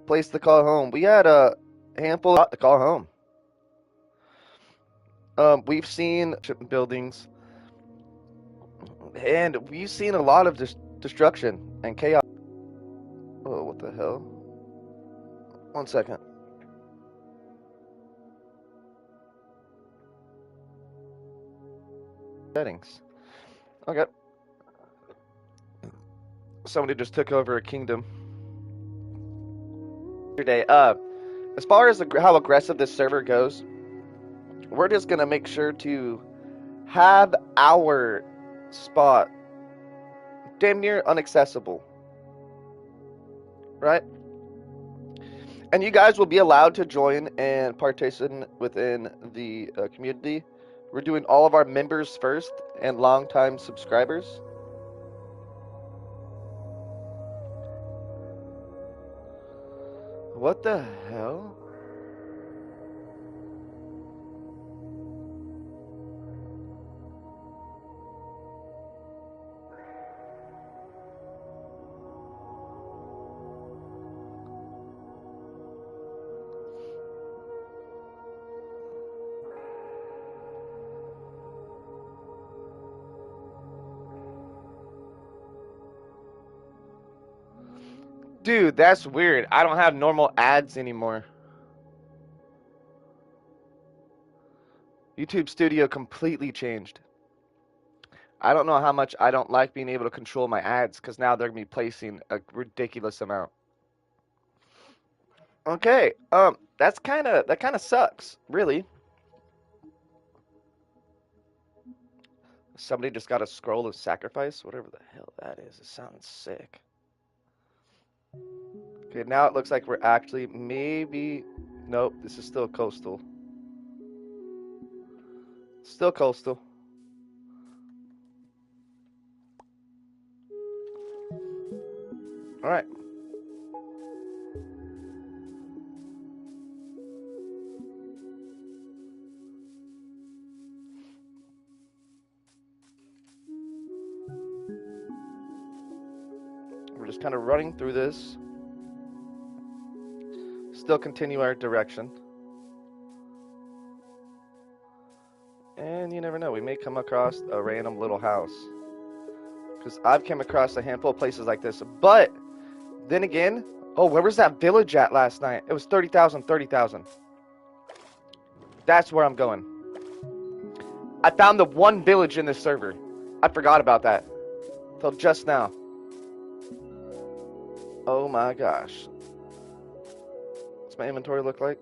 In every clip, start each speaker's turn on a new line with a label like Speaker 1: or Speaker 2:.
Speaker 1: place to call home. We had a handful to call home. We've seen buildings, and we've seen a lot of destruction and chaos. Oh, what the hell? 1 second. Settings. Okay. Somebody just took over a kingdom. Today, as far as how aggressive this server goes, we're just gonna make sure to have our spot damn near inaccessible, right? And you guys will be allowed to join and participate within the community. We're doing all of our members first and longtime subscribers. What the hell? Dude, that's weird. I don't have normal ads anymore. YouTube Studio completely changed. I don't know how much I don't like being able to control my ads because now they're gonna be placing a ridiculous amount. Okay, that kind of sucks, really. Somebody just got a scroll of sacrifice, whatever the hell that is. It sounds sick. Okay, now it looks like we're actually maybe. Nope, this is still coastal. Still coastal. All right. We're just kind of running through this. Still continue our direction. And you never know, we may come across a random little house. Because I've come across a handful of places like this. But, then again, oh, where was that village at last night? It was 30,000, 30,000. That's where I'm going. I found the one village in this server. I forgot about that. Till just now. Oh my gosh. What's my inventory look like?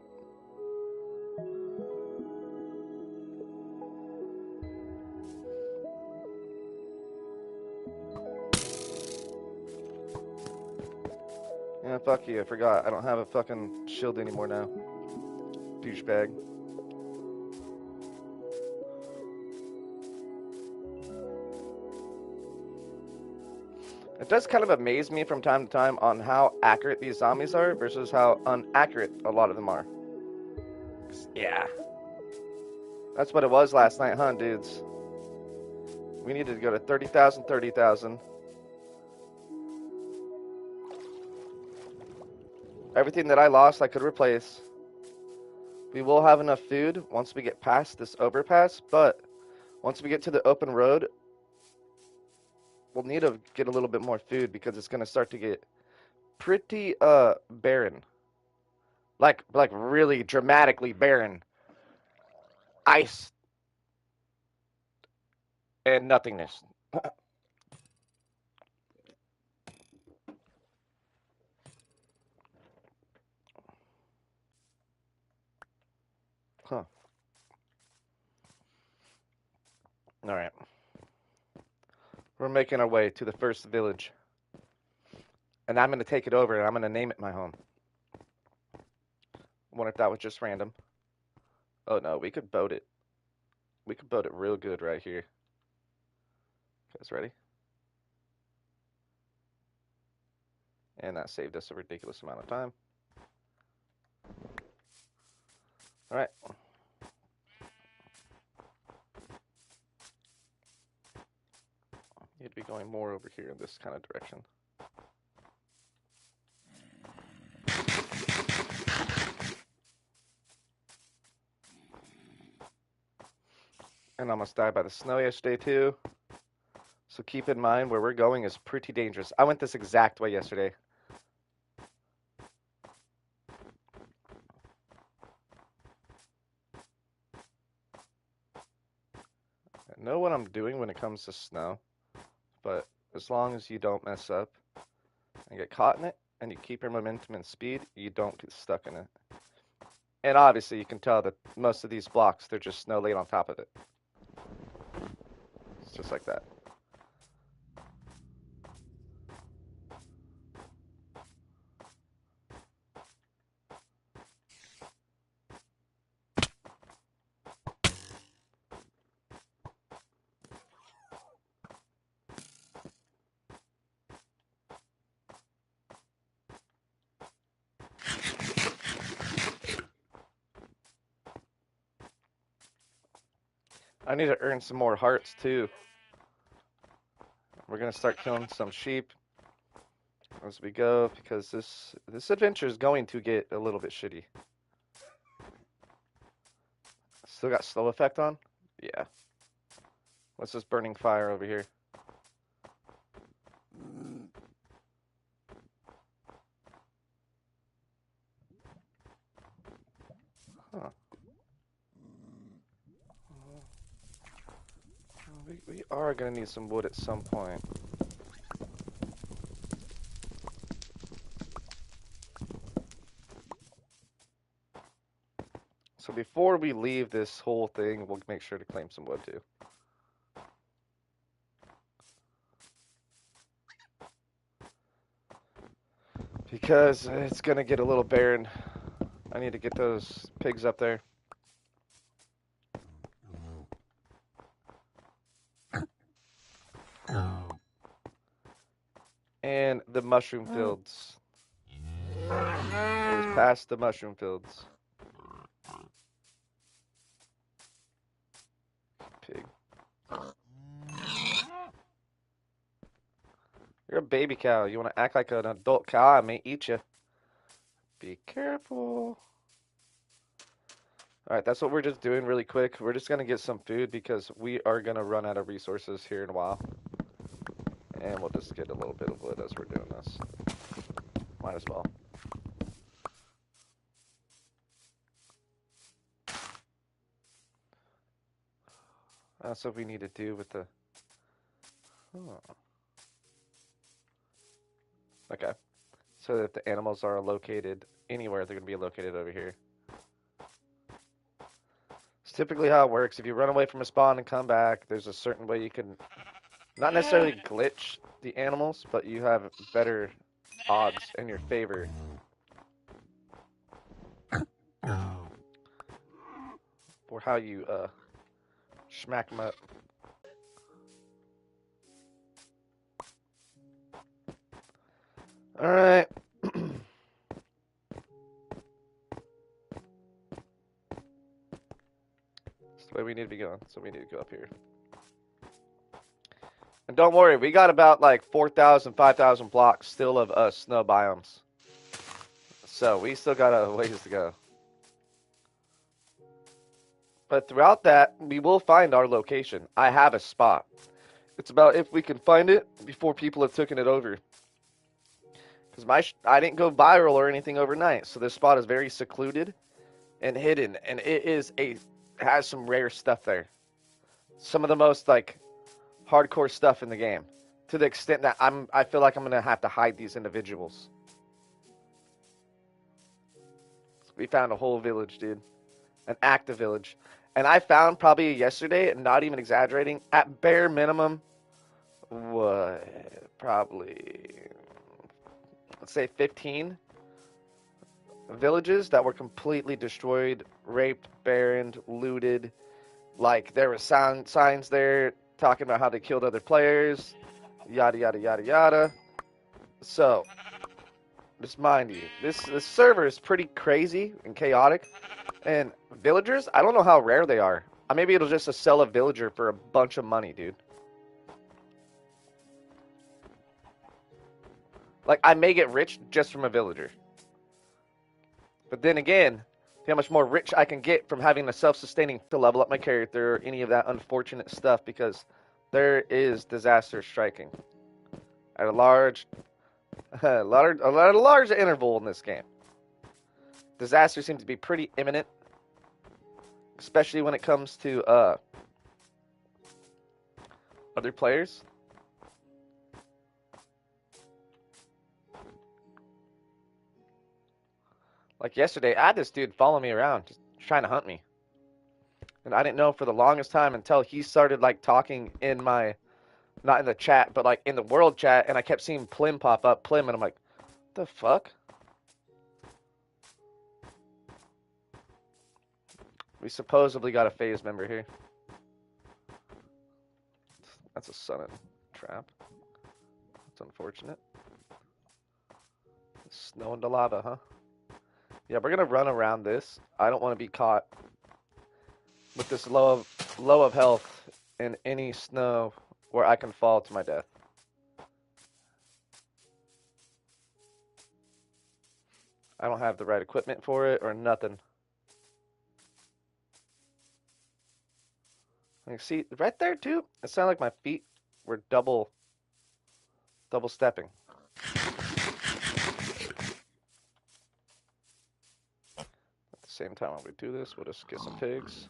Speaker 1: Yeah, fuck you, I forgot. I don't have a fucking shield anymore now. Douchebag. It does kind of amaze me from time to time on how accurate these zombies are versus how inaccurate a lot of them are. Yeah. That's what it was last night, huh, dudes? We needed to go to 30,000, 30,000. Everything that I lost, I could replace. We will have enough food once we get past this overpass, but once we get to the open road, we'll need to get a little bit more food because it's going to start to get pretty barren. Like really dramatically barren. Ice and nothingness. Huh. All right. We're making our way to the first village. And I'm going to take it over and I'm going to name it my home. I wonder if that was just random. Oh no, we could boat it. We could boat it real good right here. You guys ready? And that saved us a ridiculous amount of time. All right. Need to be going more over here in this kind of direction. And almost died by the snow yesterday too. So keep in mind where we're going is pretty dangerous. I went this exact way yesterday. I know what I'm doing when it comes to snow, but as long as you don't mess up and get caught in it, and you keep your momentum and speed, you don't get stuck in it. And obviously, you can tell that most of these blocks, they're just snow laid on top of it. It's just like that. I need to earn some more hearts too. We're gonna start killing some sheep as we go because this adventure is going to get a little bit shitty. Still got slow effect on? Yeah. What's this burning fire over here? Huh. We are gonna need some wood at some point. So before we leave this whole thing, we'll make sure to claim some wood too. Because it's gonna get a little barren. I need to get those pigs up there. And the mushroom fields. It was past the mushroom fields. Pig. You're a baby cow. You want to act like an adult cow? I may eat you. Be careful. Alright, that's what we're just doing really quick. We're just going to get some food because we are going to run out of resources here in a while. And we'll just get a little bit of wood as we're doing this. Might as well. That's what we need to do with the... Oh. Okay. So that the animals are located anywhere, they're going to be located over here. It's typically how it works. If you run away from a spawn and come back, there's a certain way you can... Not necessarily glitch the animals, but you have better odds in your favor. For how you, smack them up. Alright. That's the way we need to be going. So we need to go up here. And don't worry, we got about like 4,000, 5,000 blocks still of snow biomes. So we still got a ways to go. But throughout that, we will find our location. I have a spot. It's about if we can find it before people have taken it over. Because I didn't go viral or anything overnight, so this spot is very secluded and hidden, and it has some rare stuff there. Some of the most like hardcore stuff in the game, to the extent that I feel like I'm gonna have to hide these individuals. So we found a whole village, dude, an active village, and I found probably yesterday, not even exaggerating, at bare minimum, what probably. Let's say 15 villages that were completely destroyed, raped, barrened, looted. Like, there were signs there talking about how they killed other players, yada, yada, yada, yada. So, just mind you, this server is pretty crazy and chaotic. And villagers, I don't know how rare they are. Maybe it'll just sell a villager for a bunch of money, dude. Like, I may get rich just from a villager. But then again, See how much more rich I can get from having a self-sustaining to level up my character or any of that unfortunate stuff, because there is disaster striking at a large interval in this game. Disaster seems to be pretty imminent, especially when it comes to other players. Like yesterday, I had this dude follow me around, just trying to hunt me. And I didn't know for the longest time until he started like talking in my, not in the chat, but like in the world chat, and I kept seeing Plim pop up, Plim, and I'm like, what the fuck? We supposedly got a phase member here. That's a sudden trap. That's unfortunate. Snow into lava, huh? Yeah, we're gonna run around this. I don't want to be caught with this low of health in any snow where I can fall to my death. I don't have the right equipment for it or nothing. You see, right there too, it sounded like my feet were double stepping. At the same time when we do this, we'll just get some pigs.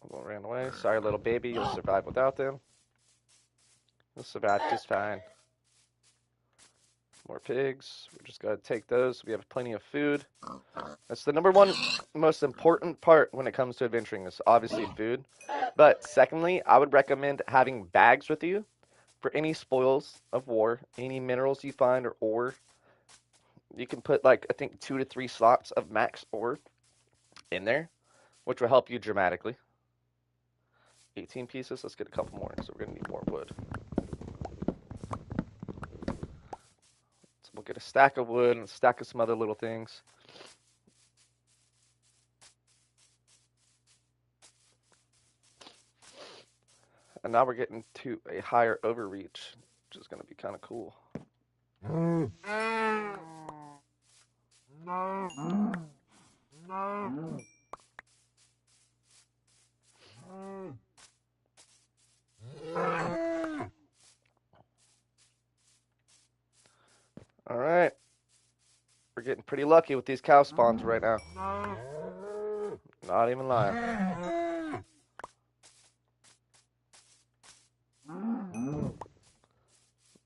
Speaker 1: One ran away. Sorry, little baby, you'll survive without them. You'll survive just fine. More pigs. We just gotta take those. We have plenty of food. That's the number one most important part when it comes to adventuring is obviously food. But secondly, I would recommend having bags with you for any spoils of war, any minerals you find or ore. You can put like I think 2 to 3 slots of max ore in there, which will help you dramatically. 18 pieces. Let's get a couple more, so we're gonna need more wood. So we'll get a stack of wood and a stack of some other little things. And now we're getting to a higher overreach, which is going to be kind of cool. All right. We're getting pretty lucky with these cow spawns right now. Not even lying.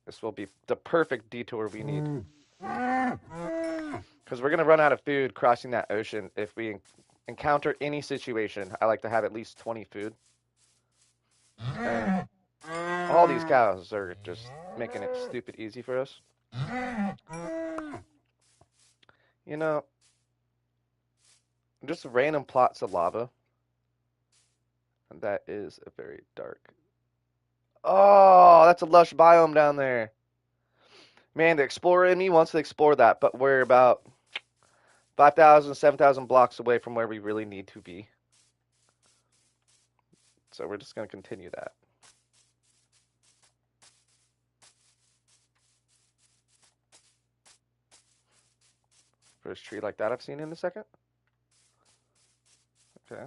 Speaker 1: This will be the perfect detour we need. Because we're going to run out of food crossing that ocean if we encounter any situation. I like to have at least 20 food. And all these cows are just making it stupid easy for us. You know, just random plots of lava. And that is a very dark. Oh, that's a lush biome down there. Man, the explorer in me wants to explore that, but we're about 5,000, 7,000 blocks away from where we really need to be. So we're just going to continue that. First tree like that I've seen in a second. Okay.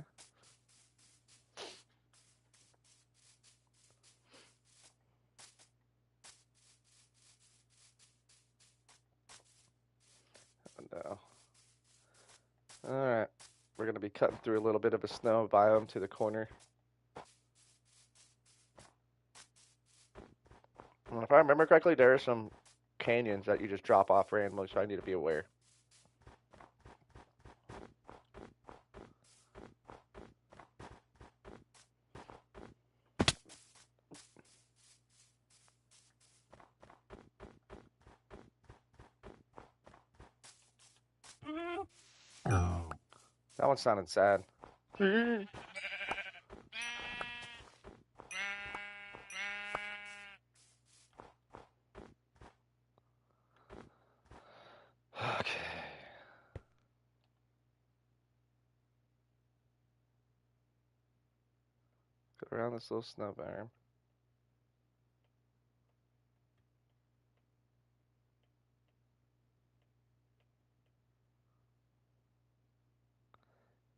Speaker 1: No. Alright. We're going to be cutting through a little bit of a snow biome to the corner. And if I remember correctly, there are some canyons that you just drop off randomly, so I need to be aware. That one sounded sad. Okay. Go around this little snow biome.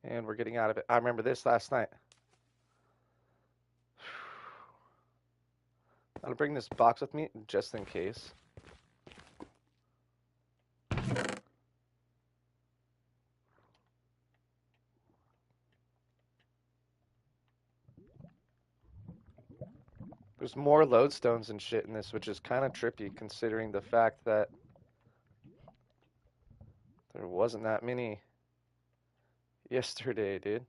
Speaker 1: And we're getting out of it. I remember this last night. I'll bring this box with me just in case. There's more lodestones and shit in this, which is kind of trippy considering the fact that there wasn't that many yesterday, dude.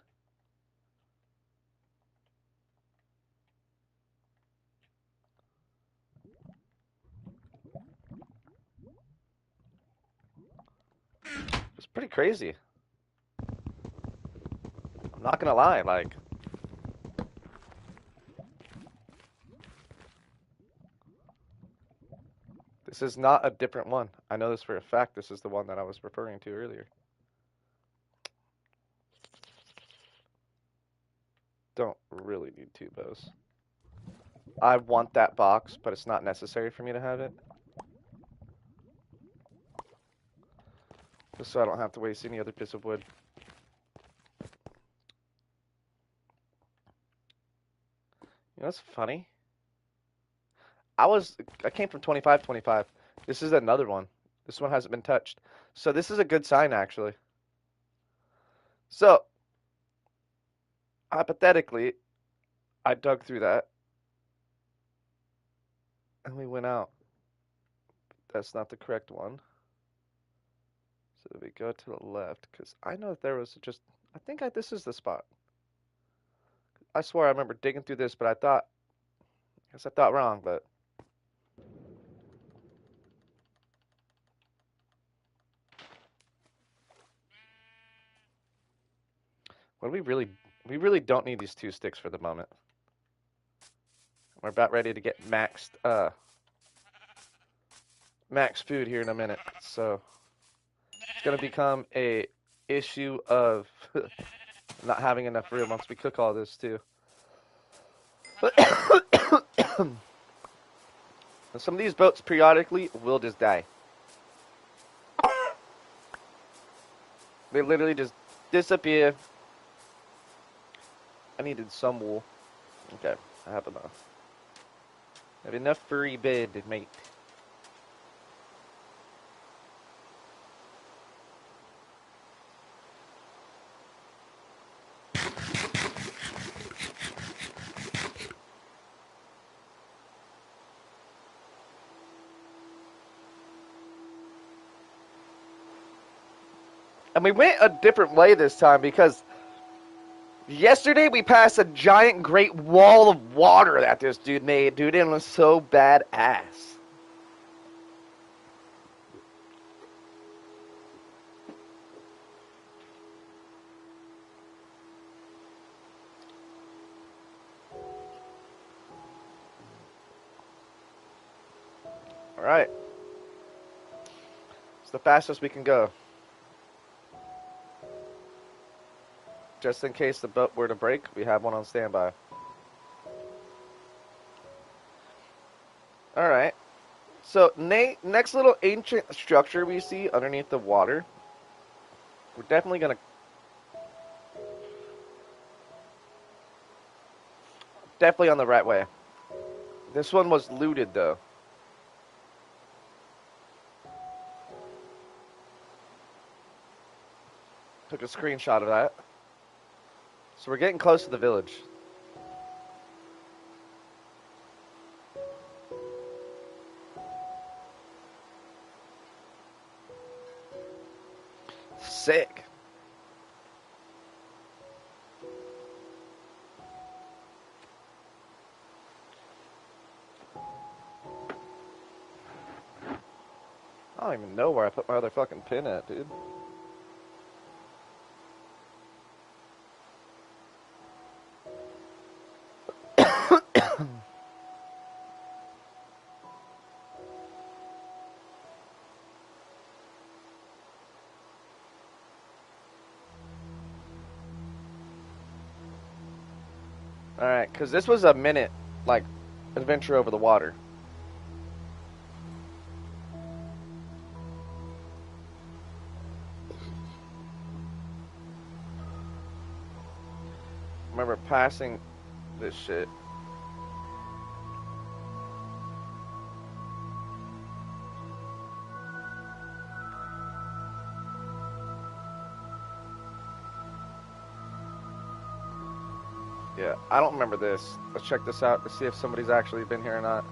Speaker 1: It's pretty crazy. I'm not gonna lie, like, this is not a different one. I know this for a fact. This is the one that I was referring to earlier. Don't really need two bows. I want that box, but it's not necessary for me to have it. Just so I don't have to waste any other piece of wood. You know what's funny? I came from 25. This is another one. This one hasn't been touched. So this is a good sign, actually. So, hypothetically, I dug through that. And we went out. That's not the correct one. So we go to the left, because I know that there was just... this is the spot. I swear I remember digging through this, but I thought wrong, but... What we really don't need these 2 sticks for the moment. We're about ready to get max food here in a minute, so it's gonna become a issue of not having enough room once we cook all this too. Some of these boats periodically will just die. They literally just disappear. I needed some wool. Okay, I have enough. I have enough furry bed, mate. And we went a different way this time because yesterday we passed a giant great wall of water that this dude made, dude, and it was so badass. Alright. It's the fastest we can go. Just in case the boat were to break, we have one on standby. Alright. So, next little ancient structure we see underneath the water, we're definitely going to... Definitely on the right way. This one was looted, though. Took a screenshot of that. So we're getting close to the village. Sick. I don't even know where I put my other fucking pin at, dude. Alright, because this was a minute, like, adventure over the water. remember passing this shit. Yeah, I don't remember this. Let's check this out to see if somebody's actually been here or not.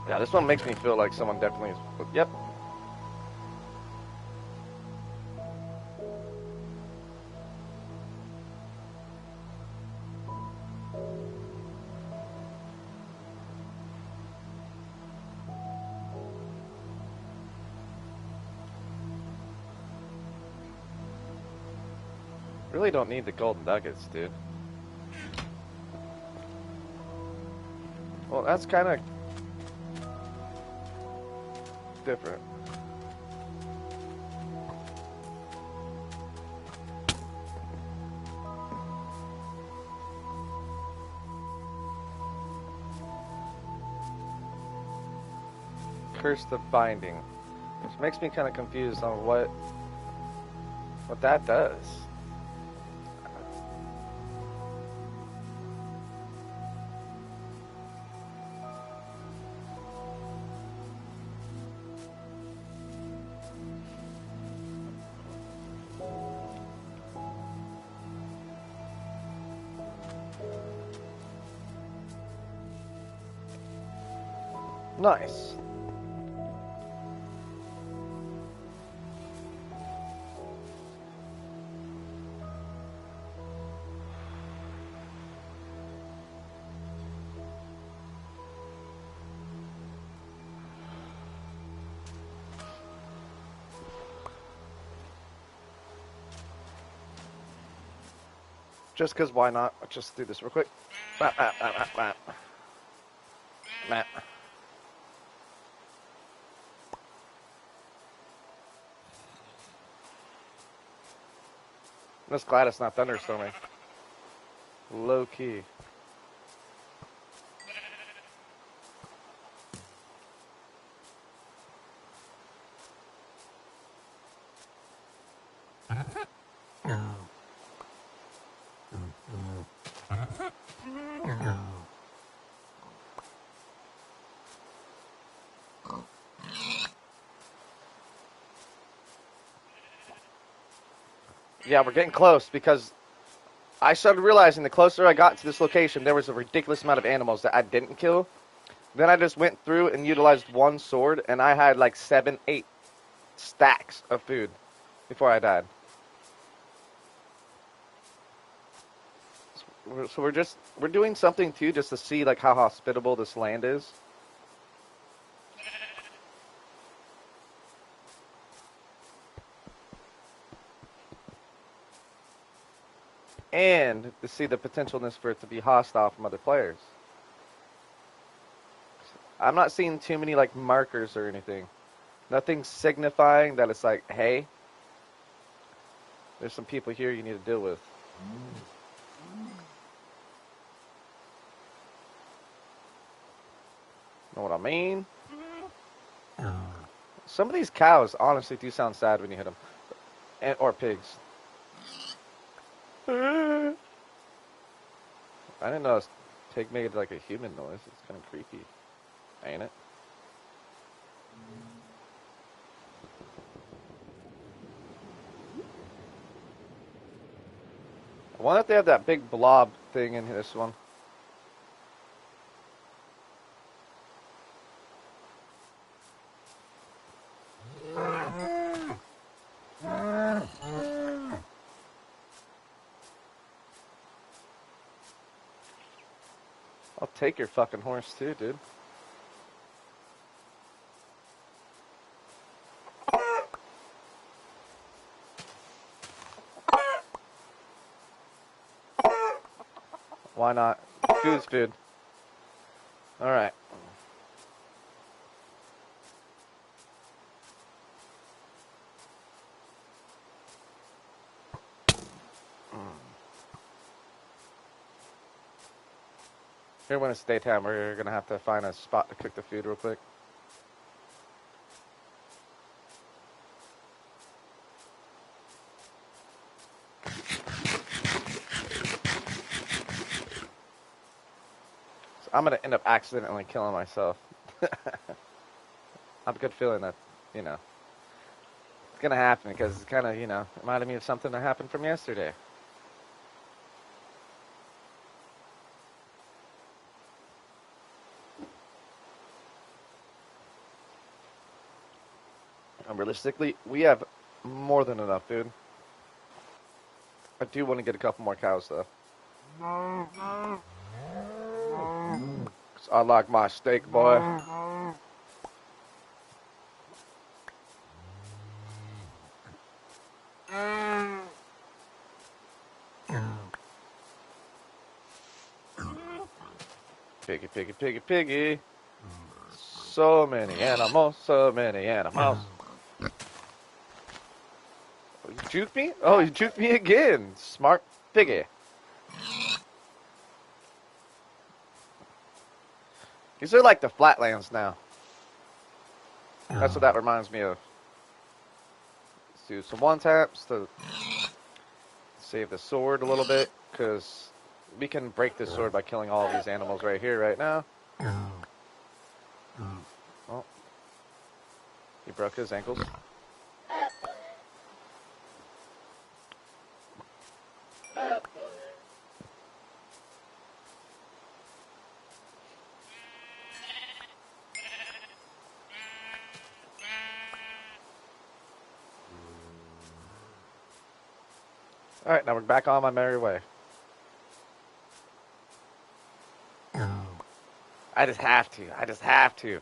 Speaker 1: Yeah, this one makes me feel like someone definitely is. Yep. Really don't need the golden nuggets, dude. Well, that's kind of different. Curse the binding, which makes me kind of confused on what that does. Nice. Just because why not? Let's just do this real quick. Matt. I'm just glad it's not thunderstorming. Low key. Yeah, we're getting close because I started realizing the closer I got to this location, there was a ridiculous amount of animals that I didn't kill. Then I just went through and utilized one sword, and I had like 7, 8 stacks of food before I died. So we're doing something too, just to see like how hospitable this land is. And to see the potentialness for it to be hostile from other players. I'm not seeing too many like markers or anything. Nothing signifying that it's like, hey, there's some people here you need to deal with. Know what I mean? Some of these cows honestly do sound sad when you hit them. Or pigs. I didn't know a pig made like a human noise. It's kind of creepy. Ain't it? I wonder if they have that big blob thing in this one. I'll take your fucking horse too, dude. Why not? Food's food. Alright. Here when it's daytime, we're gonna have to find a spot to cook the food real quick. So I'm gonna end up accidentally killing myself. I have a good feeling that, you know, it's gonna happen because it's kind of, you know, reminded me of something that happened from yesterday. And realistically, we have more than enough food. I do want to get a couple more cows though. 'Cause I like my steak, boy. Piggy, piggy, piggy, piggy. So many animals, so many animals. You juked me? Oh, you juked me again. Smart piggy. These are like the flatlands now. That's what that reminds me of. Let's do some one taps to save the sword a little bit, because we can break this sword by killing all of these animals right here, right now. Oh, he broke his ankles. Alright, now we're back on my merry way. I just have to. I just have to.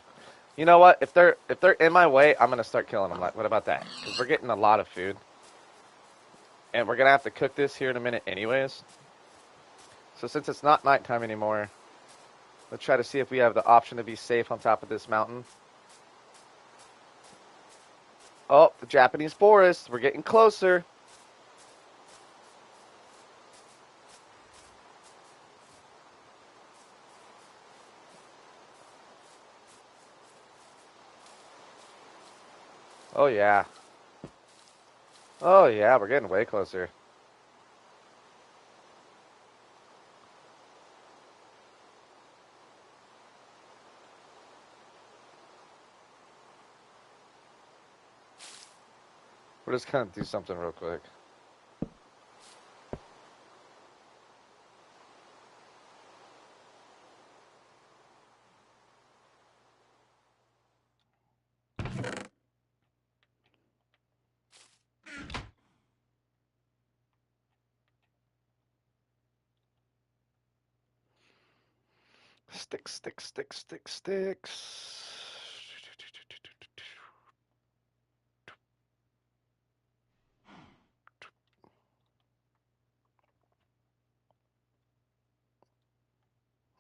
Speaker 1: You know what? If they're in my way, I'm gonna start killing them. Like, what about that? Because we're getting a lot of food, and we're gonna have to cook this here in a minute, anyways. So since it's not nighttime anymore, let's try to see if we have the option to be safe on top of this mountain. Oh, the Japanese forest. We're getting closer. Oh, yeah. Oh, yeah, we're getting way closer. We're just gonna do something real quick. Sticks, sticks, sticks, sticks, sticks.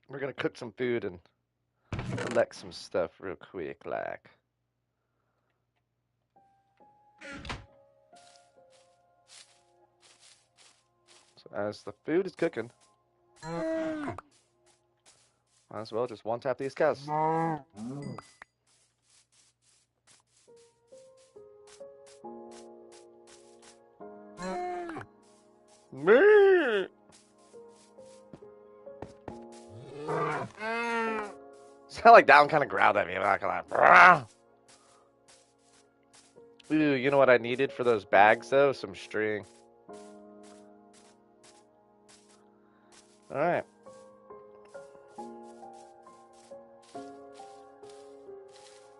Speaker 1: We're gonna cook some food and collect some stuff real quick, like. So as the food is cooking, might as well just one tap these cows. Sound like that one kind of growled at me. I'm not gonna lie. Ooh, you know what I needed for those bags though? Some string. All right.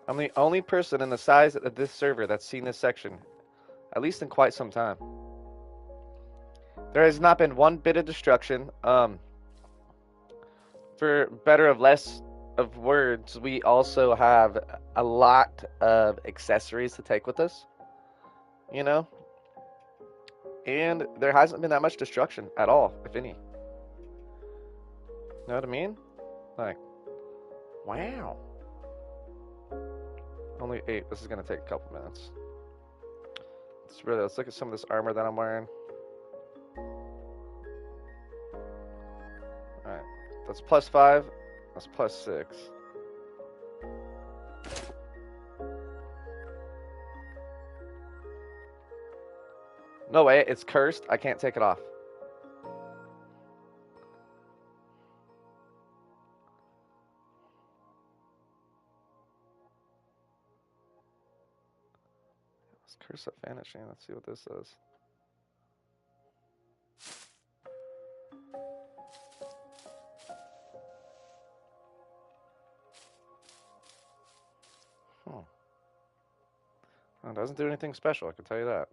Speaker 1: I'm the only person in the size of this server that's seen this section, at least in quite some time. There has not been one bit of destruction. For better of less of words, we also have a lot of accessories to take with us, you know? And there hasn't been that much destruction at all, if any. Know what I mean? Like, wow. Only 8. This is going to take a couple minutes. Let's look at some of this armor that I'm wearing. Alright. That's +5. That's +6. No way, it's cursed. I can't take it off. It's curse of vanishing. Let's see what this says. It doesn't do anything special, I can tell you that.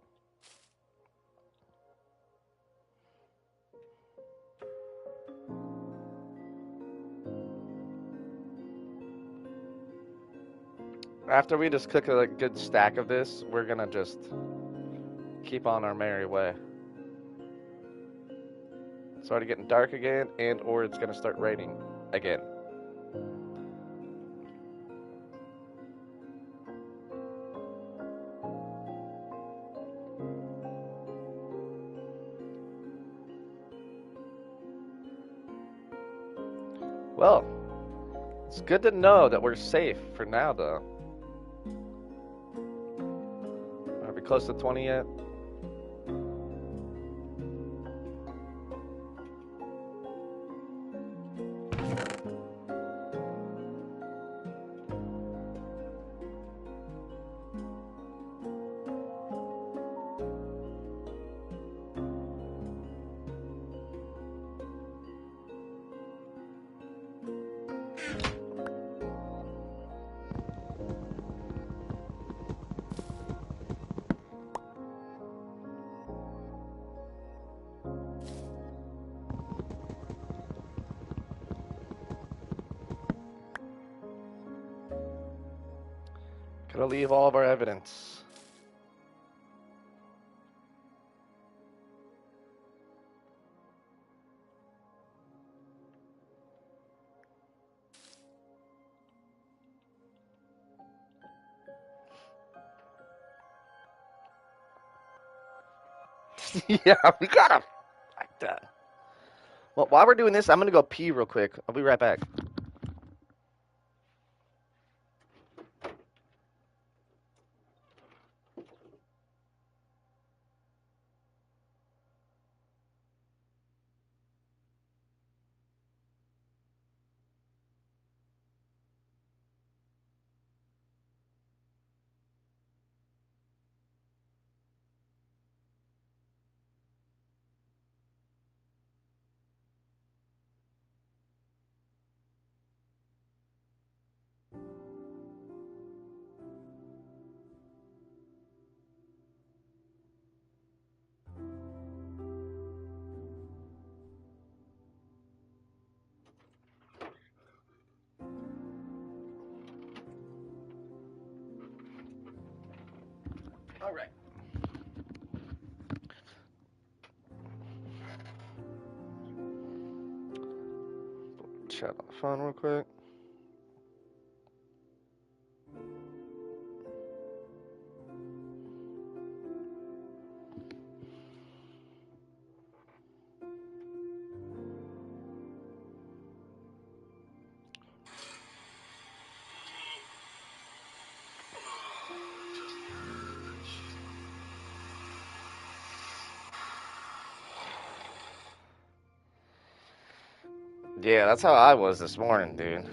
Speaker 1: After we just cook a good stack of this, we're gonna just keep on our merry way. It's already getting dark again, and or it's gonna start raining again. Well, it's good to know that we're safe for now, though. Are we close to 20 yet? Gotta leave all of our evidence. Yeah, we gotta like that. Well, while we're doing this, I'm gonna go pee real quick. I'll be right back. All right. Chat on the phone real quick. Yeah, that's how I was this morning, dude.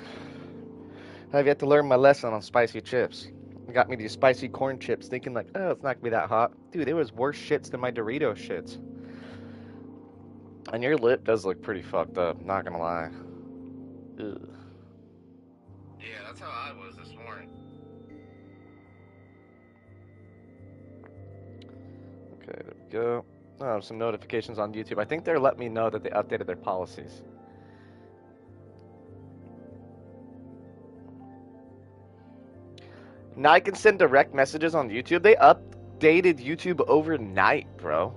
Speaker 1: I've yet to learn my lesson on spicy chips. Got me these spicy corn chips thinking like, oh, it's not gonna be that hot. Dude, it was worse shits than my Dorito shits. And your lip does look pretty fucked up, not gonna lie. Ugh. Yeah, that's how I was this morning. Okay, there we go. Oh, some notifications on YouTube. I think they're letting me know that they updated their policies. Now I can send direct messages on YouTube. They updated YouTube overnight, bro.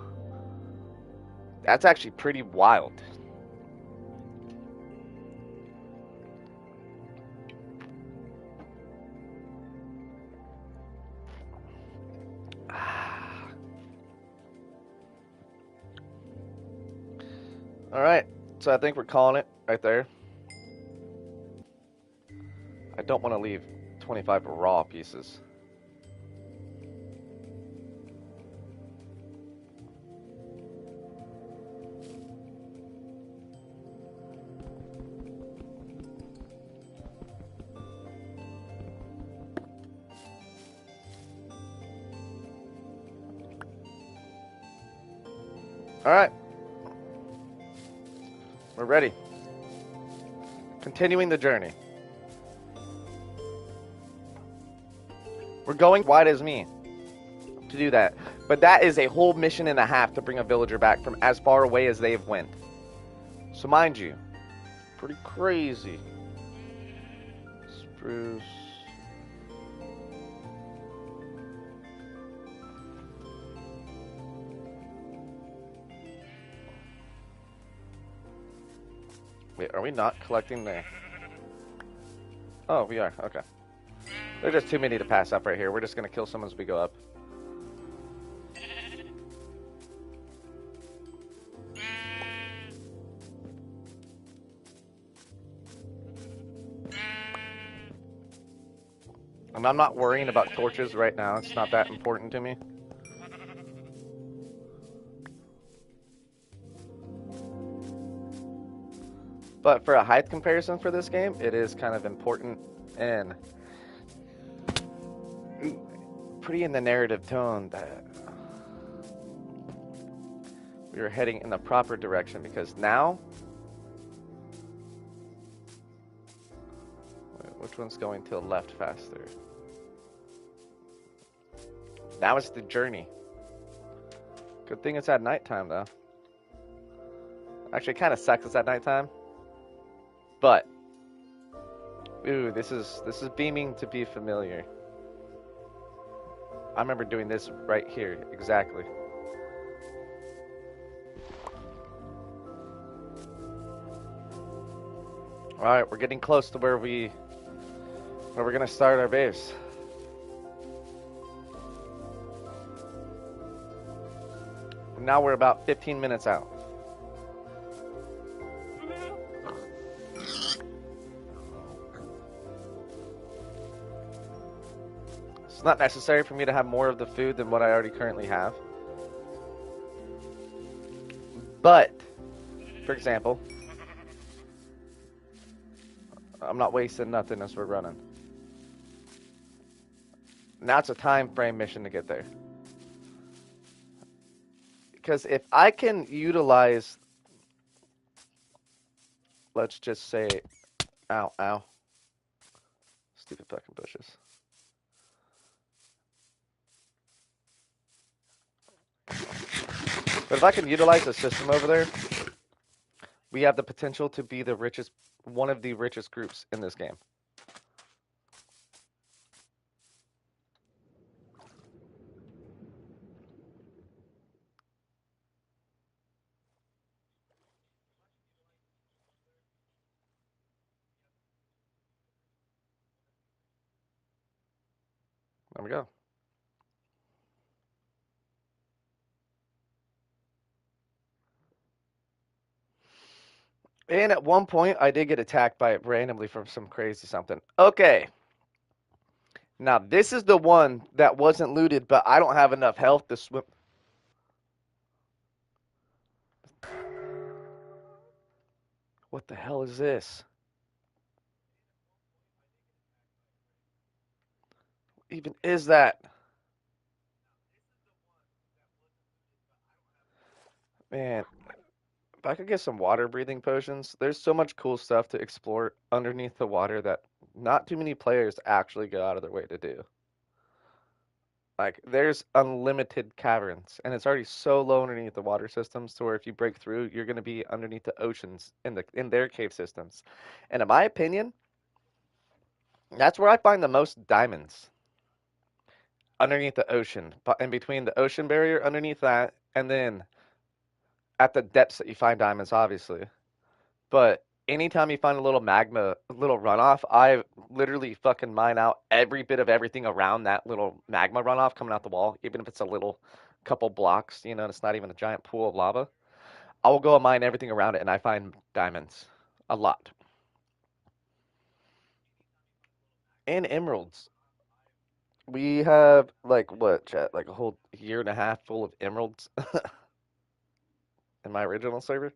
Speaker 1: That's actually pretty wild. All right, so I think we're calling it right there. I don't want to leave 25 raw pieces. Alright. We're ready. Continuing the journey. We're going wide as me to do that. But that is a whole mission and a half to bring a villager back from as far away as they've went. So mind you, pretty crazy. Spruce. Wait, are we not collecting there? Oh, we are. Okay. There's just too many to pass up right here. We're just going to kill some as we go up. And I'm not worrying about torches right now. It's not that important to me. But for a height comparison for this game, it is kind of important and pretty in the narrative tone that we are heading in the proper direction, because now, which one's going to the left faster? Now it's the journey. Good thing it's at nighttime though. Actually, it kind of sucks it's at nighttime. But ooh, this is beaming to be familiar. I remember doing this right here, exactly. Alright, we're getting close to where we're gonna start our base. Now we're about 15 minutes out. It's not necessary for me to have more of the food than what I already currently have. But, for example, I'm not wasting nothing as we're running. Now it's a time frame mission to get there. Because if I can utilize, let's just say, ow, ow. Stupid fucking bushes. But if I can utilize the system over there, we have the potential to be the richest, one of the richest groups in this game. There we go. And at one point, I did get attacked by it randomly from some crazy something. Okay. Now, this is the one that wasn't looted, but I don't have enough health to swim. What the hell is this? What even is that? Man, if I could get some water breathing potions, there's so much cool stuff to explore underneath the water that not too many players actually go out of their way to do. Like, there's unlimited caverns, and it's already so low underneath the water systems to where if you break through, you're going to be underneath the oceans in their cave systems. And in my opinion, that's where I find the most diamonds. Underneath the ocean, in between the ocean barrier, underneath that, and then at the depths that you find diamonds, obviously. But anytime you find a little magma, a little runoff, I literally fucking mine out every bit of everything around that little magma runoff coming out the wall, even if it's a little couple blocks, you know, and it's not even a giant pool of lava. I will go and mine everything around it, and I find diamonds. A lot. And emeralds. We have like what, chat? Like a whole year and a half full of emeralds in my original server.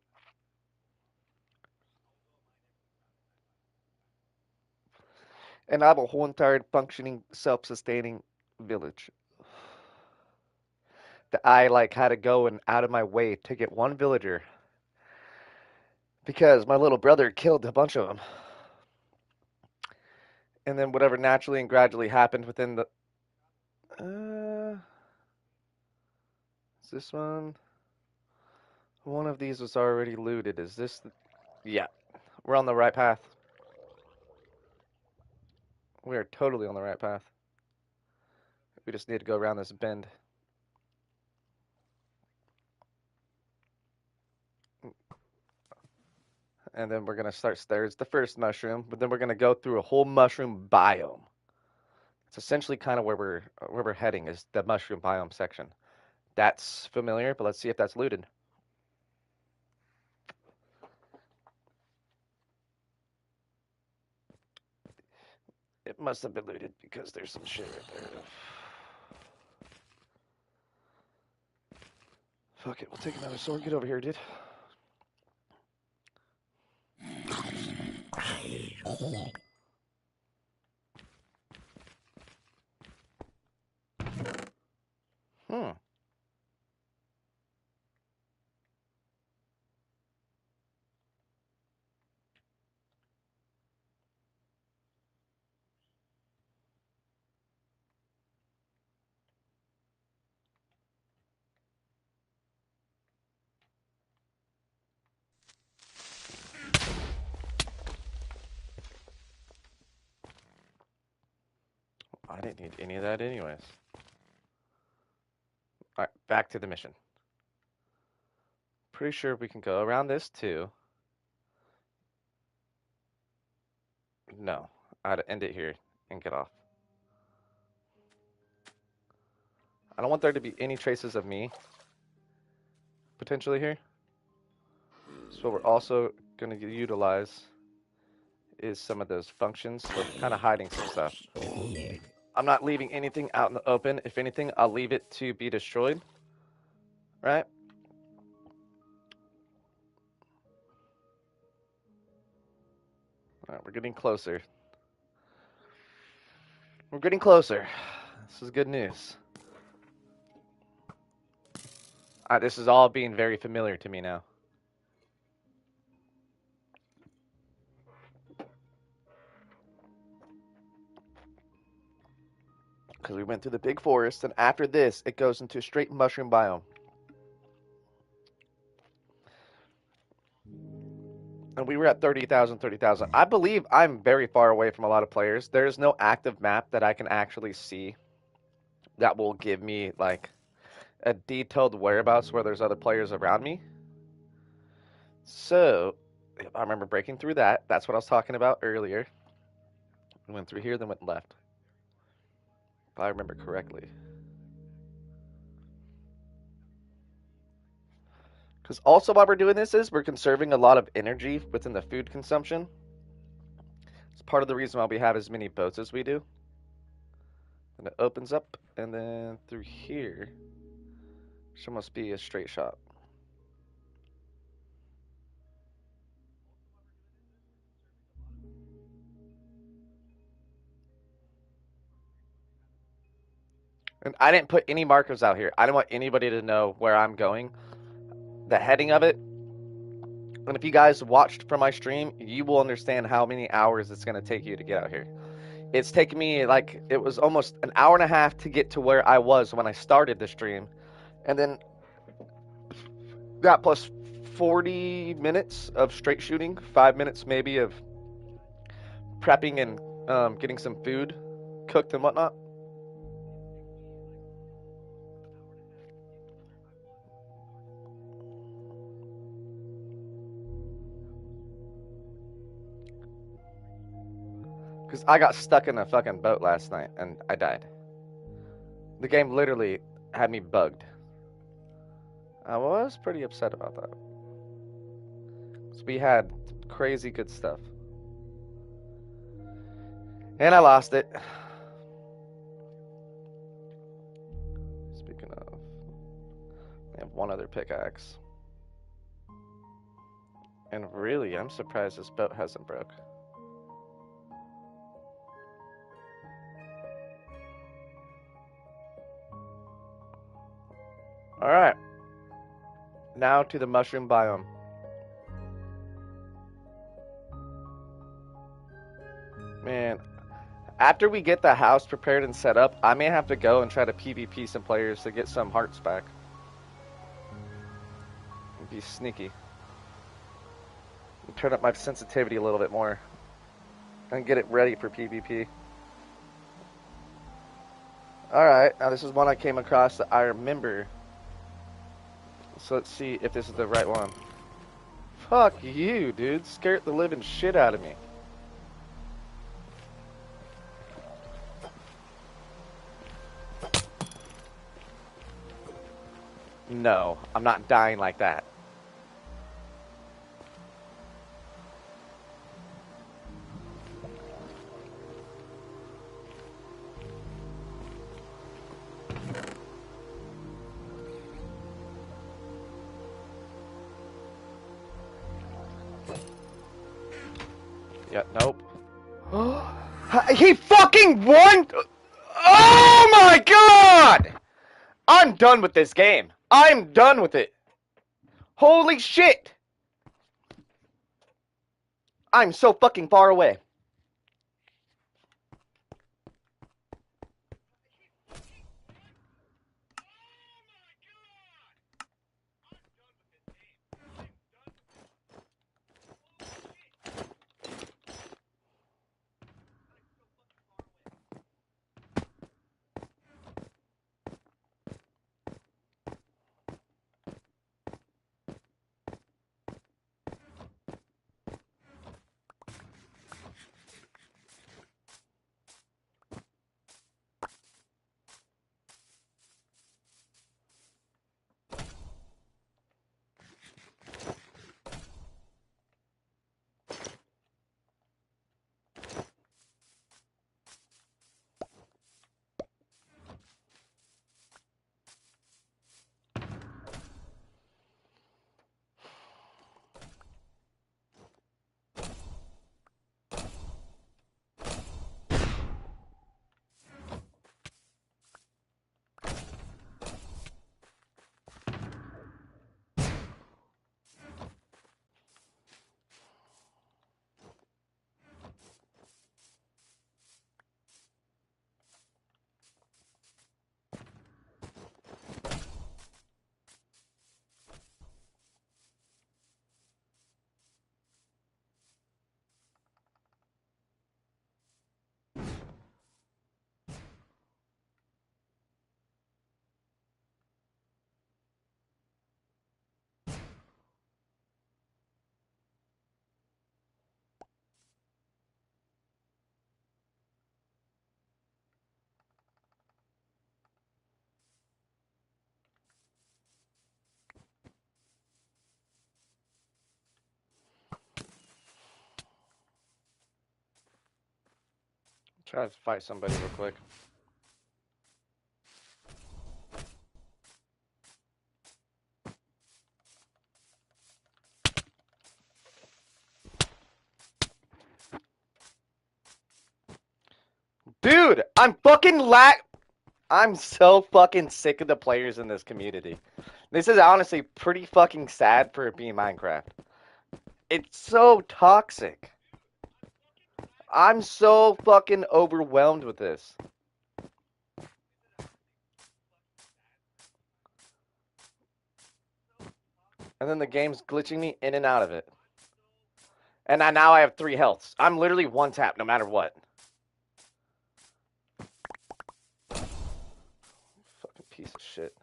Speaker 1: And I have a whole entire functioning, self-sustaining village that I like had to go and out of my way to get one villager because my little brother killed a bunch of them. And then whatever naturally and gradually happened within the is this one? One of these was already looted. Is this the... Yeah, we're on the right path. We are totally on the right path. We just need to go around this bend. And then we're gonna start. There's the first mushroom, but then we're gonna go through a whole mushroom biome. It's essentially kind of where we're heading is the mushroom biome section. That's familiar, but let's see if that's looted. It must have been looted because there's some shit right there. Fuck it, we'll take another sword. Get over here, dude. Hmm. I didn't need any of that anyways. Alright, back to the mission. Pretty sure we can go around this too. No, I'd end it here and get off. I don't want there to be any traces of me potentially here. So what we're also going to utilize is some of those functions for kind of hiding some stuff. I'm not leaving anything out in the open. If anything, I'll leave it to be destroyed. Right? All right, we're getting closer. We're getting closer. This is good news. This is all being very familiar to me now. Because we went through the big forest, and after this, it goes into a straight mushroom biome. And we were at 30,000, 30,000. I believe I'm very far away from a lot of players. There's no active map that I can actually see that will give me, like, a detailed whereabouts where there's other players around me. So, I remember breaking through that. That's what I was talking about earlier. We went through here, then went left. If I remember correctly. Because also while we're doing this is we're conserving a lot of energy within the food consumption. It's part of the reason why we have as many boats as we do. And it opens up, and then through here should must be a straight shot. And I didn't put any markers out here. I don't want anybody to know where I'm going. The heading of it. And if you guys watched from my stream, you will understand how many hours it's going to take you to get out here. It's taken me like it was almost an hour and a half to get to where I was when I started the stream. And then that plus 40 minutes of straight shooting, 5 minutes maybe of prepping and getting some food cooked and whatnot. Because I got stuck in a fucking boat last night and I died. The game literally had me bugged. I was pretty upset about that. So we had crazy good stuff. And I lost it. Speaking of, I have one other pickaxe. And really, I'm surprised this boat hasn't broke. Alright. Now to the mushroom biome. Man, after we get the house prepared and set up, I may have to go and try to PvP some players to get some hearts back. Be sneaky. Turn up my sensitivity a little bit more. And get it ready for PvP. Alright, now this is one I came across that I remember. So let's see if this is the right one. Fuck you, dude. Scared the living shit out of me. No, I'm not dying like that. Yeah, nope. He fucking won! Oh my god! I'm done with this game. I'm done with it. Holy shit! I'm so fucking far away. Try to fight somebody real quick. Dude, I'm so fucking sick of the players in this community. This is honestly pretty fucking sad for it being Minecraft. It's so toxic. I'm so fucking overwhelmed with this. And then the game's glitching me in and out of it. And now I have 3 healths. I'm literally one tap no matter what. Fucking piece of shit.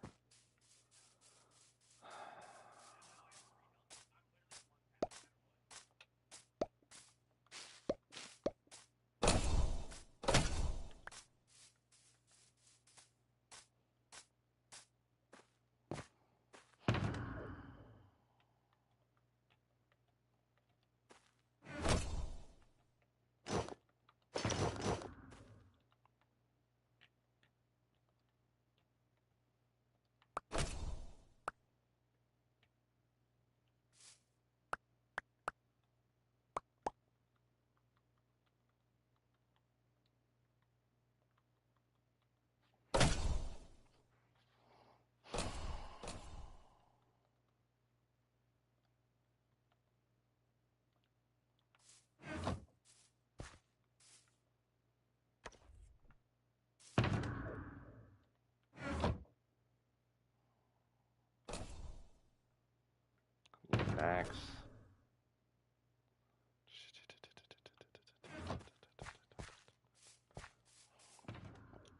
Speaker 1: Max.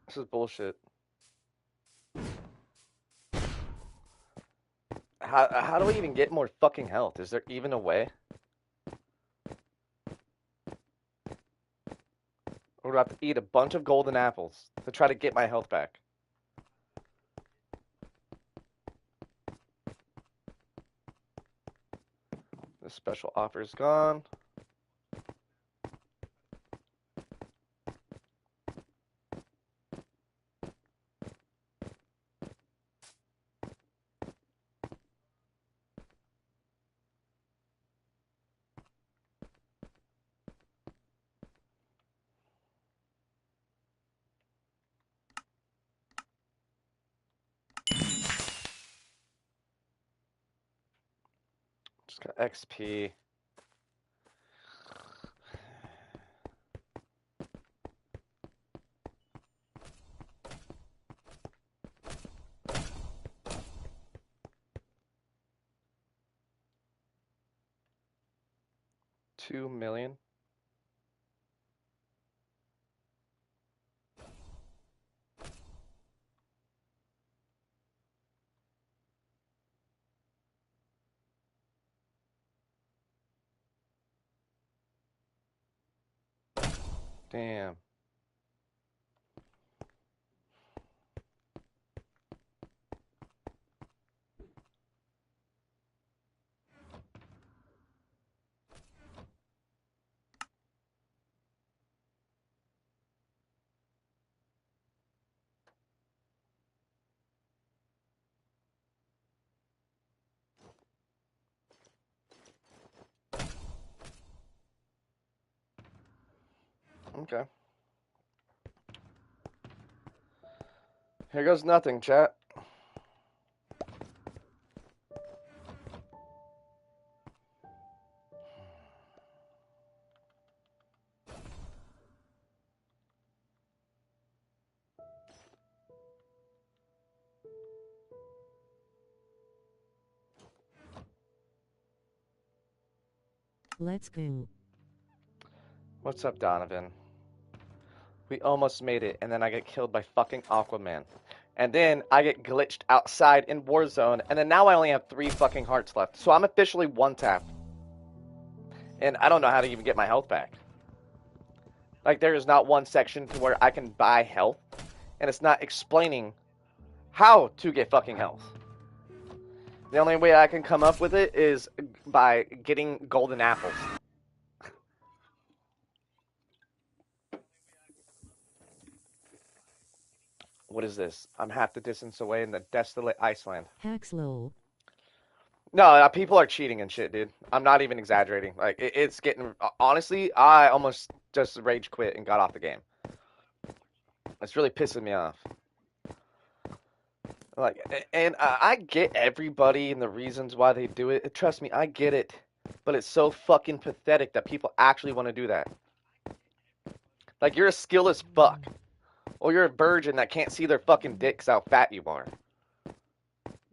Speaker 1: This is bullshit. How do we even get more fucking health? Is there even a way? Or do I have to eat a bunch of golden apples to try to get my health back? This special offer is gone. Just got XP. $2 million. Damn. Okay. Here goes nothing, chat.
Speaker 2: Let's go.
Speaker 1: What's up, Donovan? We almost made it, and then I get killed by fucking Aquaman. And then I get glitched outside in Warzone, and then now I only have 3 fucking hearts left. So I'm officially 1-tapped. And I don't know how to even get my health back. Like, there is not one section to where I can buy health, and it's not explaining how to get fucking health. The only way I can come up with it is by getting golden apples. What is this? I'm half the distance away in the desolate Iceland.
Speaker 2: Haxlow.
Speaker 1: No, people are cheating and shit, dude. I'm not even exaggerating. Like, it's getting... Honestly, I almost just rage quit and got off the game. It's really pissing me off. Like, and I get everybody and the reasons why they do it. Trust me, I get it. But it's so fucking pathetic that people actually want to do that. Like, you're a skillless fuck. Or you're a virgin that can't see their fucking dicks how fat you are.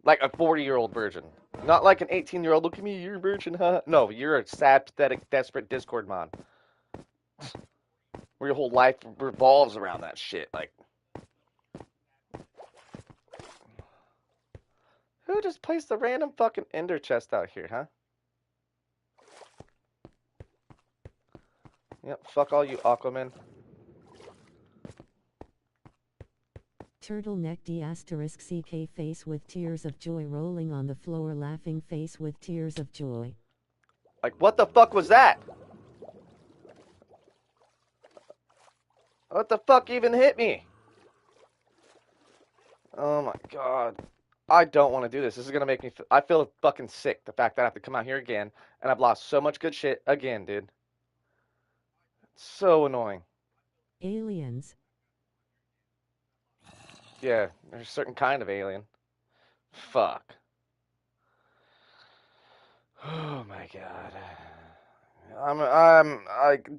Speaker 1: Like a 40-year-old virgin. Not like an 18-year-old, look at me, you're a virgin, huh? No, you're a sad, pathetic, desperate Discord mod. Where your whole life revolves around that shit. Like, who just placed a random fucking ender chest out here, huh? Yep, fuck all you Aquaman.
Speaker 2: Turtleneck D asterisk CK face with tears of joy rolling on the floor laughing face with tears of joy.
Speaker 1: Like, what the fuck was that? What the fuck even hit me? Oh my god. I don't want to do this. This is going to make me... I feel fucking sick, the fact that I have to come out here again, and I've lost so much good shit again, dude. It's so annoying.
Speaker 2: Aliens.
Speaker 1: Yeah, there's a certain kind of alien. Fuck. Oh my god.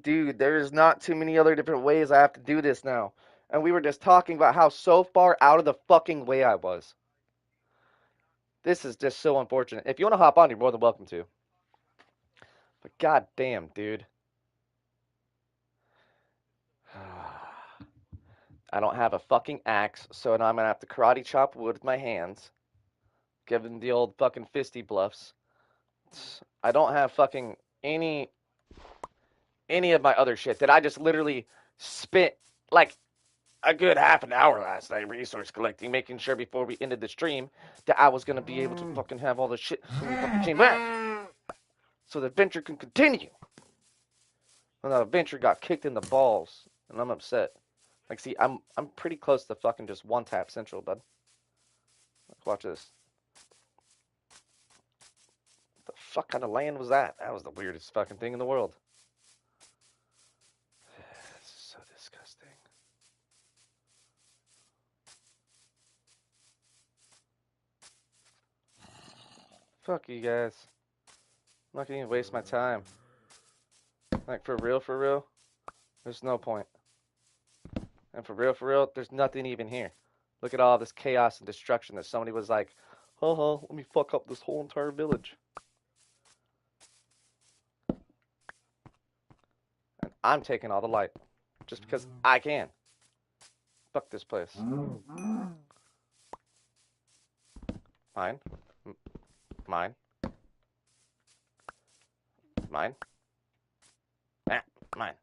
Speaker 1: Dude, there's not too many other different ways I have to do this now. And we were just talking about how so far out of the fucking way I was. This is just so unfortunate. If you want to hop on, you're more than welcome to. But goddamn, dude. I don't have a fucking axe, so now I'm gonna have to karate chop wood with my hands. Giving the old fucking fisty bluffs. I don't have fucking any of my other shit that I just literally spent like a good half an hour last night resource collecting, making sure before we ended the stream that I was gonna be able to fucking have all the shit when we fucking came back, so the adventure can continue. And the adventure got kicked in the balls, and I'm upset. Like, see, I'm pretty close to fucking just one tap central, bud. Like, watch this. What the fuck kind of land was that? That was the weirdest fucking thing in the world. This is so disgusting. Fuck you guys. I'm not gonna even waste my time. Like, for real, there's no point. And for real, there's nothing even here. Look at all this chaos and destruction that somebody was like, let me fuck up this whole entire village. And I'm taking all the light. Just because I can. Fuck this place. Mine. Mine. Mine. Ah, mine.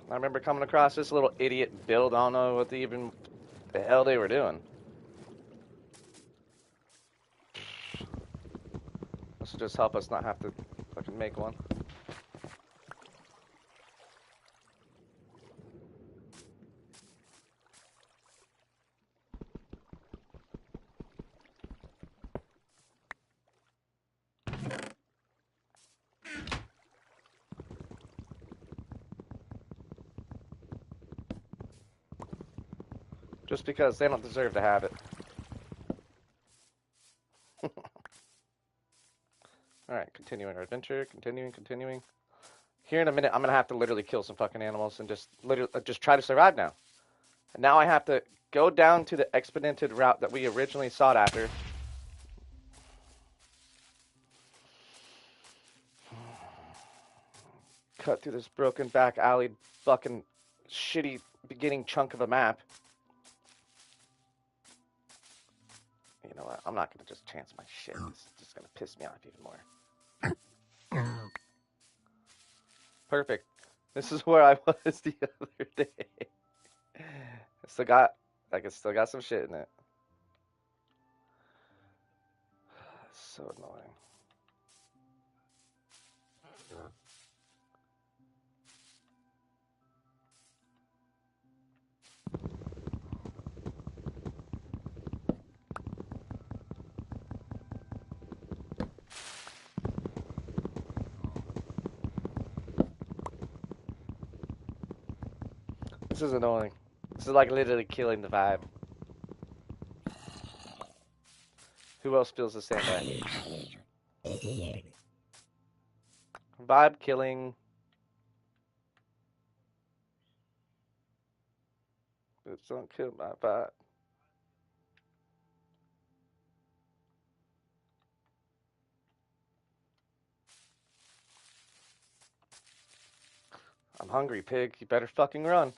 Speaker 1: I remember coming across this little idiot build. I don't know what the hell they were doing. This will just help us not have to fucking make one. Just because they don't deserve to have it. Alright, continuing our adventure. Continuing. Here in a minute, I'm gonna have to literally kill some fucking animals and just try to survive now. And now I have to go down to the expedited route that we originally sought after. Cut through this broken back alley fucking shitty beginning chunk of a map. You know what? I'm not gonna just chance my shit. This is just gonna piss me off even more. Perfect. This is where I was the other day. I still got some shit in it. So annoying. This is annoying. This is like literally killing the vibe. Who else feels the same way? Vibe killing. Just don't kill my vibe. I'm hungry, pig. You better fucking run.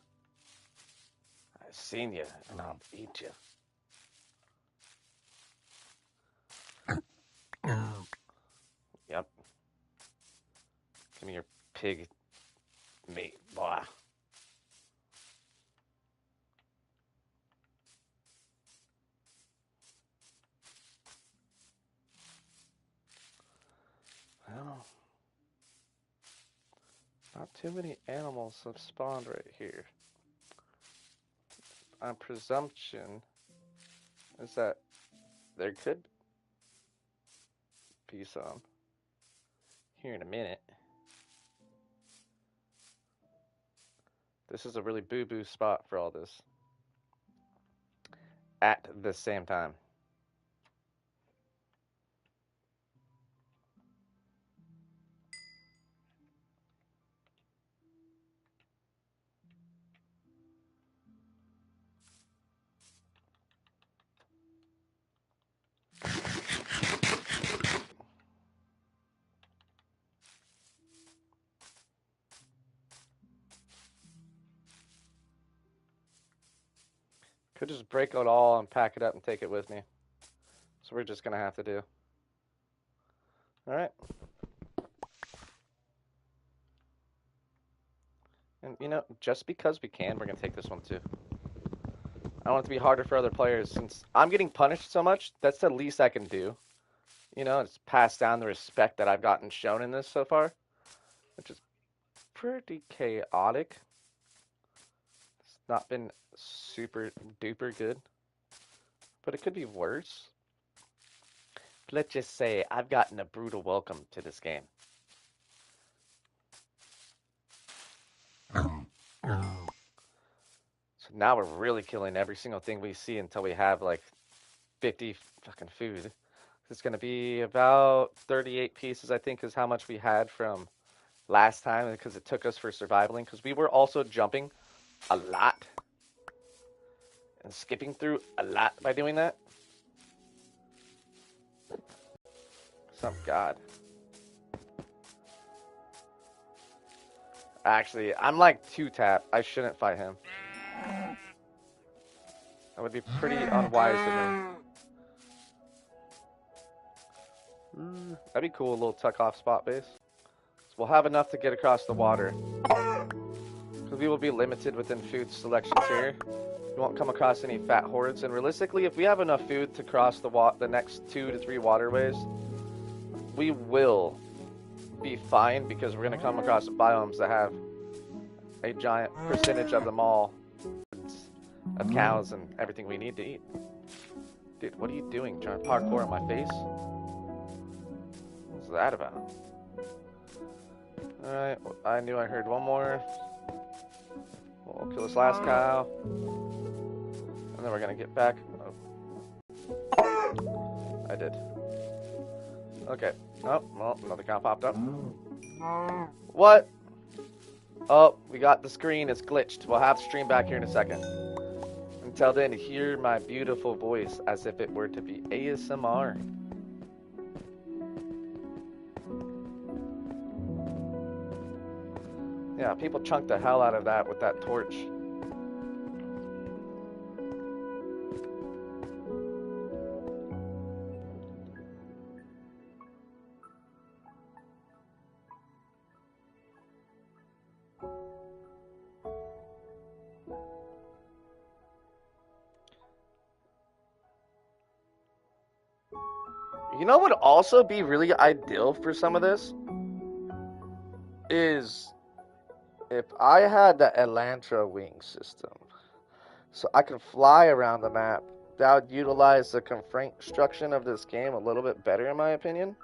Speaker 1: I've seen you, and I'll eat you. Yep. Give me your pig meat, boy. Well, not too many animals have spawned right here. My presumption is that there could be some here in a minute. This is a really boo-boo spot for all this. At the same time. Could just break it all and pack it up and take it with me. So we're just gonna have to do. All right. And you know, just because we can, we're gonna take this one too. I want it to be harder for other players since I'm getting punished so much. That's the least I can do. You know, it's pass down the respect that I've gotten shown in this so far, which is pretty chaotic. It's not been super duper good, but it could be worse. But let's just say I've gotten a brutal welcome to this game. So now we're really killing every single thing we see until we have like 50 fucking food. It's going to be about 38 pieces, I think, is how much we had from last time because it took us for survivaling. Because we were also jumping a lot and skipping through a lot by doing that. Some God. Actually, I'm like 2-tap. I shouldn't fight him. That would be pretty unwise of me. That'd be cool, a little tuck off spot base. So we'll have enough to get across the water. Because we will be limited within food selections here. We won't come across any fat hordes. And realistically, if we have enough food to cross the next 2 to 3 waterways, we will be fine because we're going to come across biomes that have a giant percentage of them all of cows and everything we need to eat. Dude, what are you doing? Trying to parkour on my face? What's that about? Alright, I knew I heard one more. We'll kill this last cow. And then we're gonna get back. Oh. I did. Okay. Oh, well, another cow popped up. What? Oh, we got the screen. It's glitched. We'll have to stream back here in a second. Until then, hear my beautiful voice as if it were to be ASMR. Yeah, people chunk the hell out of that with that torch. You know what would also be really ideal for some of this? Is if I had the Elantra wing system. So I can fly around the map. That would utilize the construction of this game a little bit better, in my opinion.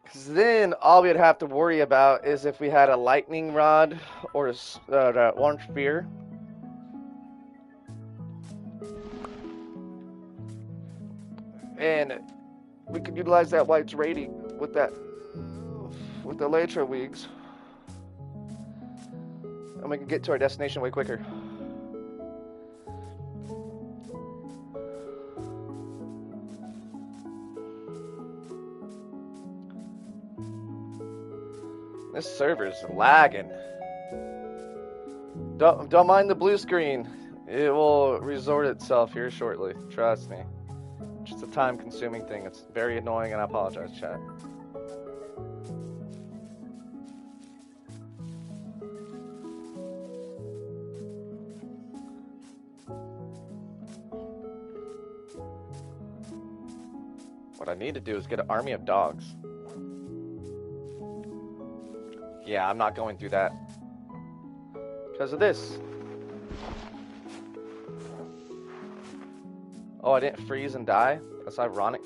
Speaker 1: Because then all we'd have to worry about is if we had a lightning rod or the orange spear. And we could utilize that white's rating with the Elantra wings. And we can get to our destination way quicker. This server's lagging. Don't mind the blue screen. It will resort itself here shortly. Trust me. Just a time-consuming thing. It's very annoying, and I apologize, chat. What I need to do is get an army of dogs. Yeah, I'm not going through that. Because of this. Oh, I didn't freeze and die? That's ironic.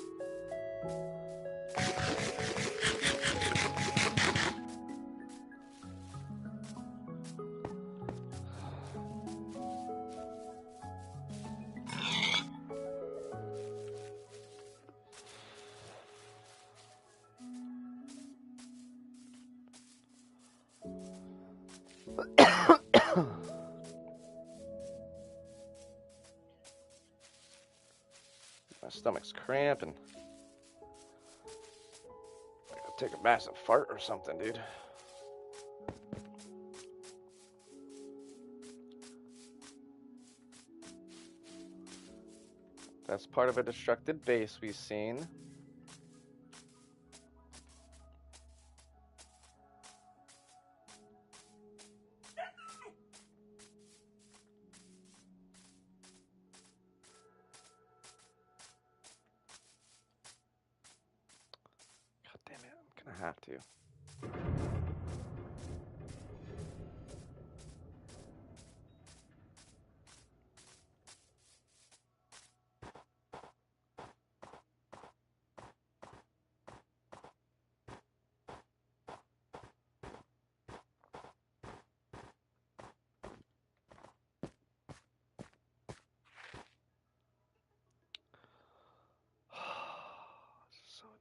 Speaker 1: My stomach's cramping. I gotta take a massive fart or something, dude. That's part of a destructed base we've seen. God damn it, I'm gonna have to. This is so annoying.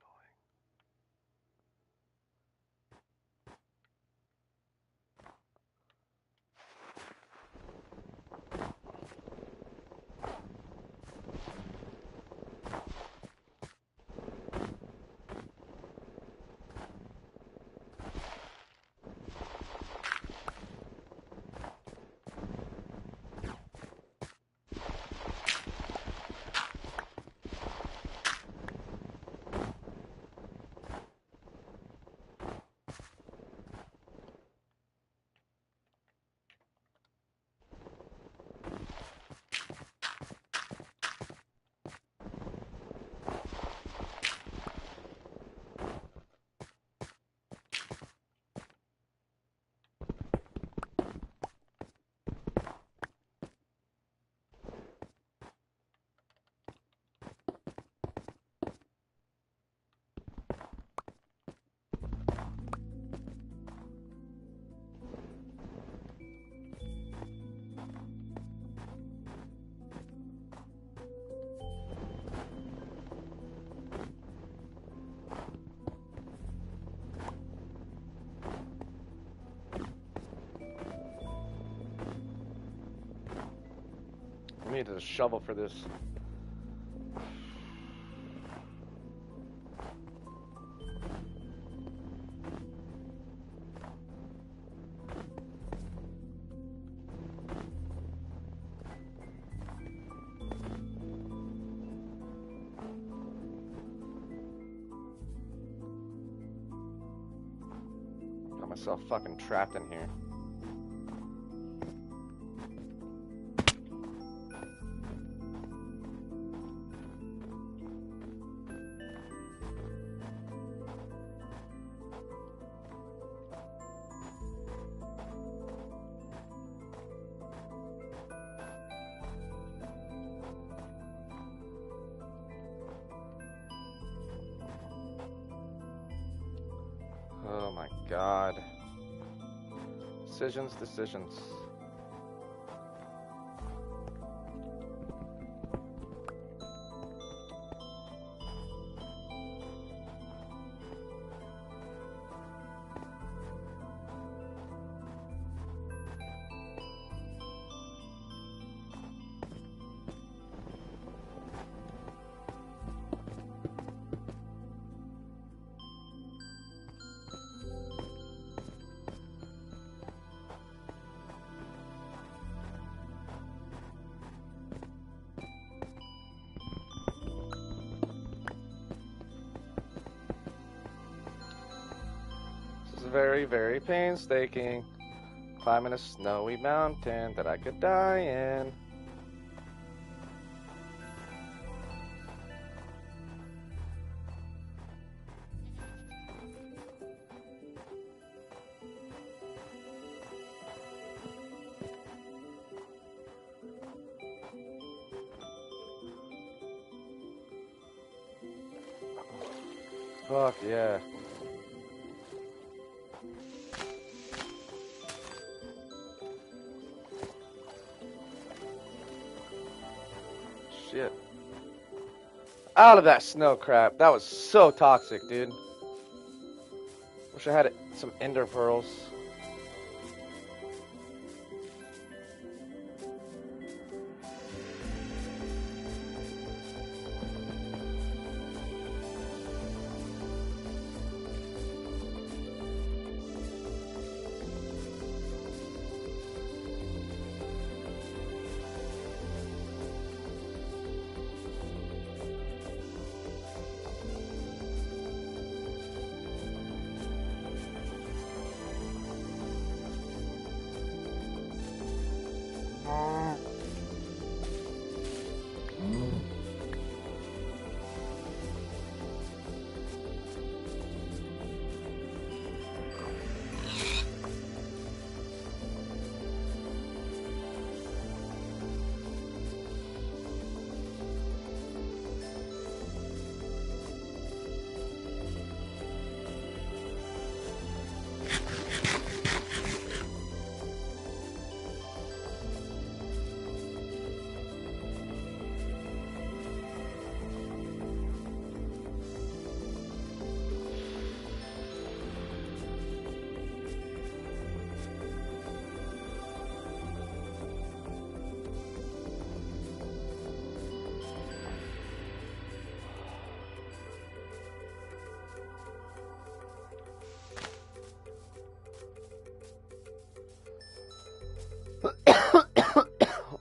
Speaker 1: I need a shovel for this. Got myself fucking trapped in here. Oh my god. Decisions, decisions. Very, very painstaking. Climbing a snowy mountain that I could die in. Fuck yeah. Shit. Out of that snow crap. That was so toxic, dude. Wish I had some ender pearls.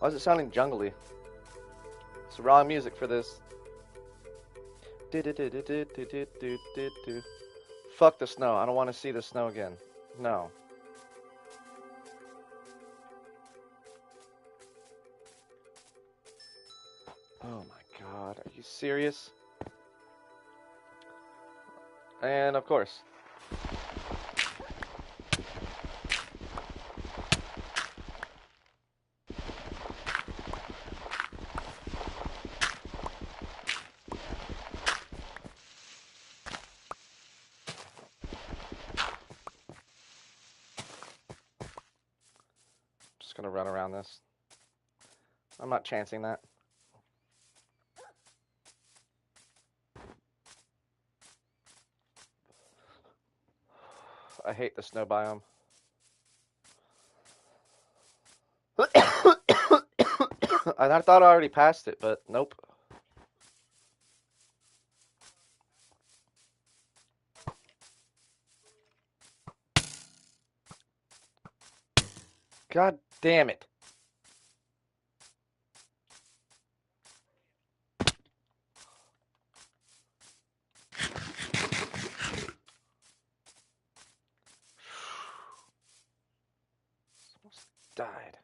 Speaker 1: Why is it sounding jungly? It's the wrong music for this. Fuck the snow. I don't want to see the snow again. No. Oh my god. Are you serious? And of course. Just gonna run around this. I'm not chancing that. I hate the snow biome. I thought I already passed it, but nope. God damn it. Almost died.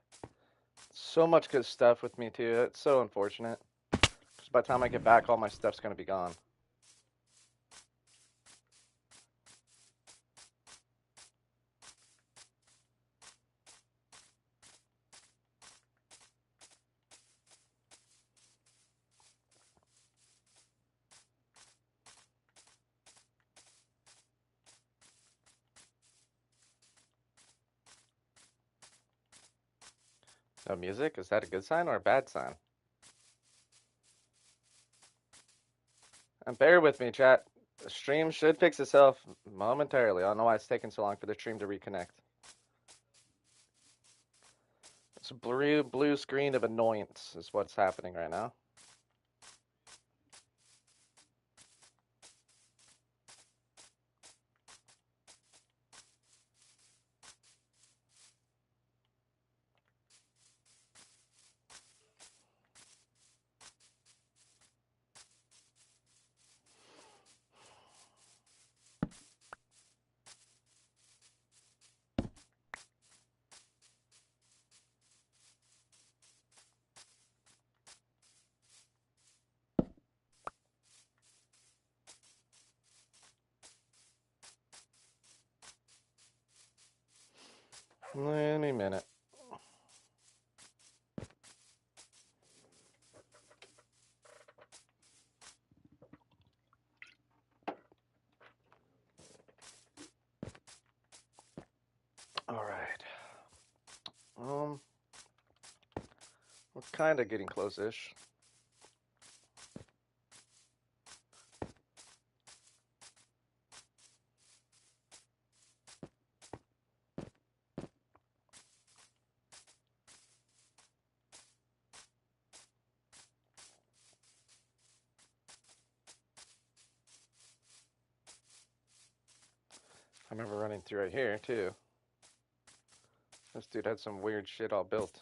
Speaker 1: So much good stuff with me too. It's so unfortunate. Because by the time I get back, all my stuff's gonna be gone. No music? Is that a good sign or a bad sign? And bear with me, chat. The stream should fix itself momentarily. I don't know why it's taking so long for the stream to reconnect. It's a blue screen of annoyance is what's happening right now. Any minute. All right. We're kind of getting close-ish. I remember running through right here, too. This dude had some weird shit all built.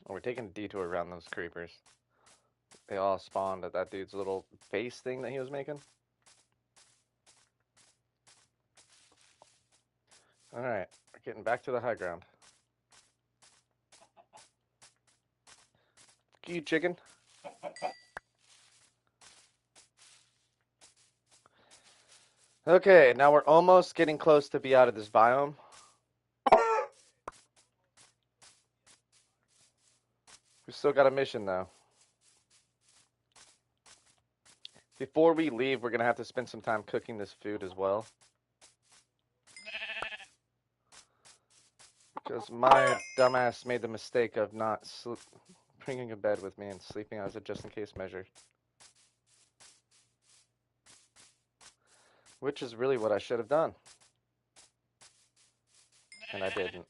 Speaker 1: We're taking a detour around those creepers. They all spawned at that dude's little base thing that he was making. Alright, we're getting back to the high ground. You chicken. Okay, now we're almost getting close to be out of this biome. We still got a mission, though. Before we leave, we're going to have to spend some time cooking this food as well. Because my dumbass made the mistake of not bringing a bed with me and sleeping as a just-in-case measure. Which is really what I should have done. And I didn't.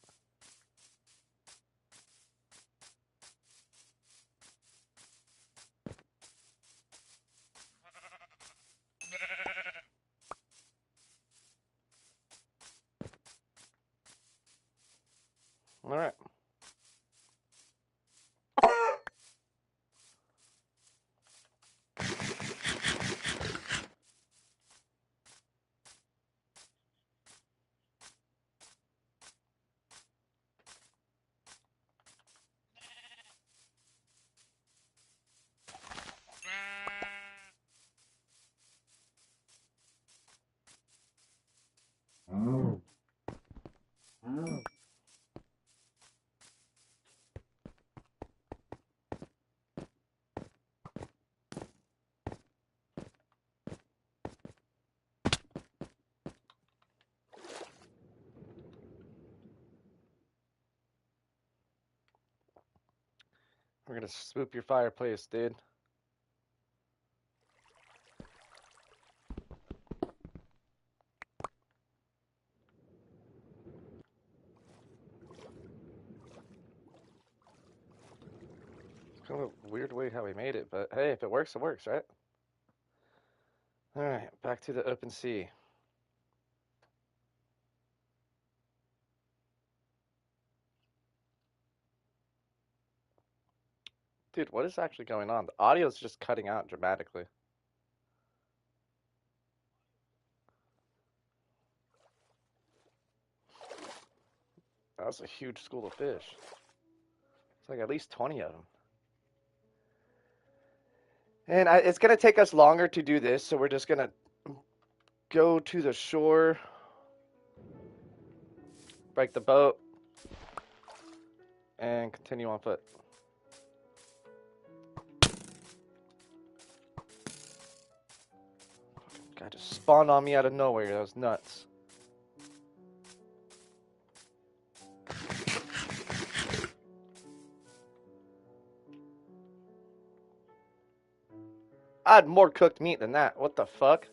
Speaker 1: All right. We're gonna swoop your fireplace, dude. It's kind of a weird way how we made it, but hey, if it works, right? All right, back to the open sea. Dude, what is actually going on? The audio is just cutting out dramatically. That was a huge school of fish. It's like at least 20 of them. And it's going to take us longer to do this, so we're just going to go to the shore, break the boat, and continue on foot. Guy just spawned on me out of nowhere. That was nuts. I had more cooked meat than that. What the fuck?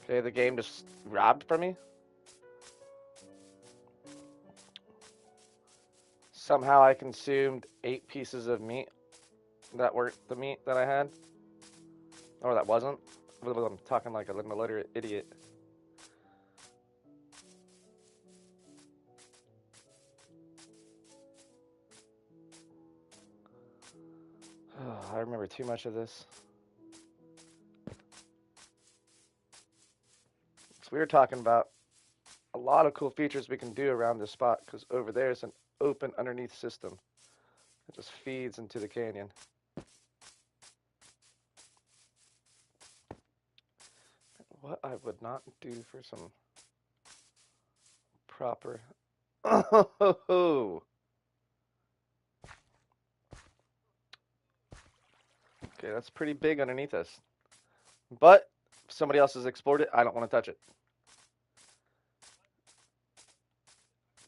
Speaker 1: Okay, the game just robbed from me. Somehow I consumed 8 pieces of meat that weren't the meat that I had. Or that wasn't. I'm talking like an illiterate idiot. Oh, I remember too much of this. So we were talking about a lot of cool features we can do around this spot because over there is an open underneath system. It just feeds into the canyon. What I would not do for some proper... Oh! Okay, that's pretty big underneath us. But if somebody else has explored it, I don't want to touch it.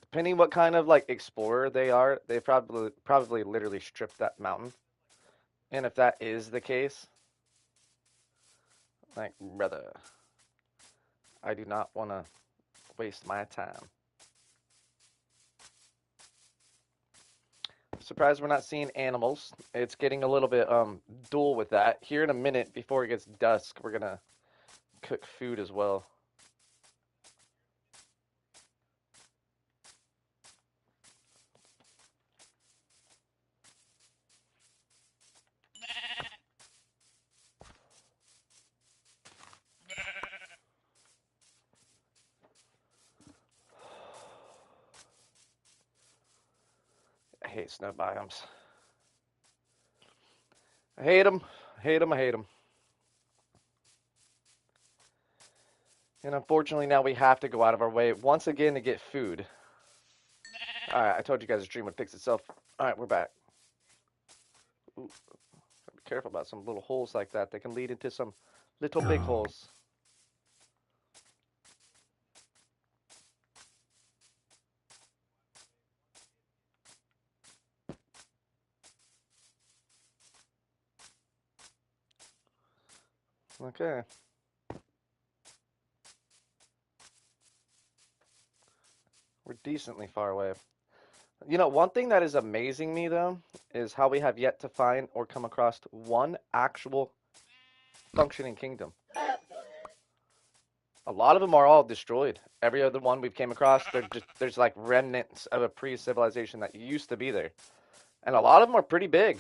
Speaker 1: Depending what kind of like explorer they are, they probably literally stripped that mountain. And if that is the case, like brother, I do not want to waste my time. Surprised we're not seeing animals. It's getting a little bit dual with that. Here in a minute, before it gets dusk, we're gonna cook food as well. I hate snow biomes. I hate them. I hate them. I hate them. And unfortunately, now we have to go out of our way once again to get food. All right, I told you guys the stream would fix itself. All right, we're back. Ooh, be careful about some little holes like that. They can lead into some little big holes. Okay. We're decently far away. You know, one thing that is amazing me though is how we have yet to find or come across one actual functioning kingdom. A lot of them are all destroyed. Every other one we've came across, there's like remnants of a pre-civilization that used to be there, and a lot of them are pretty big.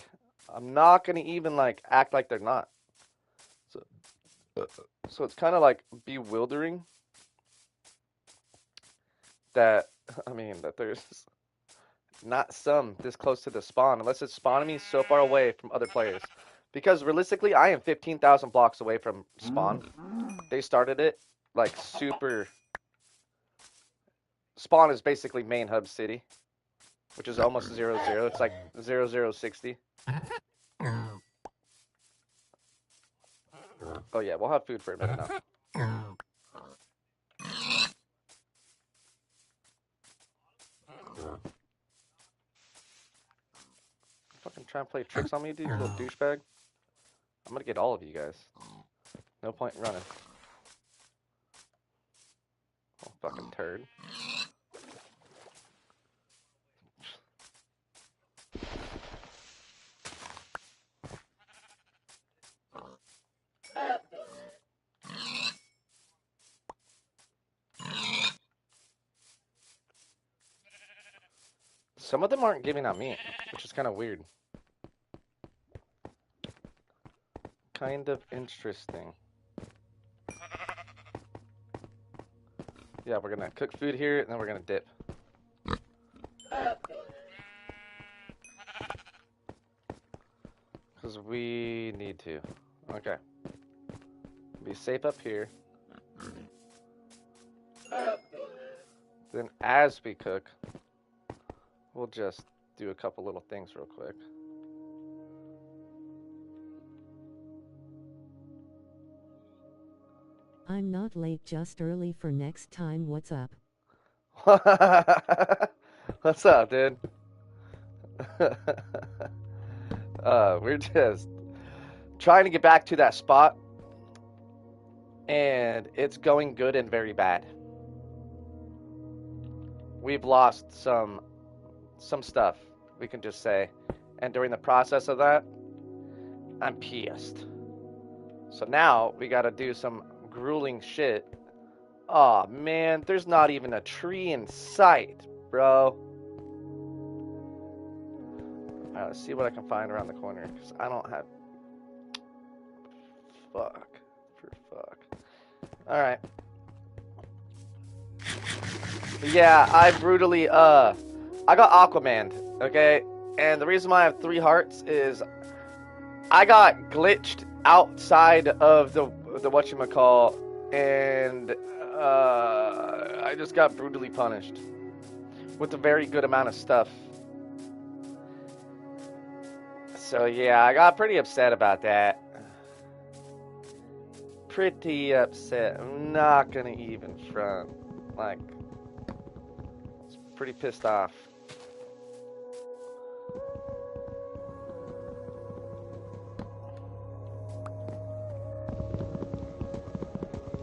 Speaker 1: I'm not gonna even like act like they're not. So, so it's kind of like bewildering that I mean that there's not some this close to the spawn, unless it's spawning me so far away from other players. Because realistically, I am 15,000 blocks away from spawn. They started it like super. Spawn is basically main hub city, which is almost 0-0. It's like 0-0-60. Oh yeah, we'll have food for a minute now. Fucking trying to play tricks on me, dude, you little douchebag. I'm gonna get all of you guys. No point in running. Oh, fucking turd. Some of them aren't giving out meat, which is kind of weird. Kind of interesting. Yeah, we're gonna cook food here, and then we're gonna dip. Because we need to. Okay. Be safe up here. Then as we cook, we'll just do a couple little things real quick.
Speaker 2: I'm not late, just early for next time. What's up?
Speaker 1: What's up, dude? We're just trying to get back to that spot, and it's going good and very bad. We've lost some stuff, we can just say, and during the process of that, I'm pissed. So now we gotta do some grueling shit. Aw, oh, man, there's not even a tree in sight, bro. Alright, let's see what I can find around the corner, because I don't have... Fuck. For fuck. Alright. Yeah, I brutally, I got Aquaman, okay? And the reason why I have 3 hearts is I got glitched outside of the whatchamacall, and I just got brutally punished with a very good amount of stuff. So yeah, I got pretty upset about that. Pretty upset. I'm not gonna even front. Like, it's pretty pissed off.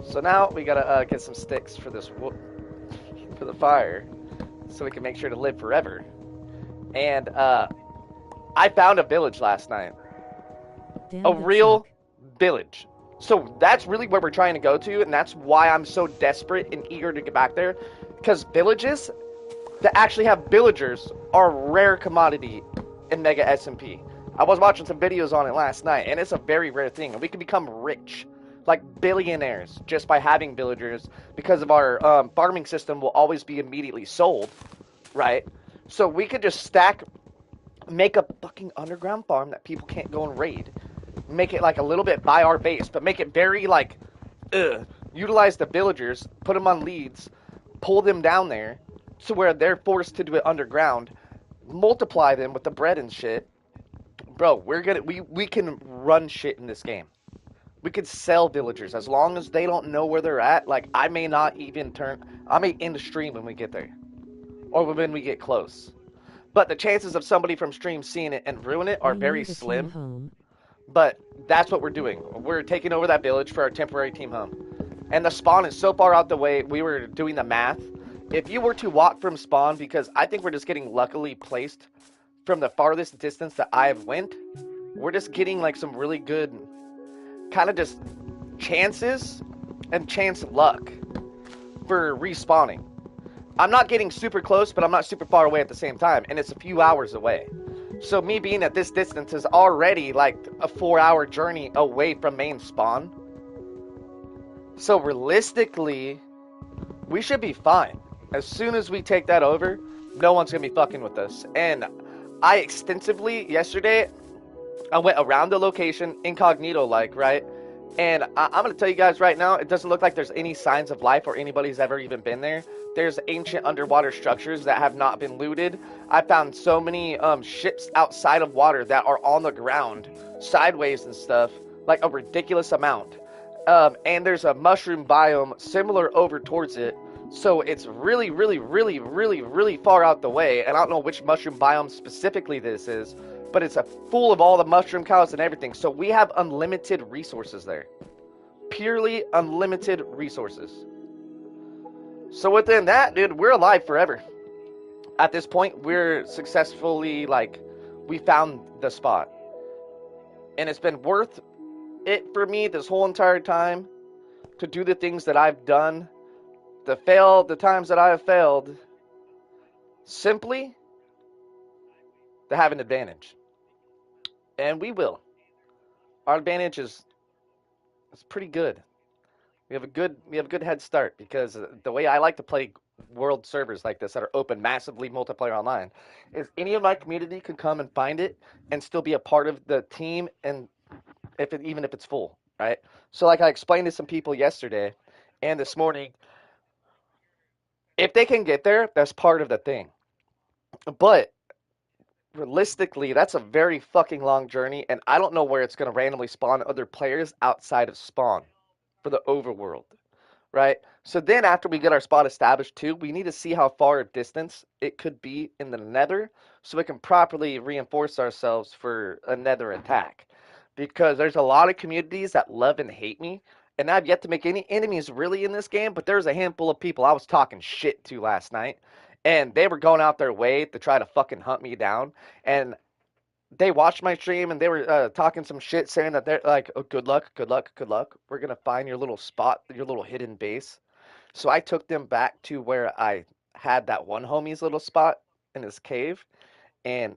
Speaker 1: So now we gotta get some sticks for this for the fire, so we can make sure to live forever. And I found a village last night.
Speaker 2: Damn,
Speaker 1: a real village. So that's really where we're trying to go to, and that's why I'm so desperate and eager to get back there. Because villages that actually have villagers are a rare commodity in Mega SMP. I was watching some videos on it last night, and it's a very rare thing. And we can become rich, like billionaires, just by having villagers, because of our farming system will always be immediately sold, right? So we could just make a fucking underground farm that people can't go and raid. Make it like a little bit by our base, but make it very like, utilize the villagers, put them on leads, pull them down there, to where they're forced to do it underground, multiply them with the bread and shit. Bro, we can run shit in this game. We could sell villagers as long as they don't know where they're at. Like, I may end the stream when we get there, or when we get close. But the chances of somebody from stream seeing it and ruin it are very slim. But that's what we're doing. We're taking over that village for our temporary team home. And the spawn is so far out the way, we were doing the math. If you were to walk from spawn, because I think we're just getting luckily placed from the farthest distance that I have went, we're just getting like some really good kind of just chances and chance luck for respawning. I'm not getting super close, but I'm not super far away at the same time, and it's a few hours away. So me being at this distance is already like a 4-hour journey away from main spawn. So realistically, we should be fine. As soon as we take that over, no one's gonna be fucking with us. And I extensively yesterday, I went around the location incognito like, right? And I'm gonna tell you guys right now, it doesn't look like there's any signs of life or anybody's ever even been there. There's ancient underwater structures that have not been looted. I found so many ships outside of water that are on the ground, sideways and stuff, like a ridiculous amount. And there's a mushroom biome similar over towards it. So it's really, really, really, really, really far out the way. And I don't know which mushroom biome specifically this is, but it's a full of all the mushroom cows and everything. So we have unlimited resources there. Purely unlimited resources. So within that, dude, we're alive forever. At this point, we're successfully, like, we found the spot. And it's been worth it for me this whole entire time to do the things that I've done, to fail the times that I have failed, simply to have an advantage. And we will. Our advantage is pretty good. We have a good head start because the way I like to play world servers like this that are open massively multiplayer online is any of my community can come and find it and still be a part of the team, and even if it's full, right? So like I explained to some people yesterday and this morning, if they can get there, that's part of the thing. But realistically, that's a very fucking long journey, and I don't know where it's going to randomly spawn other players outside of spawn for the overworld, right? So then after we get our spot established too, we need to see how far of distance it could be in the nether so we can properly reinforce ourselves for a nether attack. Because there's a lot of communities that love and hate me, and I've yet to make any enemies really in this game, but there's a handful of people I was talking shit to last night, and they were going out their way to try to fucking hunt me down, and they watched my stream and they were talking some shit saying that they're like, oh, good luck, good luck, good luck. We're going to find your little spot, your little hidden base. So I took them back to where I had that one homie's little spot in his cave. And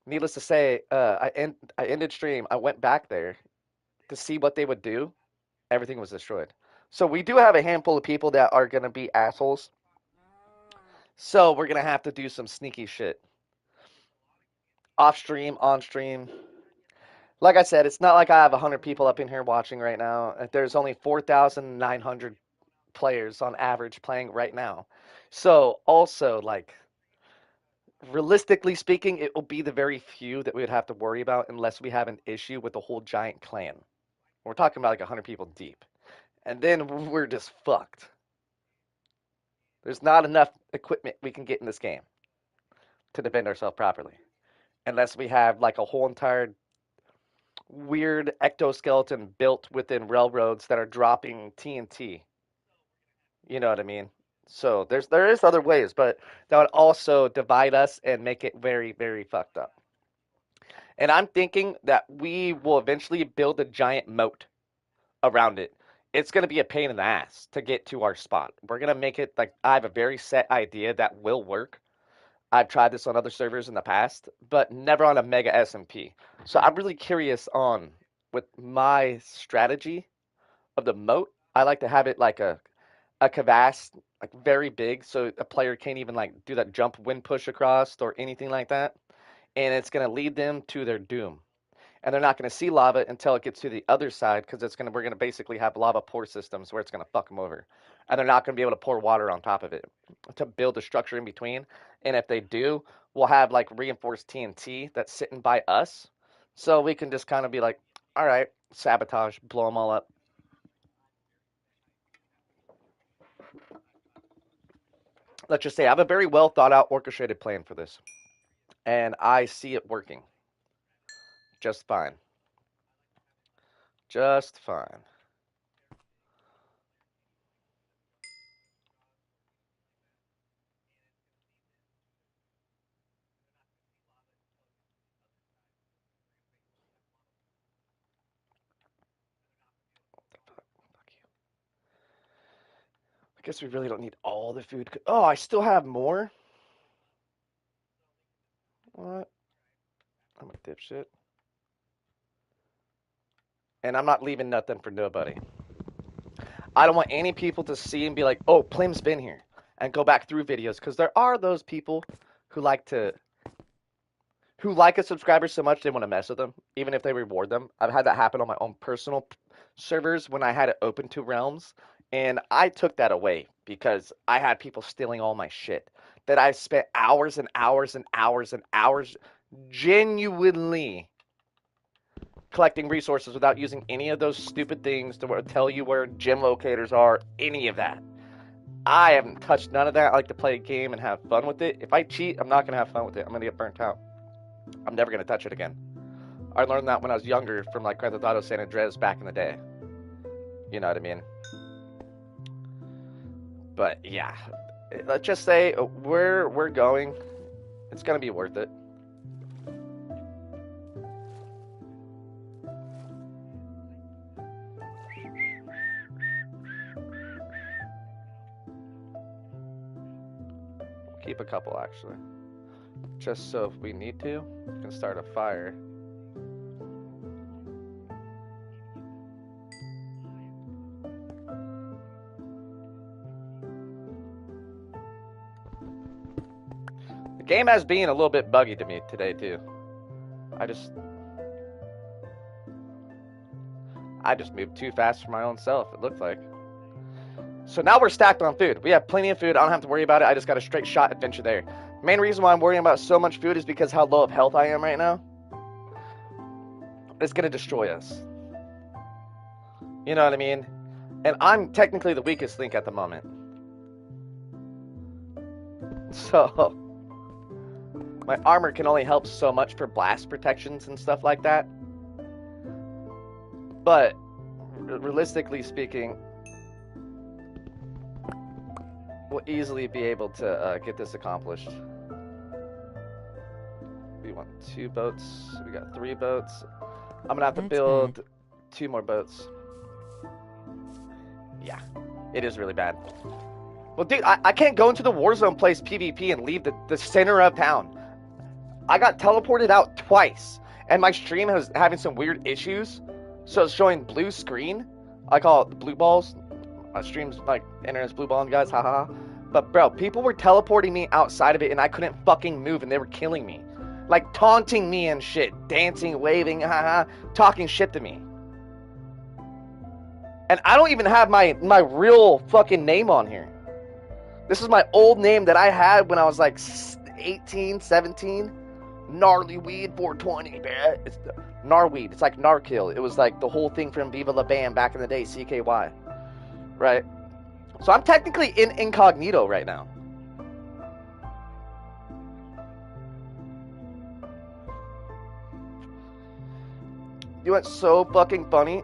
Speaker 1: needless to say, I ended stream. I went back there to see what they would do. Everything was destroyed. So we do have a handful of people that are going to be assholes. So we're going to have to do some sneaky shit. Off stream, on stream. Like I said, it's not like I have 100 people up in here watching right now. There's only 4,900 players on average playing right now. So also, like, realistically speaking, it will be the very few that we would have to worry about unless we have an issue with the whole giant clan. We're talking about like 100 people deep. And then we're just fucked. There's not enough equipment we can get in this game to defend ourselves properly. Unless we have like a whole entire weird ectoskeleton built within railroads that are dropping TNT. You know what I mean? So there is other ways, but that would also divide us and make it very, very fucked up. And I'm thinking that we will eventually build a giant moat around it. It's going to be a pain in the ass to get to our spot. We're going to make it like I have a very set idea that will work. I've tried this on other servers in the past, but never on a mega SMP. So I'm really curious on with my strategy of the moat. I like to have it like a crevasse, like very big, so a player can't even like do that jump wind push across or anything like that. And it's gonna lead them to their doom. And they're not gonna see lava until it gets to the other side because we're gonna basically have lava pour systems where it's gonna fuck them over. And they're not gonna be able to pour water on top of it to build a structure in between. And if they do, we'll have like reinforced TNT that's sitting by us, so we can just kind of be like, all right, sabotage, blow them all up. Let's just say I have a very well thought out orchestrated plan for this, and I see it working just fine. Just fine. Guess we really don't need all the food. Oh, I still have more? What? I'm a dipshit. And I'm not leaving nothing for nobody. I don't want any people to see and be like, oh, Plim's been here. And go back through videos. Because there are those people who like a subscriber so much they want to mess with them, even if they reward them. I've had that happen on my own personal servers when I had it open to realms. And I took that away because I had people stealing all my shit that I spent hours and hours and hours and hours genuinely collecting resources without using any of those stupid things to tell you where gym locators are, any of that. I haven't touched none of that. I like to play a game and have fun with it. If I cheat, I'm not going to have fun with it. I'm going to get burnt out. I'm never going to touch it again. I learned that when I was younger from like Grand Theft Auto San Andreas back in the day. You know what I mean? But yeah, let's just say where we're going, it's going to be worth it. Keep a couple actually. Just so if we need to, we can start a fire. The game has been a little bit buggy to me today too. I just moved too fast for my own self, it looked like. So now we're stacked on food. We have plenty of food. I don't have to worry about it. I just got a straight shot adventure there. Main reason why I'm worrying about so much food is because how low of health I am right now. It's going to destroy us. You know what I mean? And I'm technically the weakest link at the moment. So my armor can only help so much for blast protections and stuff like that. But realistically speaking, we'll easily be able to get this accomplished. We want 2 boats. We got 3 boats. I'm gonna have to build 2 more boats. Yeah, it is really bad. Well, dude, I can't go into the Warzone place PvP and leave the center of town. I got teleported out twice, and my stream was having some weird issues. So it's showing blue screen. I call it the blue balls. My stream's like internet's blue balling, guys, haha. But bro, people were teleporting me outside of it, and I couldn't fucking move, and they were killing me, like taunting me and shit, dancing, waving, haha, talking shit to me. And I don't even have my real fucking name on here. This is my old name that I had when I was like 18, 17. Gnarly Weed 420, man. It's Gnarweed. It's like Narkill. It was like the whole thing from Viva La Bam back in the day, CKY. Right? So I'm technically in incognito right now. You went so fucking funny.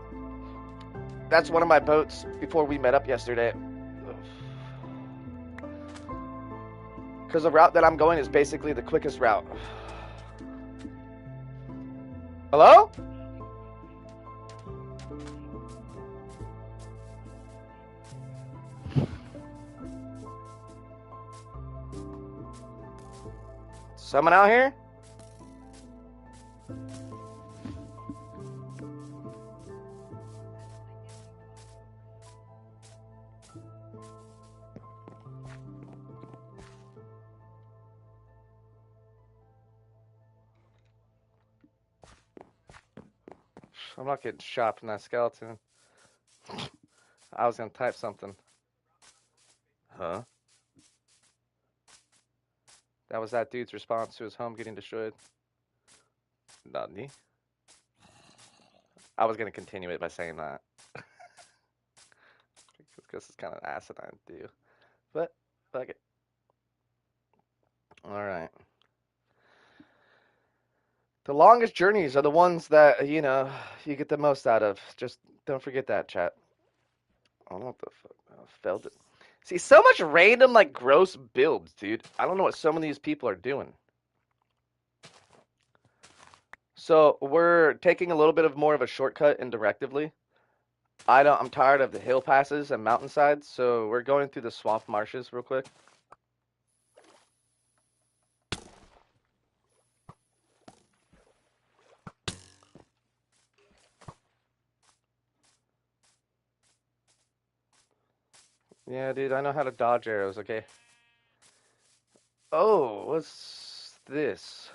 Speaker 1: That's one of my boats before we met up yesterday. Because the route that I'm going is basically the quickest route. Hello? Someone out here? I'm not getting shot from that skeleton. I was gonna type something. Huh? That was that dude's response to his home getting destroyed. Not me. I was gonna continue it by saying that. Because it's kind of asinine to do. But, fuck it. Alright. The longest journeys are the ones that, you know, you get the most out of. Just don't forget that, chat. I don't know what the fuck. I failed it. See, so much random, like, gross builds, dude. I don't know what some of these people are doing. So, we're taking a little bit of more of a shortcut indirectly. I'm tired of the hill passes and mountainsides, so we're going through the swamp marshes real quick. Yeah, dude, I know how to dodge arrows, okay? Oh, what's this?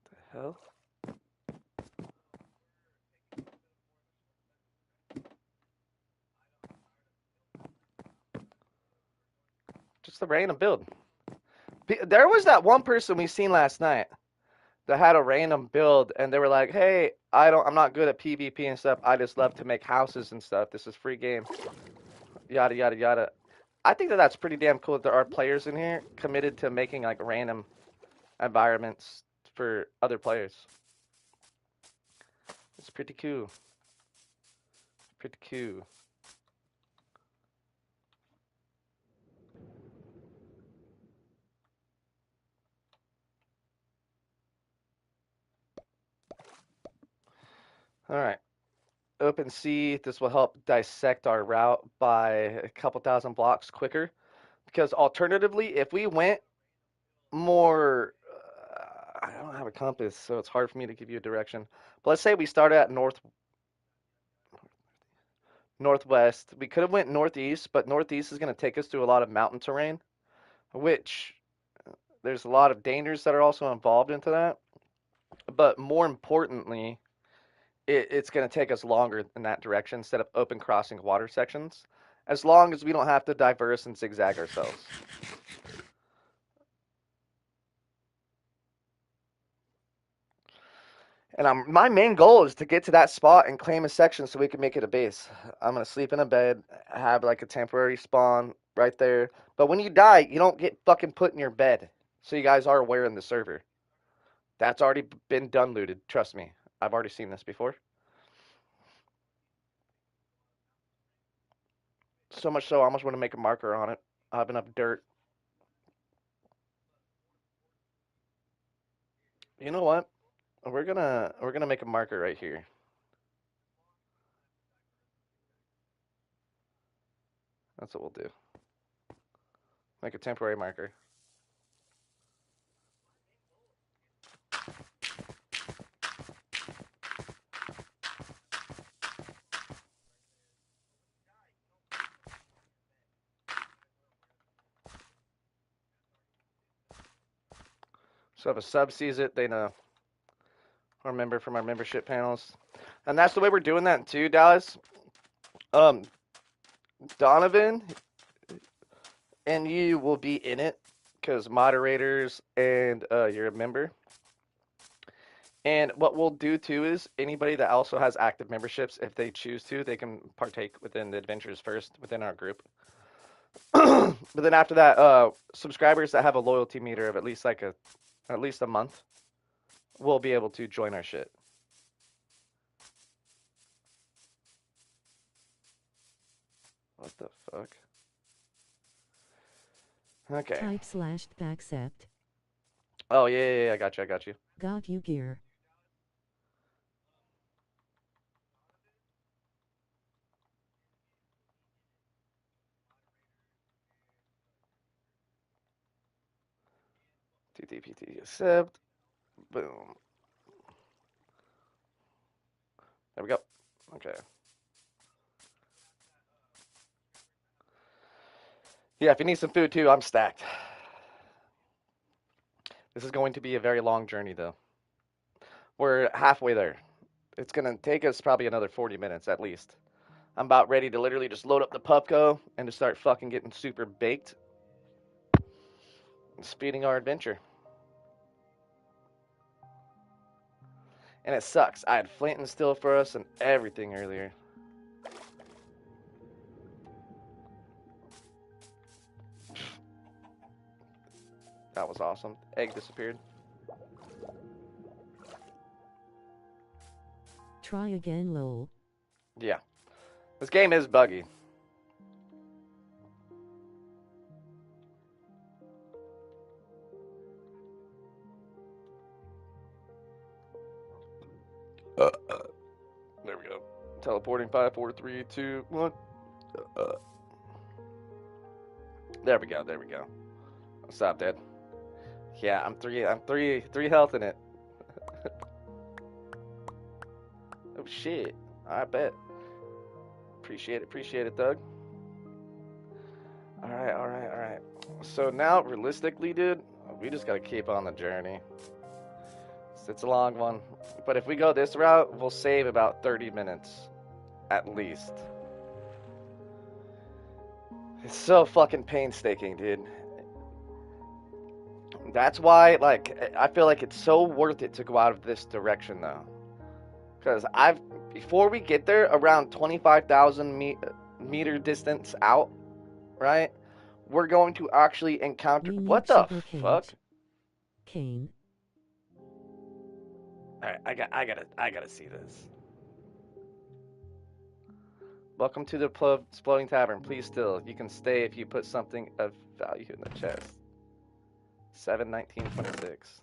Speaker 1: The hell? Just a random build. There was that one person we seen last night that had a random build, and they were like, "Hey, I'm not good at PvP and stuff. I just love to make houses and stuff. This is free game. Yada yada yada." I think that that's pretty damn cool that there are players in here committed to making like random environments for other players. It's pretty cool. Pretty cool. All right. Open C. This will help dissect our route by a couple thousand blocks quicker. Because alternatively, if we went more, I don't have a compass, so it's hard for me to give you a direction. But let's say we started at northwest. We could have went northeast, but northeast is going to take us through a lot of mountain terrain, which there's a lot of dangers that are also involved into that. But more importantly, it's going to take us longer in that direction instead of open crossing water sections, as long as we don't have to diverse and zigzag ourselves. And my main goal is to get to that spot and claim a section so we can make it a base. I'm gonna sleep in a bed, have like a temporary spawn right there. But when you die, you don't get fucking put in your bed. So you guys are aware in the server. That's already been done looted. Trust me. I've already seen this before. So much so I almost want to make a marker on it. I have enough dirt. You know what? We're gonna make a marker right here. That's what we'll do. Make a temporary marker. So if a sub sees it, they know. Or member from our membership panels. And that's the way we're doing that too, Dallas. Um, Donovan and you will be in it because moderators and you're a member. And what we'll do too is anybody that also has active memberships, if they choose to, they can partake within the adventures first within our group. But then after that, subscribers that have a loyalty meter of at least a month will be able to join our shit. What the fuck? Okay.
Speaker 2: Type /accept.
Speaker 1: Oh yeah, I got you. I got you.
Speaker 2: Got you gear.
Speaker 1: TTPT accept. Boom. There we go. Okay. Yeah, if you need some food too, I'm stacked. This is going to be a very long journey though. We're halfway there. It's gonna take us probably another 40 minutes at least. I'm about ready to literally just load up the Pupco and to start fucking getting super baked. And speeding our adventure. And it sucks. I had flint and steel for us and everything earlier. That was awesome. Egg disappeared.
Speaker 2: Try again, lol.
Speaker 1: Yeah. This game is buggy. Teleporting 5, 4, 3, 2, 1. There we go. There we go. Stop, Dad. Yeah, I'm three health in it. Oh shit. I bet. Appreciate it, Doug. Alright. So now, realistically, dude, we just gotta keep on the journey. It's a long one. But if we go this route, we'll save about 30 minutes. At least. It's so fucking painstaking, dude. That's why, like, I feel like it's so worth it to go out of this direction, though. Because before we get there, around 25,000 meter distance out, right? We're going to actually encounter. What the fuck?
Speaker 2: Cane.
Speaker 1: Alright, I gotta see this. Welcome to the Exploding Tavern. Please still, you can stay if you put something of value in the chest. 7/19/26.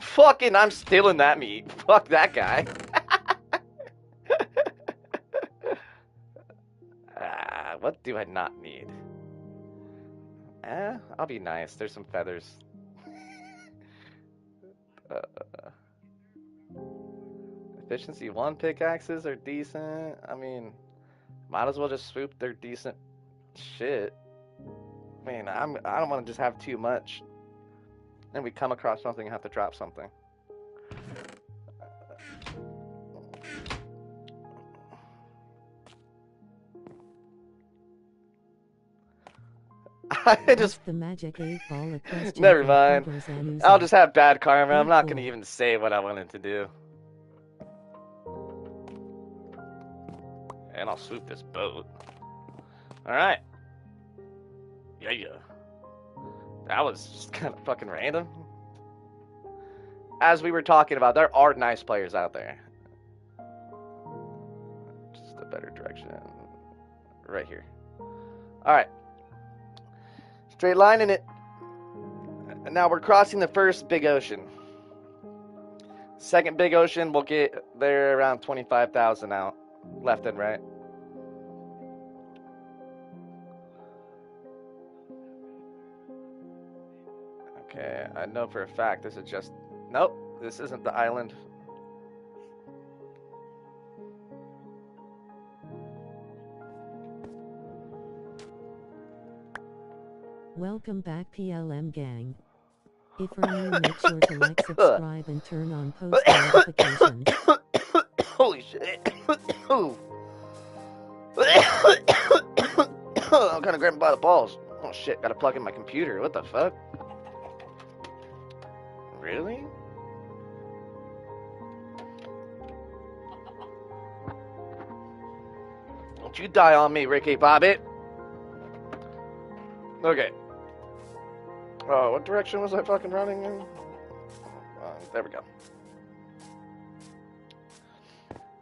Speaker 1: Fucking, I'm stealing that meat. Fuck that guy. What do I not need? I'll be nice. There's some feathers. Efficiency 1 pickaxes are decent. I mean, might as well just swoop. They're decent shit. I mean, I don't want to just have too much. And we come across something and have to drop something. I just
Speaker 2: the magic 8-ball a question.
Speaker 1: Never mind. I'll just have bad karma. I'm not gonna even say what I wanted to do. And I'll swoop this boat. Alright. Yeah. That was just kind of fucking random. As we were talking about, there are nice players out there. Just a better direction. Right here. Alright. Straight line in it. Now we're crossing the first big ocean. Second big ocean, we'll get there around 25,000 out. Left and right. Okay, I know for a fact this is just... Nope, this isn't the island.
Speaker 2: Welcome back, PLM gang. If you're new, make sure to like, subscribe, and turn on post notifications.
Speaker 1: Holy shit. I'm kind of grabbing by the balls. Oh shit, gotta plug in my computer. What the fuck? Really? Don't you die on me, Ricky Bobbitt. Okay. Oh, what direction was I fucking running in? There we go.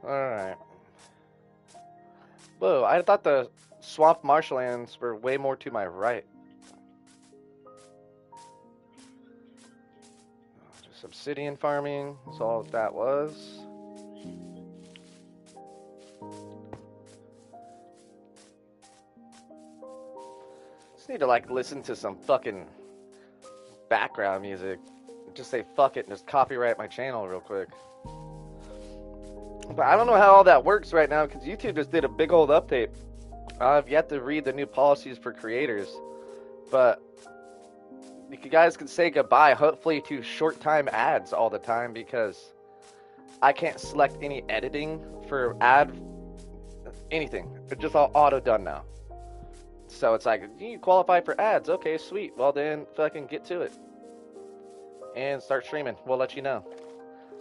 Speaker 1: Alright. Whoa, I thought the swamp marshlands were way more to my right. Just obsidian farming, that's all that was. Just need to like listen to some fucking background music. Just say fuck it and just copyright my channel real quick. But I don't know how all that works right now because YouTube just did a big old update. I've yet to read the new policies for creators. But you guys can say goodbye, hopefully, to short time ads all the time because I can't select any editing for anything. It's just all auto done now. So it's like, you qualify for ads. Okay, sweet. Well then, fucking get to it. And start streaming. We'll let you know.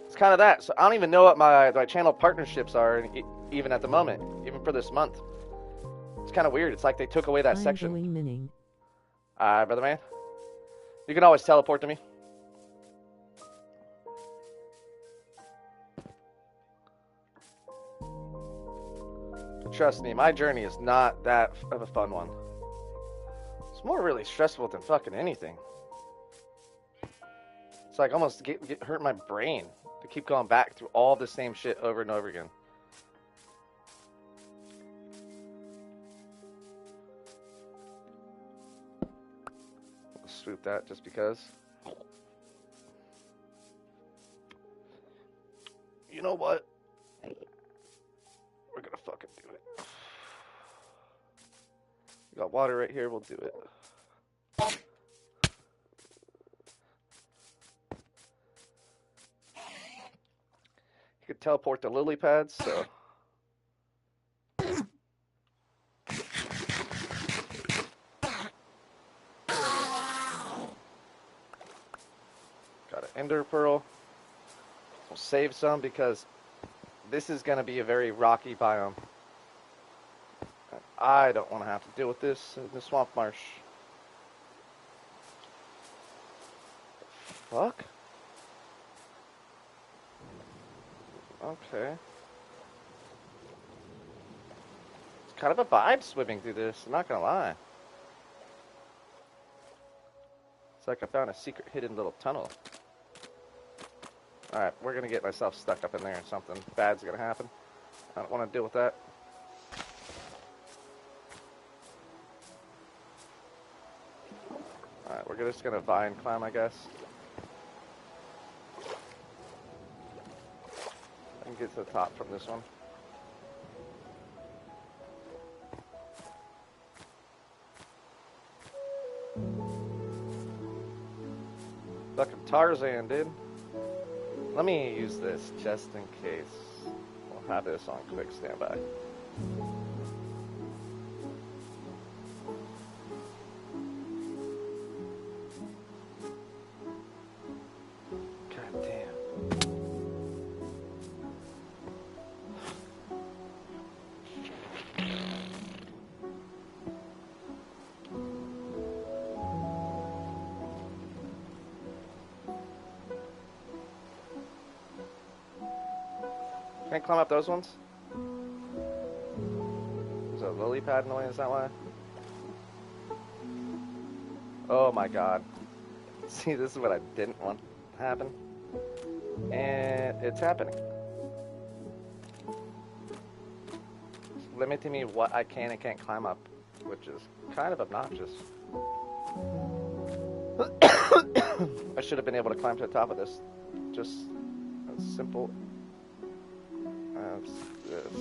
Speaker 1: It's kind of that. So I don't even know what my channel partnerships are, even at the moment, even for this month. It's kind of weird. It's like they took away that section. Brother man. You can always teleport to me. Trust me, my journey is not that of a fun one. It's more really stressful than fucking anything. It's like almost hurt my brain to keep going back through all the same shit over and over again. swoop that just because. You know what? We're gonna fucking do it. We got water right here, we'll do it. You could teleport the lily pads, so. Got an ender pearl. We'll save some because this is gonna be a very rocky biome. And I don't want to have to deal with this in the swamp marsh. Fuck? Okay. It's kind of a vibe swimming through this, I'm not gonna lie. It's like I found a secret hidden little tunnel. Alright, we're gonna get myself stuck up in there and something bad's gonna happen. I don't want to deal with that. Alright, we're just gonna vine climb, I guess. I can get to the top from this one. Fucking Tarzan, dude. Let me use this just in case. We'll have this on quick standby. God damn. Can't climb up those ones? There's a lily pad in the way, is that why? Oh my god. See, this is what I didn't want to happen. And it's happening. It's limiting me what I can and can't climb up, which is kind of obnoxious. I should have been able to climb to the top of this. Just as simple as this.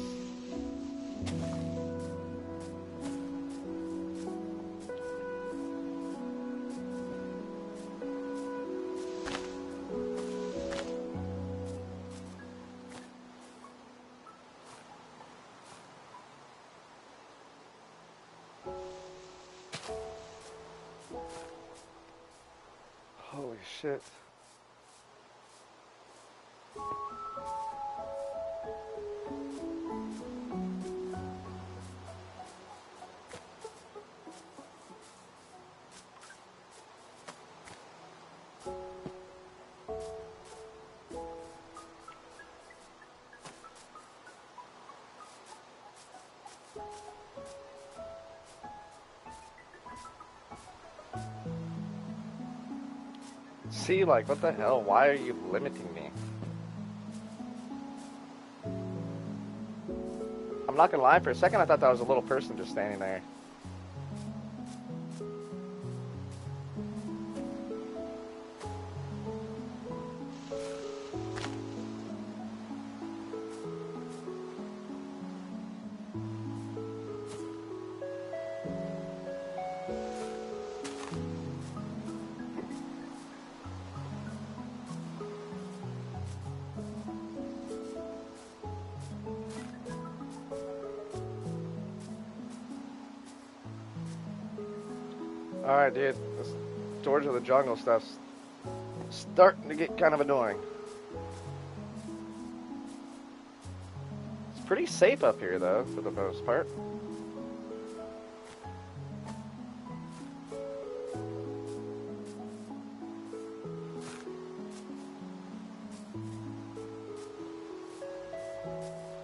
Speaker 1: Holy shit. See, like, what the hell? Why are you limiting me? I'm not gonna lie, for a second I thought that was a little person just standing there. Alright, dude. This George of the Jungle stuff's starting to get kind of annoying. It's pretty safe up here, though, for the most part.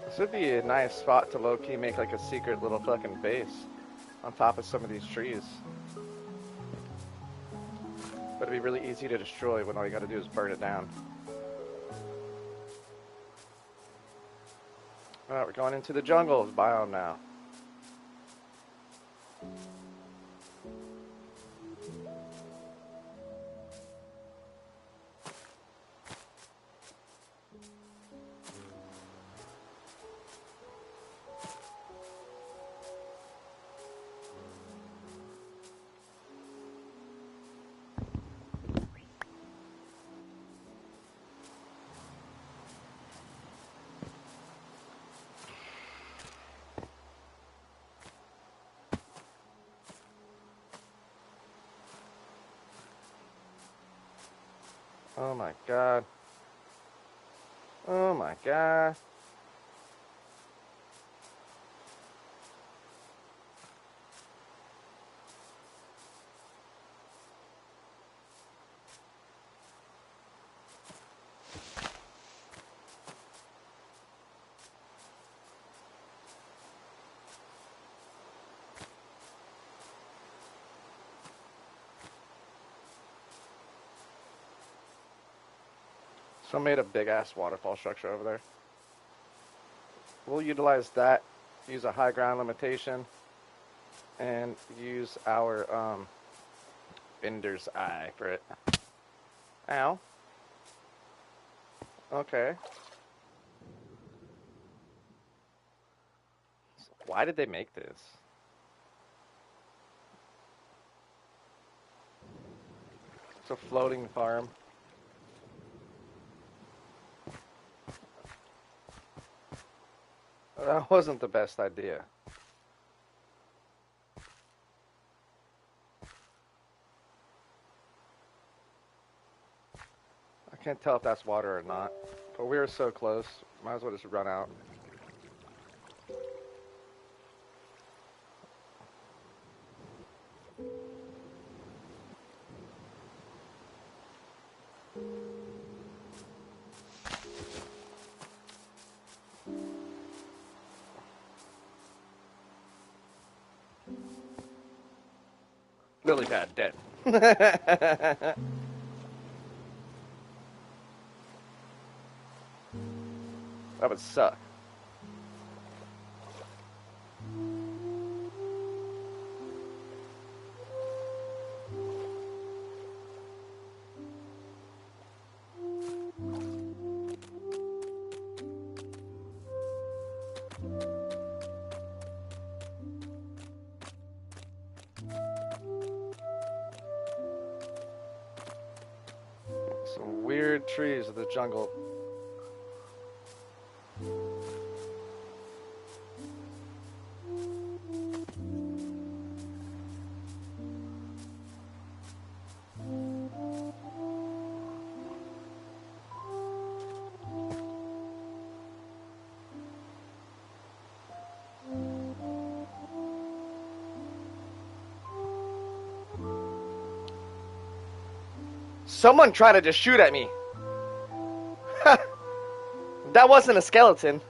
Speaker 1: This would be a nice spot to low-key make like a secret little fucking base on top of some of these trees. But it'd be really easy to destroy when all you gotta do is burn it down. Alright, we're going into the jungles biome now. Oh my god. Oh my god. So I made a big ass waterfall structure over there. We'll utilize that, use a high ground limitation, and use our Bender's Eye for it. Ow. Okay. Why did they make this? It's a floating farm. That wasn't the best idea. I can't tell if that's water or not, but we were so close. Might as well just run out. Really bad, dead. That would suck. Some weird trees of the jungle. Someone tried to just shoot at me. That wasn't a skeleton.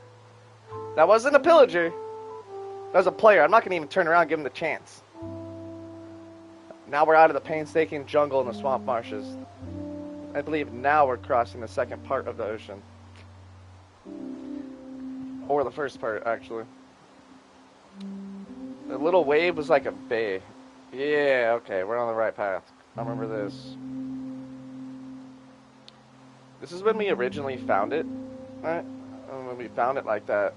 Speaker 1: That wasn't a pillager. That was a player. I'm not going to even turn around and give him the chance. Now we're out of the painstaking jungle and the swamp marshes. I believe now we're crossing the second part of the ocean. Or the first part, actually. The little wave was like a bay. Yeah, okay, we're on the right path. I remember this. This is when we originally found it, right? And when we found it like that,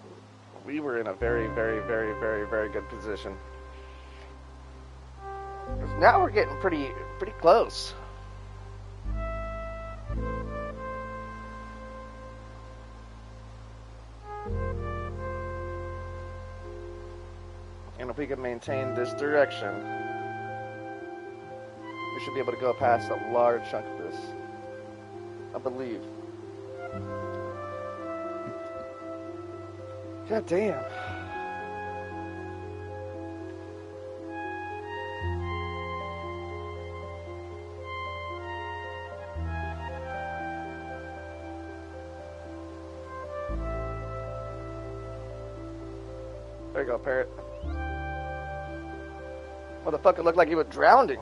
Speaker 1: we were in a very, very, very, very, very good position. 'Cause now we're getting pretty close. And if we can maintain this direction, we should be able to go past a large chunk of this. I believe. God damn. There you go, parrot. Motherfucker looked like he was drowning.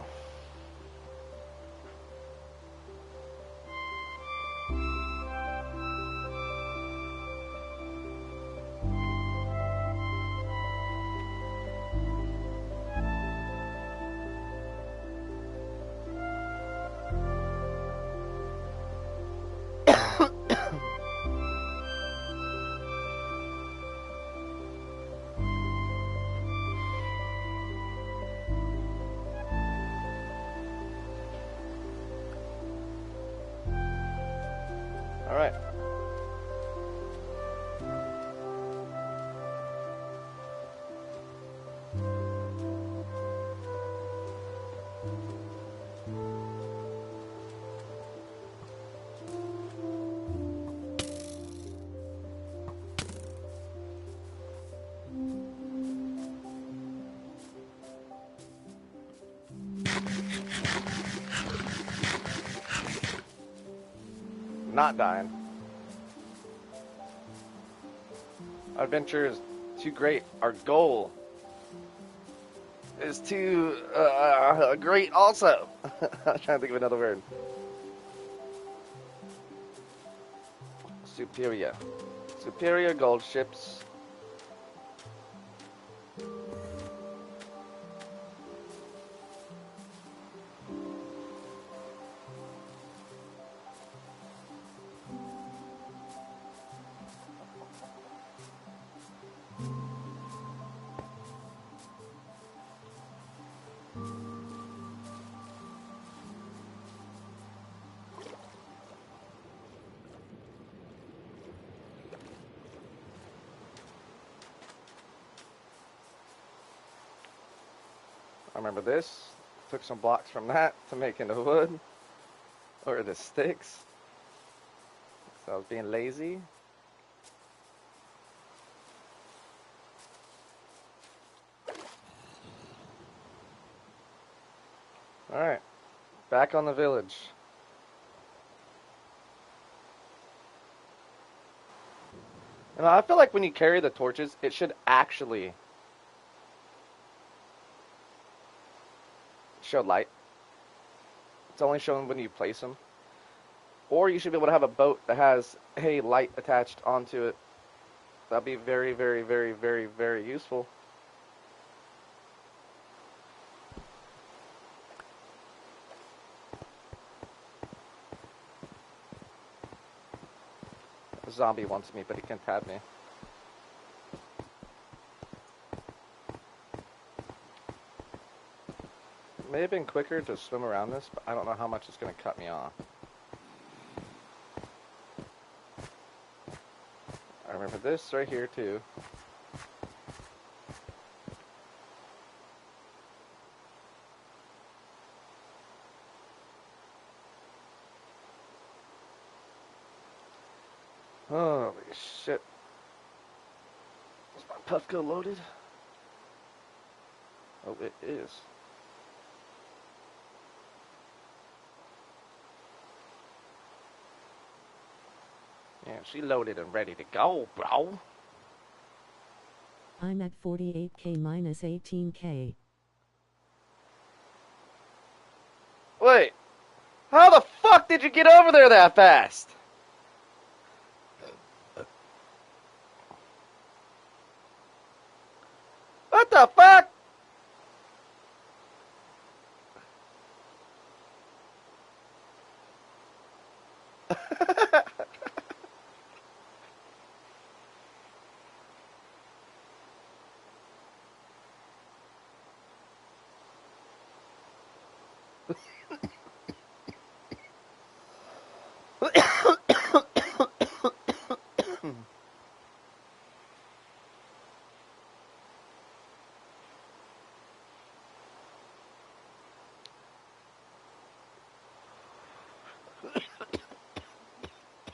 Speaker 1: not dying. Our adventure is too great. Our goal is too great also. I'm trying to think of another word. Superior. Superior gold ships. I remember this. Took some blocks from that to make into wood. Or the sticks. So I was being lazy. Alright. Back on the village. And I feel like when you carry the torches, it should actually show light. It's only shown when you place them. Or you should be able to have a boat that has, hey, light attached onto it. That'd be very, very, very, very, very useful. A zombie wants me, but he can't have me. It may have been quicker to swim around this, but I don't know how much it's going to cut me off. I remember this right here, too. Holy shit. Is my Puffco loaded? Oh, it is. Yeah, she loaded and ready to go, bro.
Speaker 2: I'm at 48k minus 18k.
Speaker 1: Wait, how the fuck did you get over there that fast? What the fuck?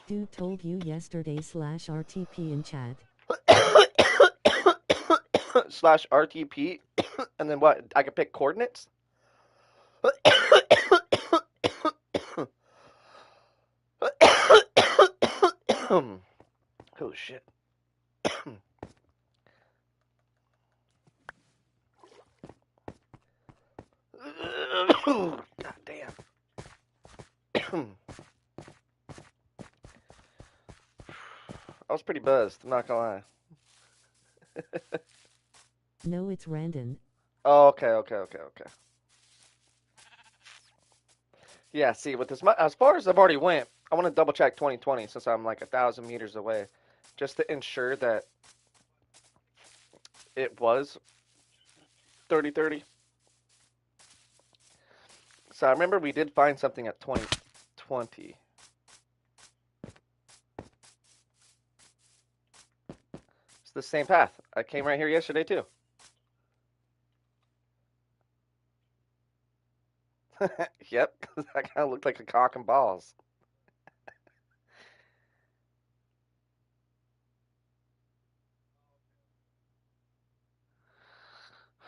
Speaker 2: Dude told you yesterday /RTP in chat.
Speaker 1: Slash RTP, and then what? I can pick coordinates? Oh shit. God damn. I was pretty buzzed, I'm not gonna lie.
Speaker 2: No, it's Randon.
Speaker 1: Oh, okay. Yeah, see, with as far as I've already went, I want to double check 2020 since I'm like 1,000 meters away, just to ensure that it was 3030. So I remember we did find something at 2020. It's the same path. I came right here yesterday too. Yep, that kind of looked like a cock and balls.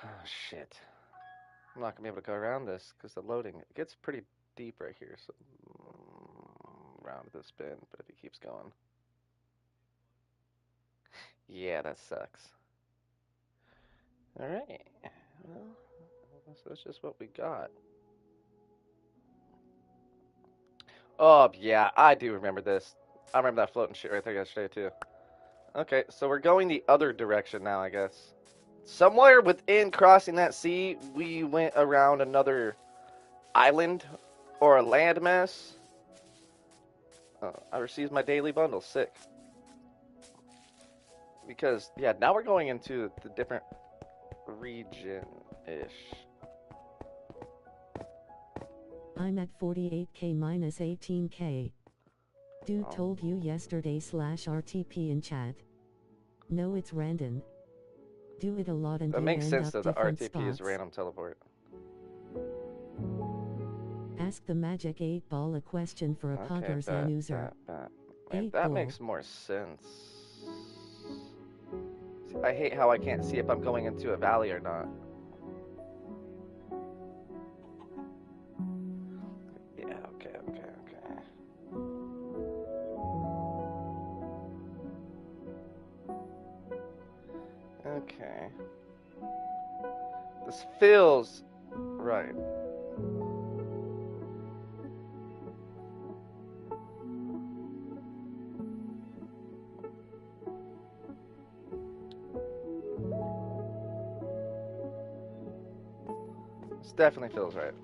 Speaker 1: Oh, shit. I'm not gonna be able to go around this because the loading it gets pretty deep right here. So around this bend, but if he keeps going. Yeah, that sucks. Alright. Well, that's just what we got. Oh, yeah, I do remember this. I remember that floating shit right there yesterday, too. Okay, so we're going the other direction now, I guess. Somewhere within crossing that sea, we went around another island or a landmass. I received my daily bundle. Sick. Because, yeah, now we're going into the different region-ish.
Speaker 2: I'm at 48k minus 18k. Dude told you yesterday /RTP in chat. No, it's random. Do it a lot and
Speaker 1: That
Speaker 2: you
Speaker 1: makes
Speaker 2: end
Speaker 1: sense,
Speaker 2: up
Speaker 1: though. The
Speaker 2: different
Speaker 1: RTP is
Speaker 2: spots.
Speaker 1: random teleport.
Speaker 2: Ask the magic 8 ball a question for a
Speaker 1: Okay,
Speaker 2: Poggers and user.
Speaker 1: Man,
Speaker 2: 8
Speaker 1: that
Speaker 2: ball.
Speaker 1: makes more sense. See, I hate how I can't see if I'm going into a valley or not. Yeah, okay. Okay. This feels right. This definitely feels right.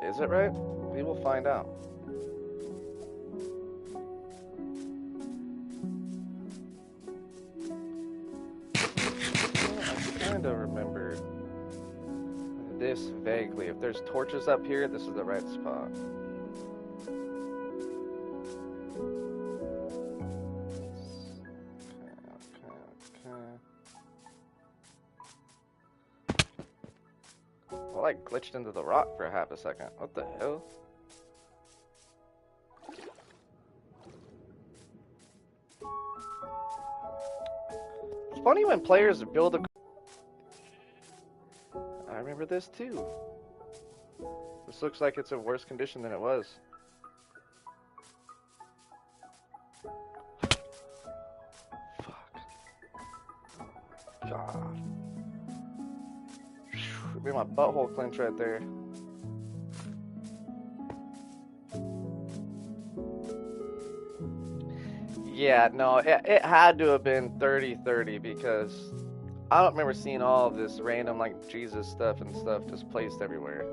Speaker 1: Is it right? We will find out. I kind of remember this vaguely. If there's torches up here, this is the right spot. Okay. Well, I glitched into the rock for half a second. What the hell? It's funny when players build a... I remember this too. This looks like it's in worse condition than it was. Fuck. God. Made my butthole clench right there. Yeah, no, it had to have been 30-30 because I don't remember seeing all of this random, like, Jesus stuff and stuff just placed everywhere.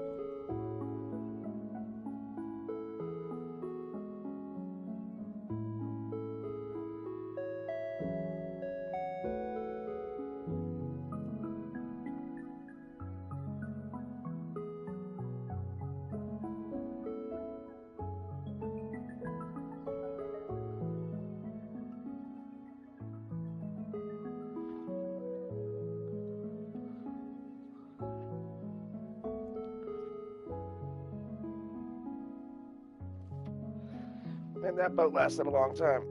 Speaker 1: And that boat lasted a long time.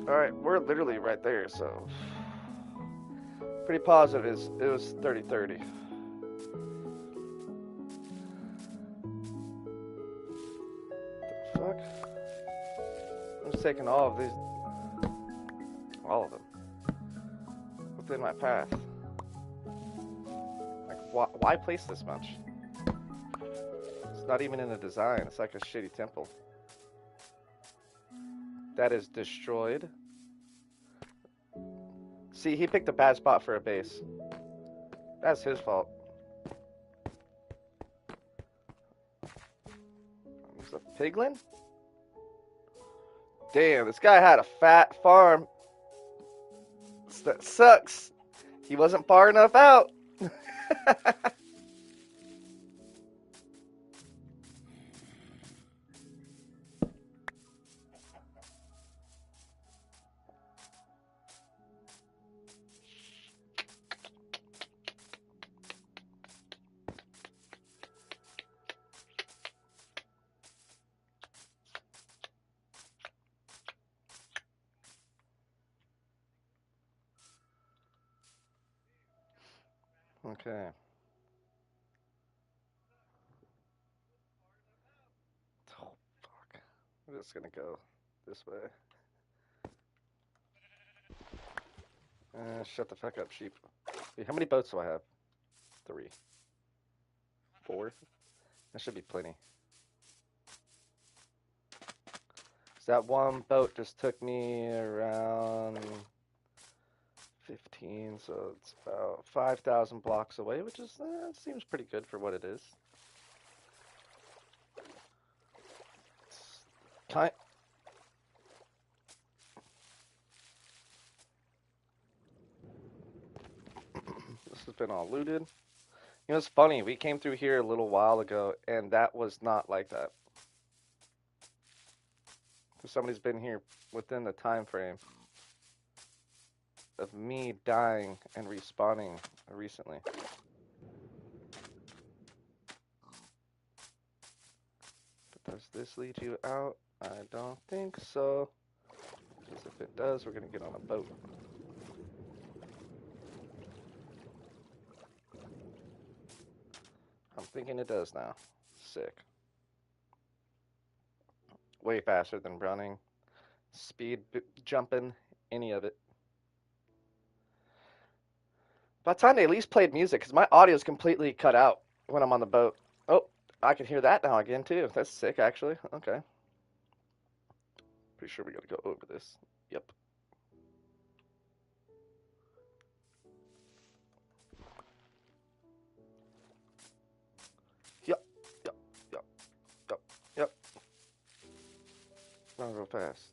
Speaker 1: Alright, we're literally right there, so... Pretty positive it was 30-30. The fuck? I'm just taking all of these... All of them. Within my path. Like, why place this much? It's not even in the design. It's like a shitty temple. That is destroyed. See, he picked a bad spot for a base. That's his fault. There's a piglin? Damn, this guy had a fat farm. That sucks. He wasn't far enough out. Okay. We're just gonna go this way. Shut the fuck up, sheep. Wait, how many boats do I have? 3. 4? That should be plenty. So that one boat just took me around 15, so it's about 5,000 blocks away, which is seems pretty good for what it is. It's kind. This has been all looted. You know, it's funny. We came through here a little while ago, and that was not like that. So somebody's been here within the time frame of me dying and respawning recently. But does this lead you out? I don't think so. Because if it does, we're going to get on a boat. I'm thinking it does now. Sick. Way faster than running. Speed, jumping, any of it. By the time they at least played music, because my audio is completely cut out when I'm on the boat. Oh, I can hear that now again, too. That's sick, actually. Okay. Pretty sure we gotta go over this. Yep. Yep. Yep. Yep. Yep. Yep. Run real fast.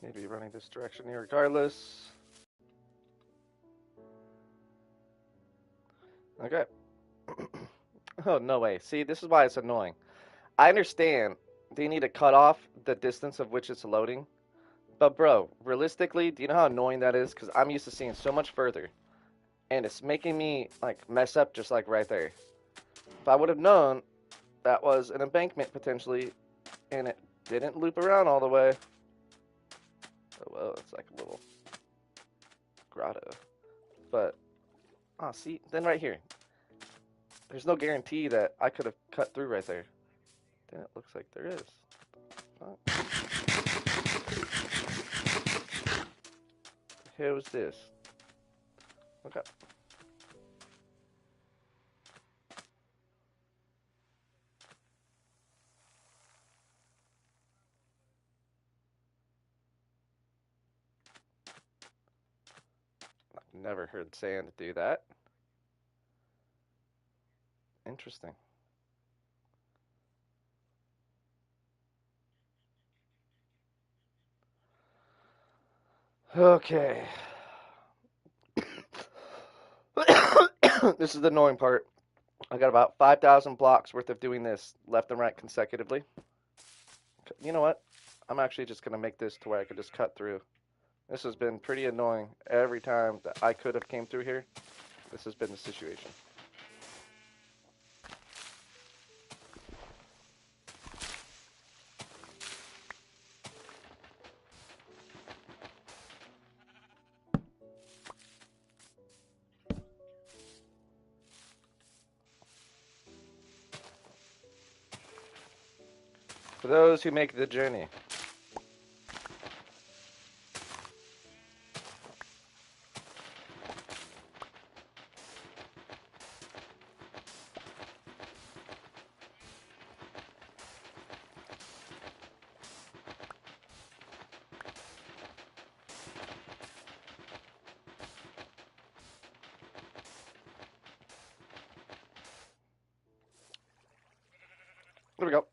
Speaker 1: Maybe running this direction here regardless. Okay. Oh, no way. See, this is why it's annoying. I understand they need to cut off the distance of which it's loading. But, bro, realistically, do you know how annoying that is? Because I'm used to seeing so much further. And it's making me, like, mess up just, like, right there. If I would have known that was an embankment, potentially, and it didn't loop around all the way. Oh, well, it's like a little grotto. But, see, then right here. There's no guarantee that I could have cut through right there. Then it looks like there is. Oh. The hell is this? Okay. I've never heard sand do that. Interesting. Okay. This is the annoying part. I got about 5,000 blocks worth of doing this left and right consecutively. You know what? I'm actually just going to make this to where I could just cut through. This has been pretty annoying every time that I could have came through here. This has been the situation. For those who make the journey. There we go.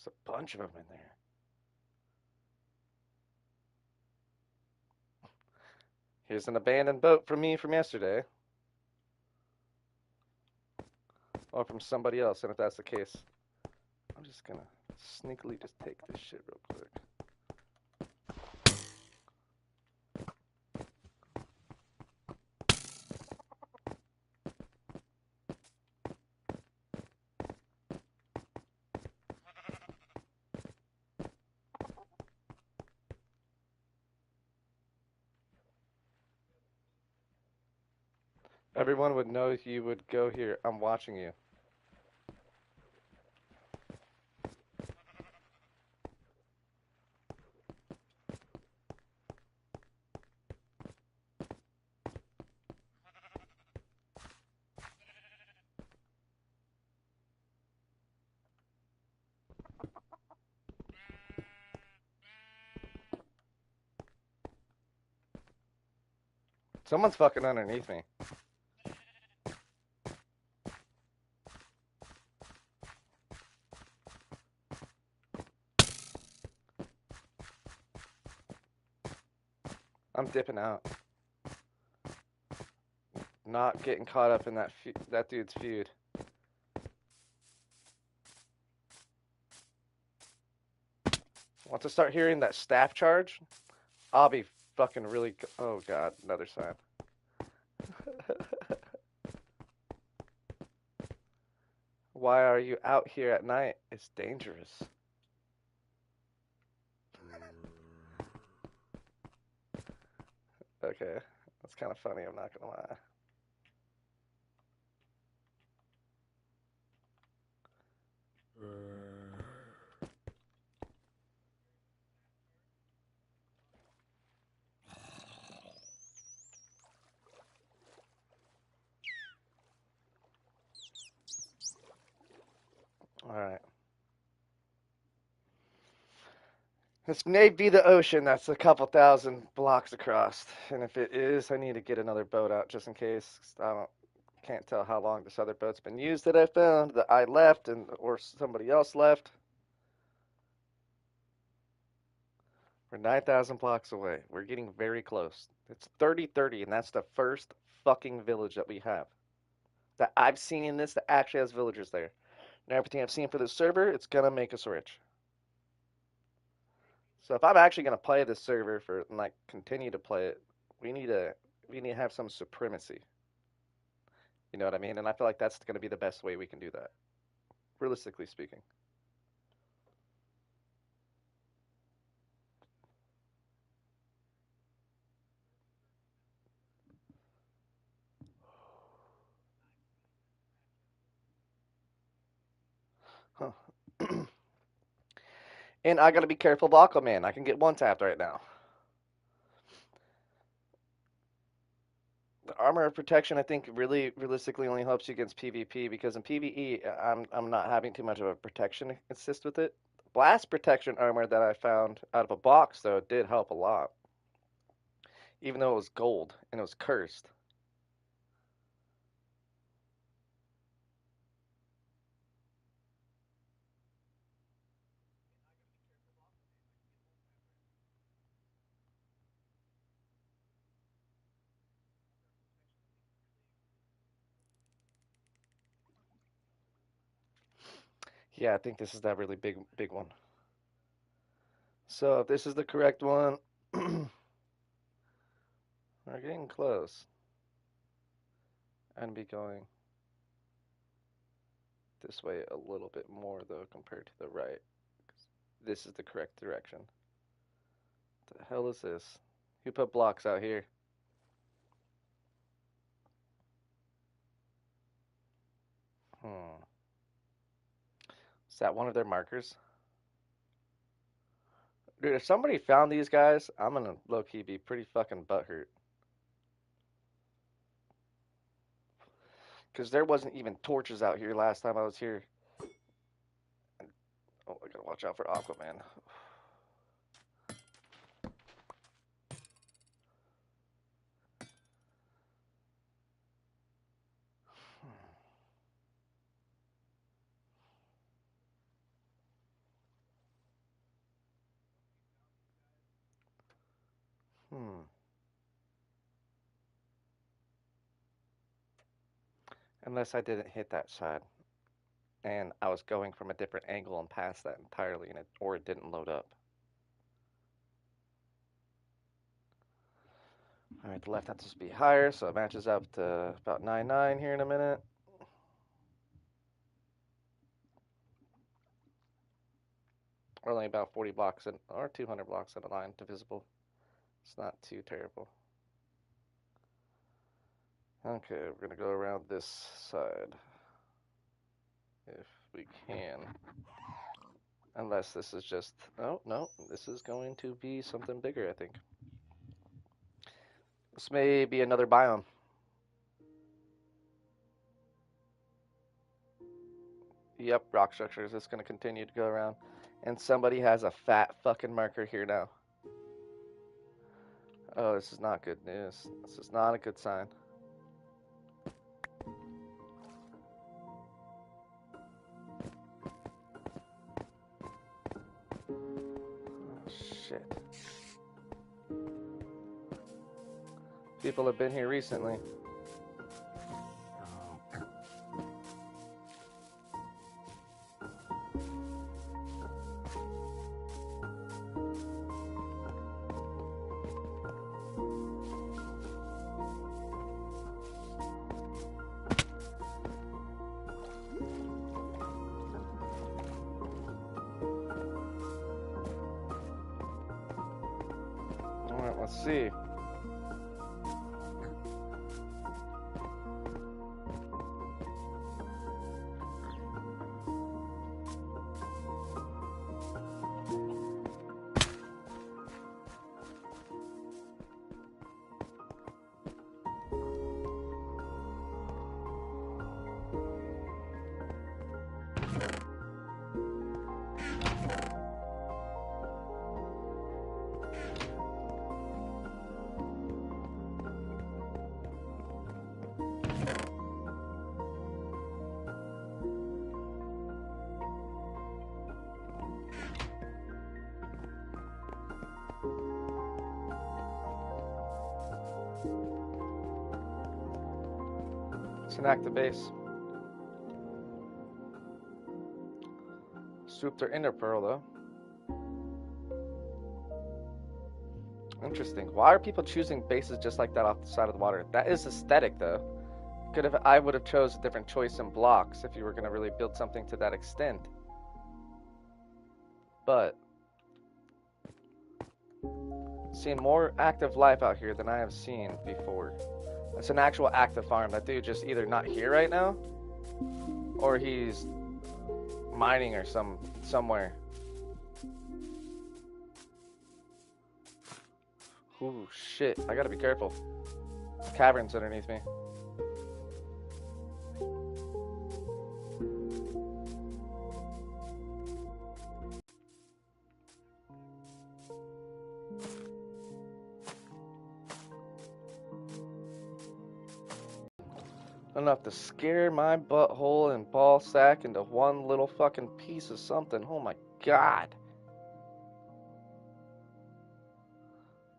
Speaker 1: There's a bunch of them in there. Here's an abandoned boat from me from yesterday. Or from somebody else, and if that's the case, I'm just gonna sneakily just take this shit real quick. Everyone would know you would go here. I'm watching you. Someone's fucking underneath me. I'm dipping out. Not getting caught up in that dude's feud. Once I start hearing that staff charge, I'll be fucking really. Oh god, another sign. Why are you out here at night? It's dangerous. Okay, that's kind of funny. I'm not gonna lie. All right. This may be the ocean that's a couple thousand blocks across, and if it is, I need to get another boat out just in case. 'Cause can't tell how long this other boat's been used that I found, that I left, or somebody else left. We're 9,000 blocks away. We're getting very close. It's 30-30, and that's the first fucking village that we have that I've seen in this that actually has villagers there. And everything I've seen for this server, it's gonna make us rich. So if I'm actually gonna play this server for and like continue to play it, we need to we need to have some supremacy. You know what I mean? And I feel like that's gonna be the best way we can do that, realistically speaking. Huh. And I gotta be careful of Aquaman. I can get one tapped right now. The armor of protection, I think, really realistically only helps you against PvP because in PvE, I'm not having too much of a protection assist with it. Blast protection armor that I found out of a box though did help a lot, even though it was gold and it was cursed. Yeah, I think this is that really big one. So if this is the correct one, we're getting close. And be going this way a little bit more though compared to the right. This is the correct direction. What the hell is this? Who put blocks out here? Hmm. Is that one of their markers? Dude, if somebody found these guys, I'm gonna low key be pretty fucking butthurt. Because there wasn't even torches out here last time I was here. Oh, I gotta watch out for Aquaman. Hmm. Unless I didn't hit that side. And I was going from a different angle and past that entirely, or it didn't load up. All right, the left has to be higher, so it matches up to about 9-9 here in a minute. Or only about 40 blocks in, or 200 blocks in a line divisible. It's not too terrible. Okay, we're gonna go around this side if we can. Unless this is just, oh no, this is going to be something bigger, I think. This may be another biome. Yep, rock structures. It's gonna continue to go around. And somebody has a fat fucking marker here now. Oh, this is not good news. This is not a good sign. Oh, shit. People have been here recently. Alright, let's see. It's an active base. Swoop their inner pearl, though. Interesting. Why are people choosing bases just like that off the side of the water? That is aesthetic, though. I would have chose a different choice in blocks if you were going to really build something to that extent. But seen more active life out here than I have seen before. It's an actual active farm. That dude just either not here right now, or he's mining or somewhere. Ooh, shit. I gotta be careful. Caverns underneath me. Enough to scare my butthole and ball sack into one little fucking piece of something. Oh my god.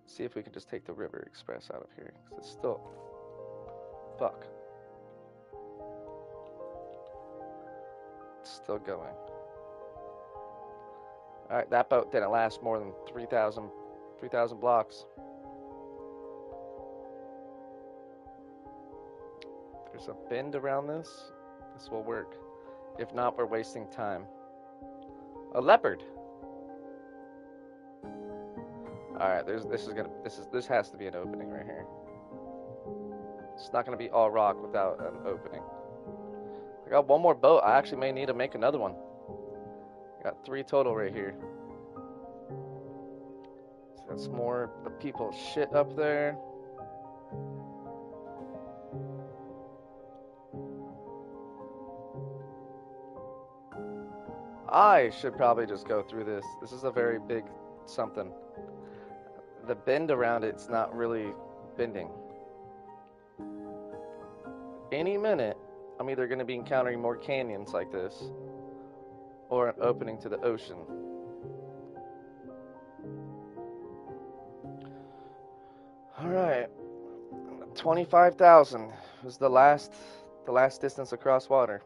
Speaker 1: See if we can just take the River Express out of here. 'Cause it's still... Fuck. It's still going. Alright, that boat didn't last more than 3,000 blocks. There's a bend around this. This will work. If not, we're wasting time. A leopard. Alright, this has to be an opening right here. It's not gonna be all rock without an opening. I got one more boat. I actually may need to make another one. I got 3 total right here. So that's more the people's shit up there. I should probably just go through this. This is a very big something. The bend around it's not really bending. Any minute, I'm either going to be encountering more canyons like this or an opening to the ocean. Alright. 25,000 was the last distance across water.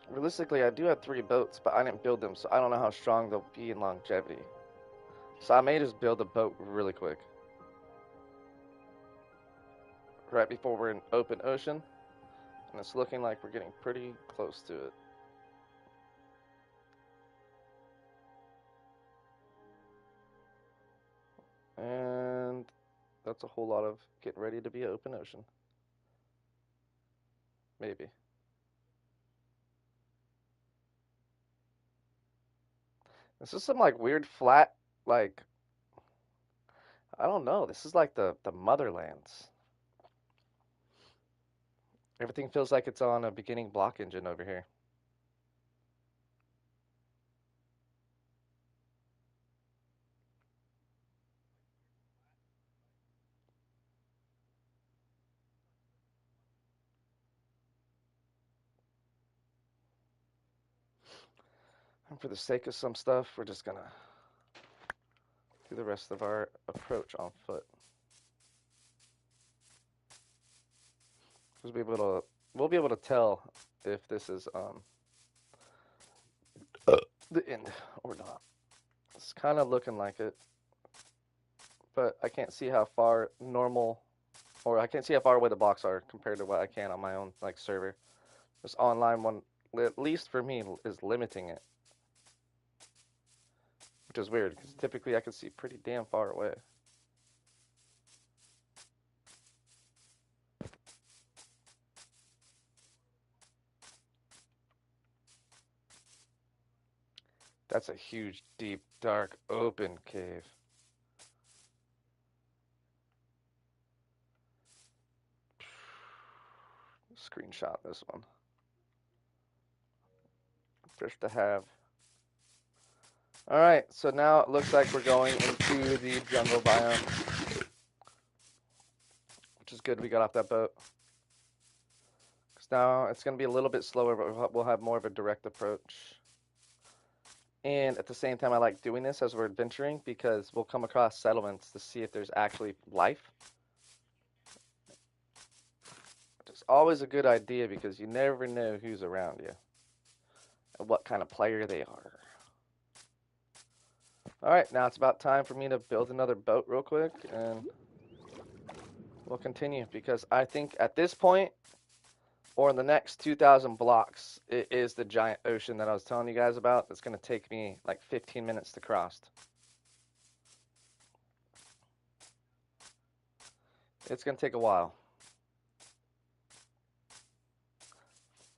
Speaker 1: Realistically, I do have 3 boats, but I didn't build them, so I don't know how strong they'll be in longevity. So I may just build a boat really quick. Right before we're in open ocean. And it's looking like we're getting pretty close to it. And the That's a whole lot of getting ready to be an open ocean. Maybe. This is some like weird flat, like, I don't know. This is like the motherlands. Everything feels like it's on a beginning block engine over here. And for the sake of some stuff, we're just gonna do the rest of our approach on foot. We'll be able to tell if this is the end or not. It's kind of looking like it, but I can't see how far normal, or I can't see how far away the blocks are compared to what I can on my own like server. This online one, at least for me, is limiting it, which is weird because typically I can see pretty damn far away. That's a huge, deep, dark, open cave. Screenshot this one. Just to have. Alright, so now it looks like we're going into the jungle biome, which is good we got off that boat. Because now it's going to be a little bit slower, but we'll have more of a direct approach. And at the same time, I like doing this as we're adventuring because we'll come across settlements to see if there's actually life. It's always a good idea because you never know who's around you and what kind of player they are. Alright, now it's about time for me to build another boat real quick and we'll continue because I think at this point, or in the next 2,000 blocks, it is the giant ocean that I was telling you guys about. That's going to take me like 15 minutes to cross. It's going to take a while.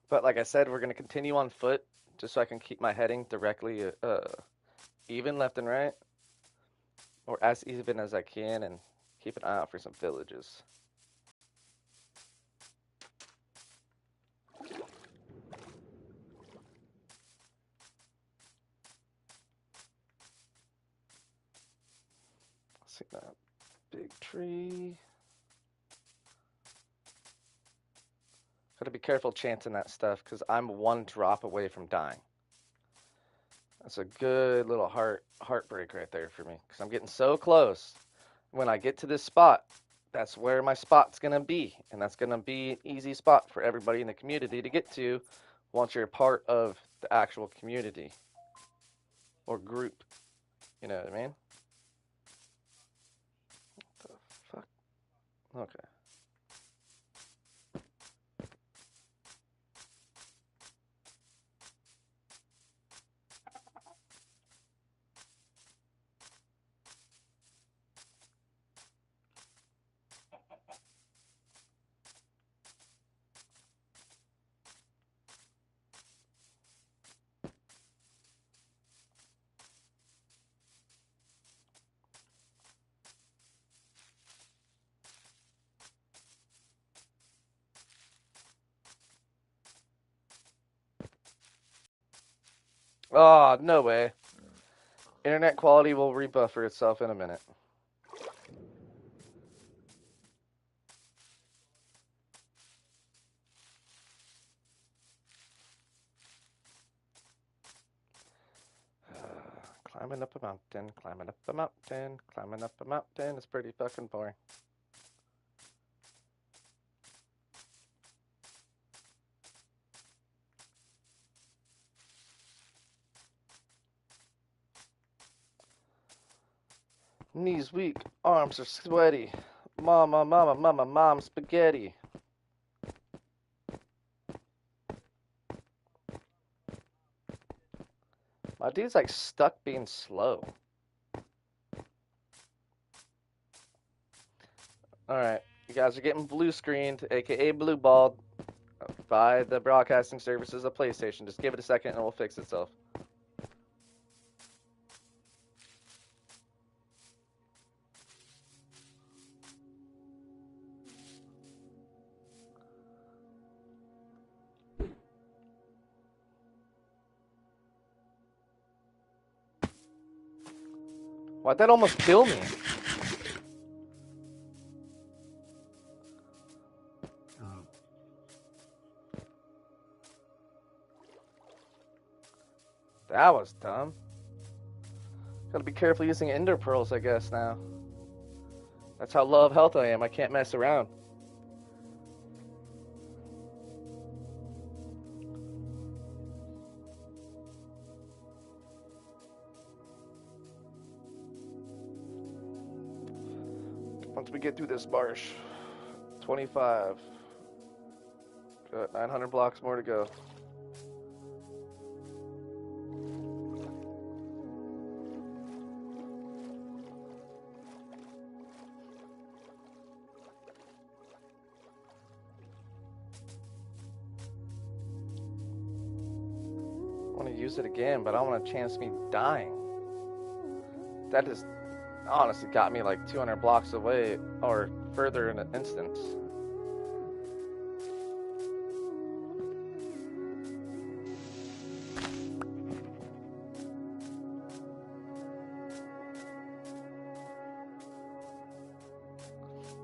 Speaker 1: But like I said, we're going to continue on foot just so I can keep my heading directly even left and right. Or as even as I can and keep an eye out for some villages. See that big tree. Gotta be careful chancing that stuff because I'm one drop away from dying. That's a good little heartbreak right there for me because I'm getting so close. When I get to this spot, that's where my spot's gonna be, and that's gonna be an easy spot for everybody in the community to get to once you're a part of the actual community or group. You know what I mean? What the fuck? Okay. Oh, no way. Internet quality will rebuffer itself in a minute. Climbing up a mountain, climbing up a mountain, climbing up a mountain. It's pretty fucking boring. Knees weak, arms are sweaty. Mama, mama, mama, mom, spaghetti. My dude's like stuck being slow. Alright, you guys are getting blue screened, aka blue balled, by the broadcasting services of PlayStation. Just give it a second and it will fix itself. Why'd that almost kill me? That was dumb. Gotta be careful using ender pearls, I guess, now. That's how low of health I am. I can't mess around. Once we get through this marsh. 25. Got 900 blocks more to go. I want to use it again, but I don't want to chance me dying. That just honestly got me like 200 blocks away or further in an instance.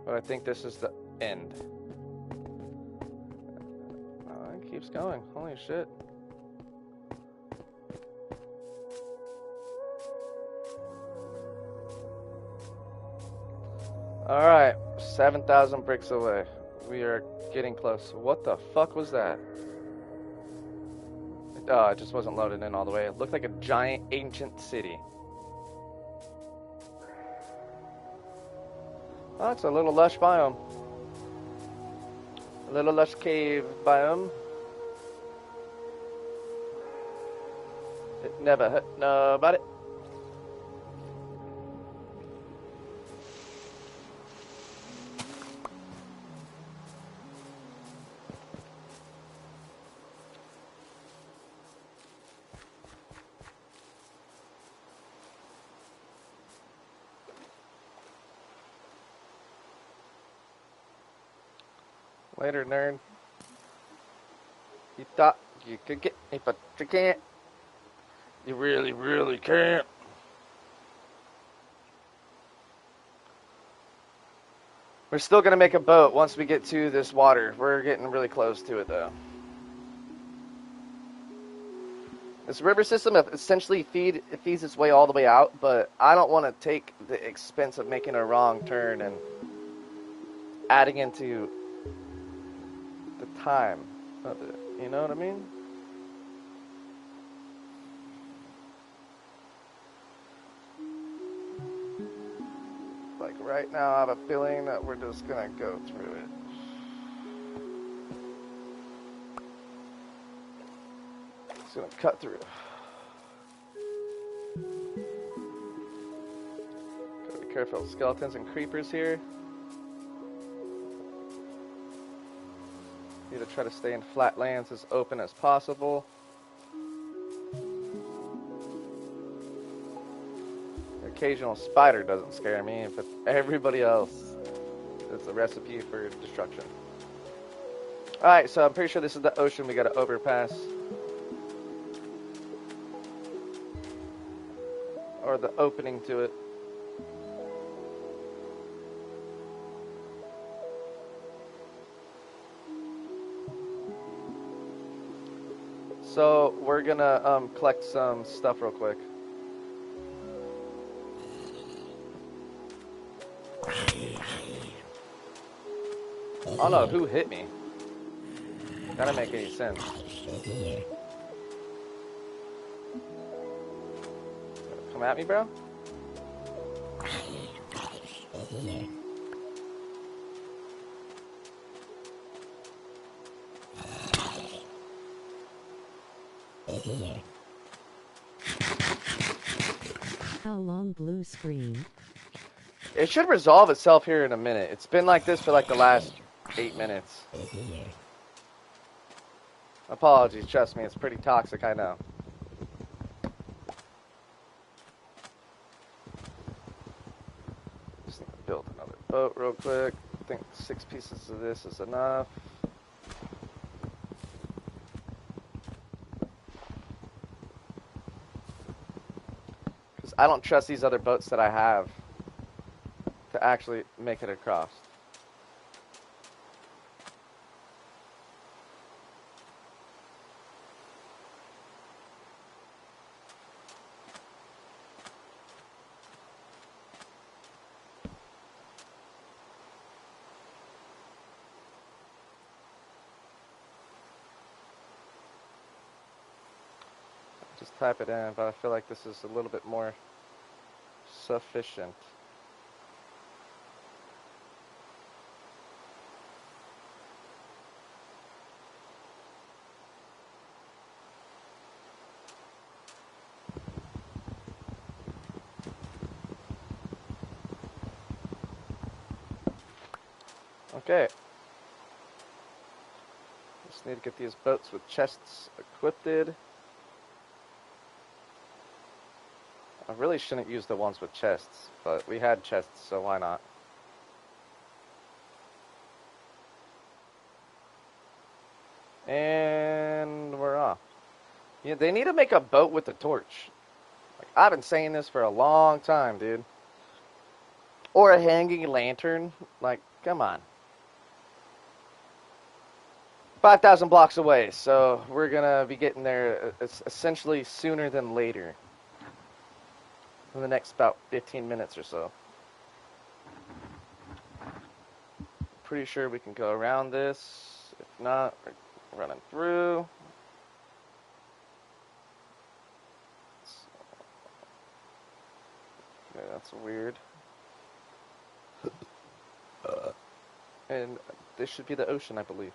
Speaker 1: But I think this is the end. Oh, it keeps going. Holy shit. Alright, 7,000 bricks away. We are getting close. What the fuck was that? Oh, it just wasn't loaded in all the way. It looked like a giant ancient city. Oh, it's a little lush biome. A little lush cave biome. It never hurt nobody. Later, nerd. You thought you could get me, but you can't. You really, really can't. We're still gonna make a boat once we get to this water. We're getting really close to it, though. This river system essentially feeds its way all the way out, but I don't want to take the expense of making a wrong turn and adding into the time of it. You know what I mean? Like right now, I have a feeling that we're just gonna go through it. It's gonna cut through. Gotta be careful of skeletons and creepers here. Need to try to stay in flat lands as open as possible. The occasional spider doesn't scare me, but everybody else is a recipe for destruction. Alright, so I'm pretty sure this is the ocean we gotta overpass. Or the opening to it. So we're gonna collect some stuff real quick. Oh no, who hit me? That doesn't make any sense. Come at me, bro?
Speaker 2: How long blue screen?
Speaker 1: It should resolve itself here in a minute. It's been like this for like the last 8 minutes. Apologies, trust me, it's pretty toxic, I know. Just need to build another boat real quick. I think 6 pieces of this is enough. Because I don't trust these other boats that I have to actually make it across. Just type it in, but I feel like this is a little bit more sufficient. Okay. Just need to get these boats with chests equipped. I really shouldn't use the ones with chests, but we had chests, so why not? And we're off. Yeah, they need to make a boat with a torch. Like, I've been saying this for a long time, dude. Or a hanging lantern. Like, come on. 5,000 blocks away, so we're gonna be getting there essentially sooner than later. In the next about 15 minutes or so. Pretty sure we can go around this. If not, we're running through. Okay, that's weird. And this should be the ocean, I believe.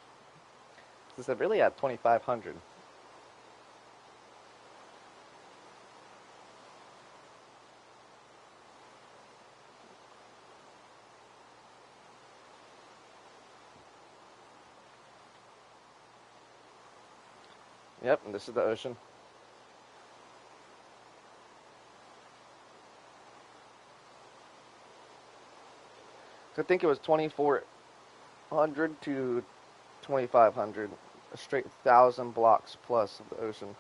Speaker 1: This is really at 2,500. Yep, and this is the ocean. I think it was 2,400 to 2,500. A straight 1,000 blocks plus of the ocean.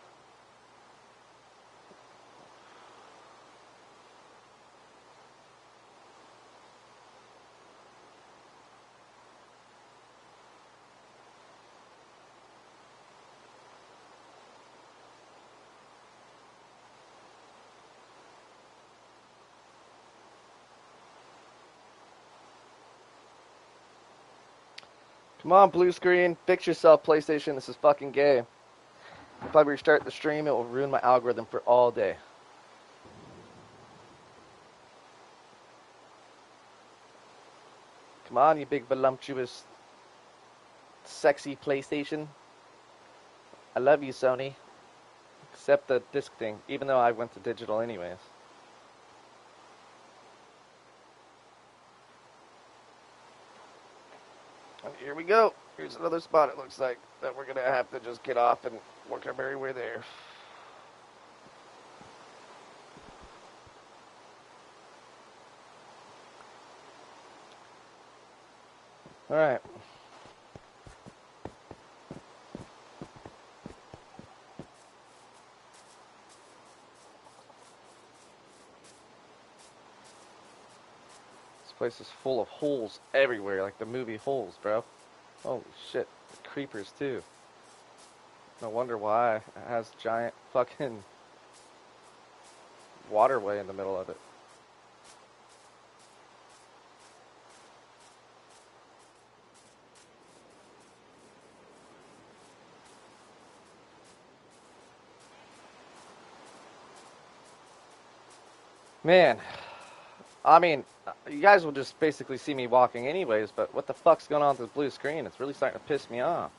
Speaker 1: Come on, blue screen. Fix yourself, PlayStation. This is fucking gay. If I restart the stream, it will ruin my algorithm for all day. Come on, you big voluptuous, sexy PlayStation. I love you, Sony. Except the disc thing, even though I went to digital anyways. And here we go. Here's another spot it looks like that we're going to have to just get off and work our merry way there. Alright. This place is full of holes everywhere, like the movie Holes, bro. Holy shit. Creepers, too. No wonder why. It has giant fucking waterway in the middle of it. Man, I mean, you guys will just basically see me walking anyways, but what the fuck's going on with this blue screen? It's really starting to piss me off.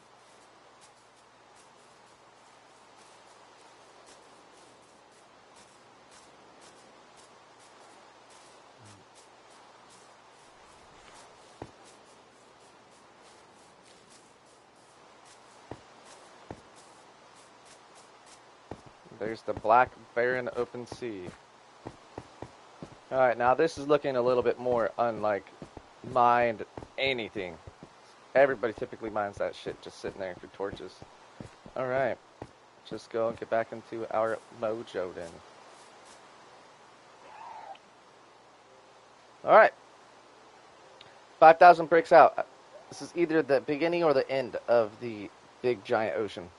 Speaker 1: There's the black barren open sea. Alright, now this is looking a little bit more unlike mined anything. Everybody typically mines that shit just sitting there for torches. Alright, just go and get back into our mojo then. Alright. 5,000 bricks out. This is either the beginning or the end of the big giant ocean.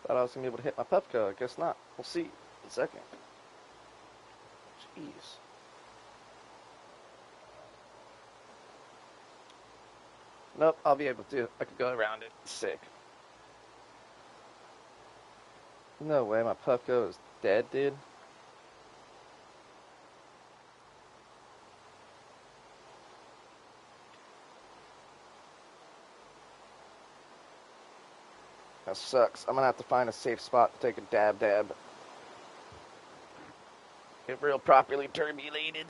Speaker 1: Thought I was going to be able to hit my Puffco. I guess not. We'll see in a second. Jeez. Nope, I'll be able to. I could go around it. Sick. No way, my Puffco is dead, dude. That sucks. I'm gonna have to find a safe spot to take a dab. Get real properly turbulated.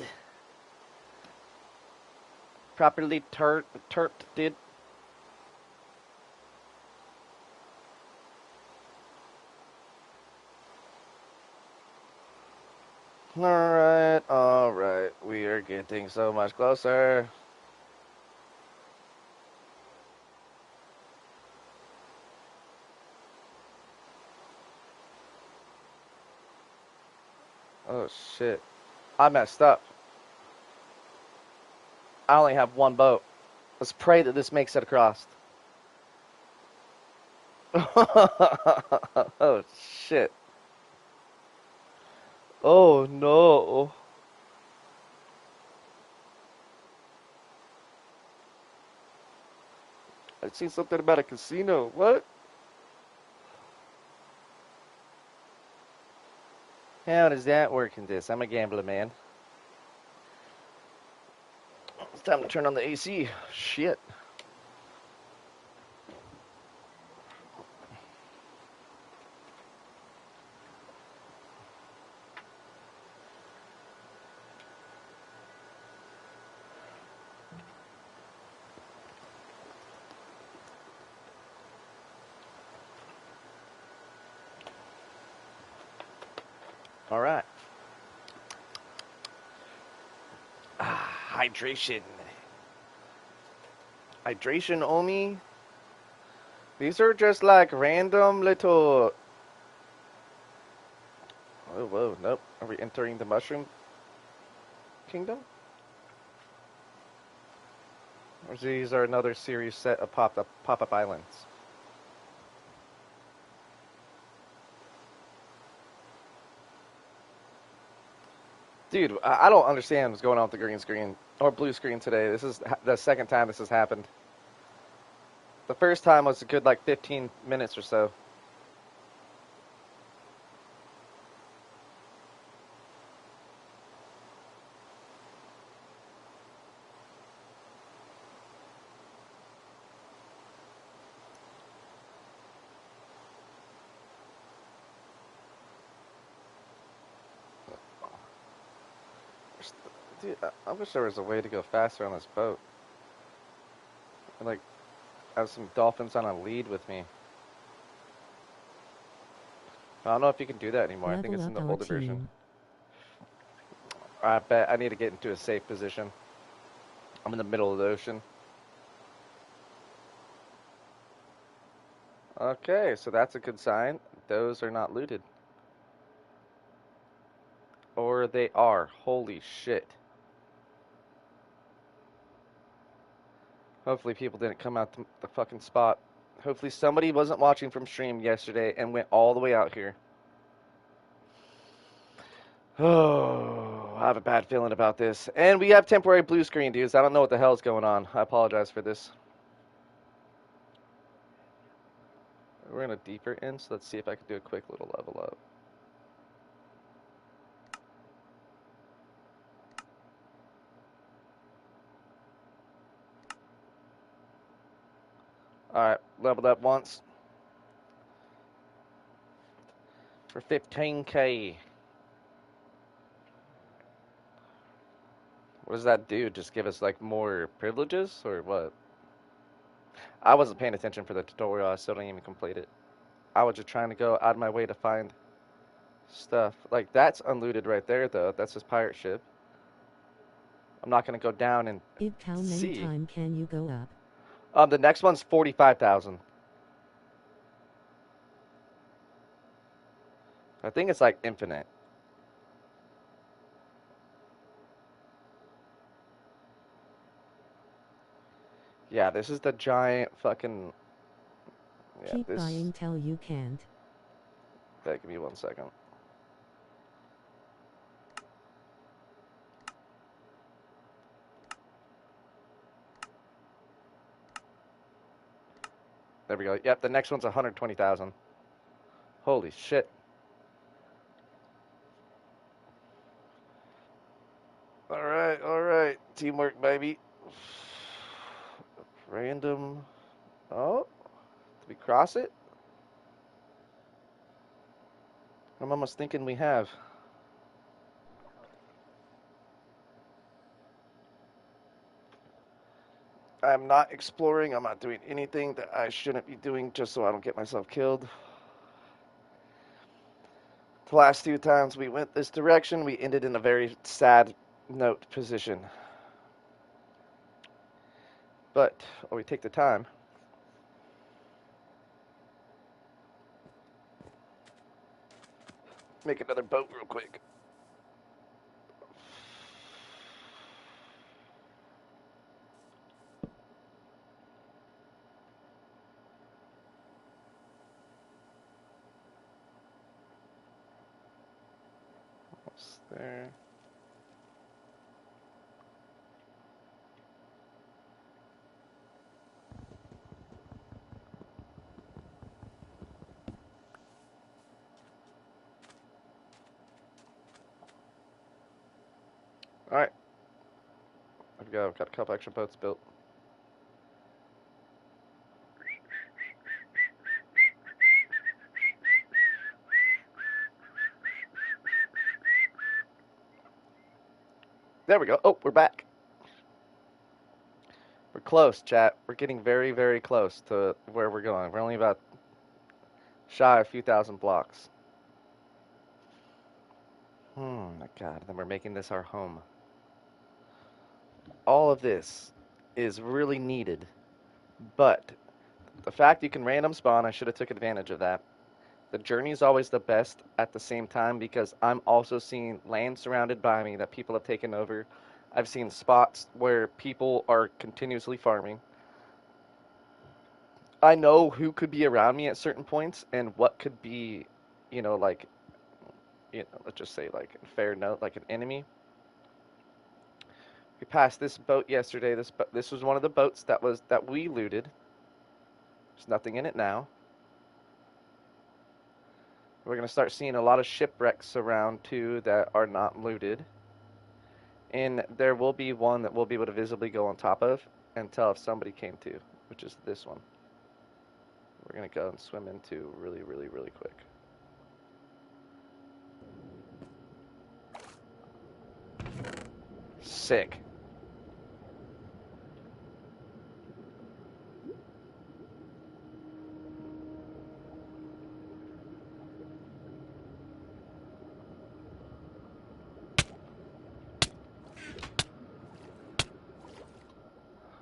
Speaker 1: Properly turped, dude. Alright. We are getting so much closer. Oh shit. I messed up. I only have one boat. Let's pray that this makes it across. Oh shit. Oh no. I've seen something about a casino. What? How does that work in this? I'm a gambler, man. It's time to turn on the AC. Shit. All right. Hydration. Hydration only. These are just like random little. Oh, whoa, nope. Are we entering the Mushroom Kingdom? Or these are another series set of pop-up islands? Dude, I don't understand what's going on with the green screen or blue screen today. This is the second time this has happened. The first time was a good like 15 minutes or so. Dude, I wish there was a way to go faster on this boat. And, like, have some dolphins on a lead with me. I don't know if you can do that anymore. I think it's in the older version. I bet I need to get into a safe position. I'm in the middle of the ocean. Okay, so that's a good sign. Those are not looted. Or they are. Holy shit. Hopefully people didn't come out the fucking spot. Hopefully somebody wasn't watching from stream yesterday and went all the way out here. Oh, I have a bad feeling about this. And we have temporary blue screen, dudes. I don't know what the hell is going on. I apologize for this. We're in a deeper end, so let's see if I can do a quick little level up. Alright, leveled up once. For 15k. What does that do? Just give us like more privileges or what? I wasn't paying attention for the tutorial. I still didn't even complete it. I was just trying to go out of my way to find stuff. Like that's unlooted right there though. That's his pirate ship. I'm not gonna go down and
Speaker 2: How many
Speaker 1: see.
Speaker 2: time can you go up?
Speaker 1: The next one's 45,000. I think it's like infinite. Yeah, this is the giant fucking. Yeah,
Speaker 2: Keep
Speaker 1: this.
Speaker 2: buying till you can't.
Speaker 1: Okay, give me 1 second. There we go. Yep, the next one's 120,000. Holy shit. All right. Teamwork, baby. Random. Oh, did we cross it? I'm almost thinking we have. I'm not exploring. I'm not doing anything that I shouldn't be doing just so I don't get myself killed. The last 2 times we went this direction, we ended in a very sad note position. But we take the time. Make another boat real quick. Almost there. All right. I've got a couple extra boats built. There we go. Oh, we're back. We're close, chat. We're getting very, very close to where we're going. We're only about shy of a few thousand blocks. My God. Then we're making this our home. All of this is really needed, but the fact you can random spawn, I should have took advantage of that. The journey is always the best at the same time because I'm also seeing land surrounded by me that people have taken over. I've seen spots where people are continuously farming. I know who could be around me at certain points and what could be, like, let's just say like a fair note, like an enemy. We passed this boat yesterday. This was one of the boats that we looted. There's nothing in it now. We're gonna start seeing a lot of shipwrecks around too that are not looted. And there will be one that we'll be able to visibly go on top of and tell if somebody came to, which is this one. We're gonna go and swim into really, really, really quick. Sick.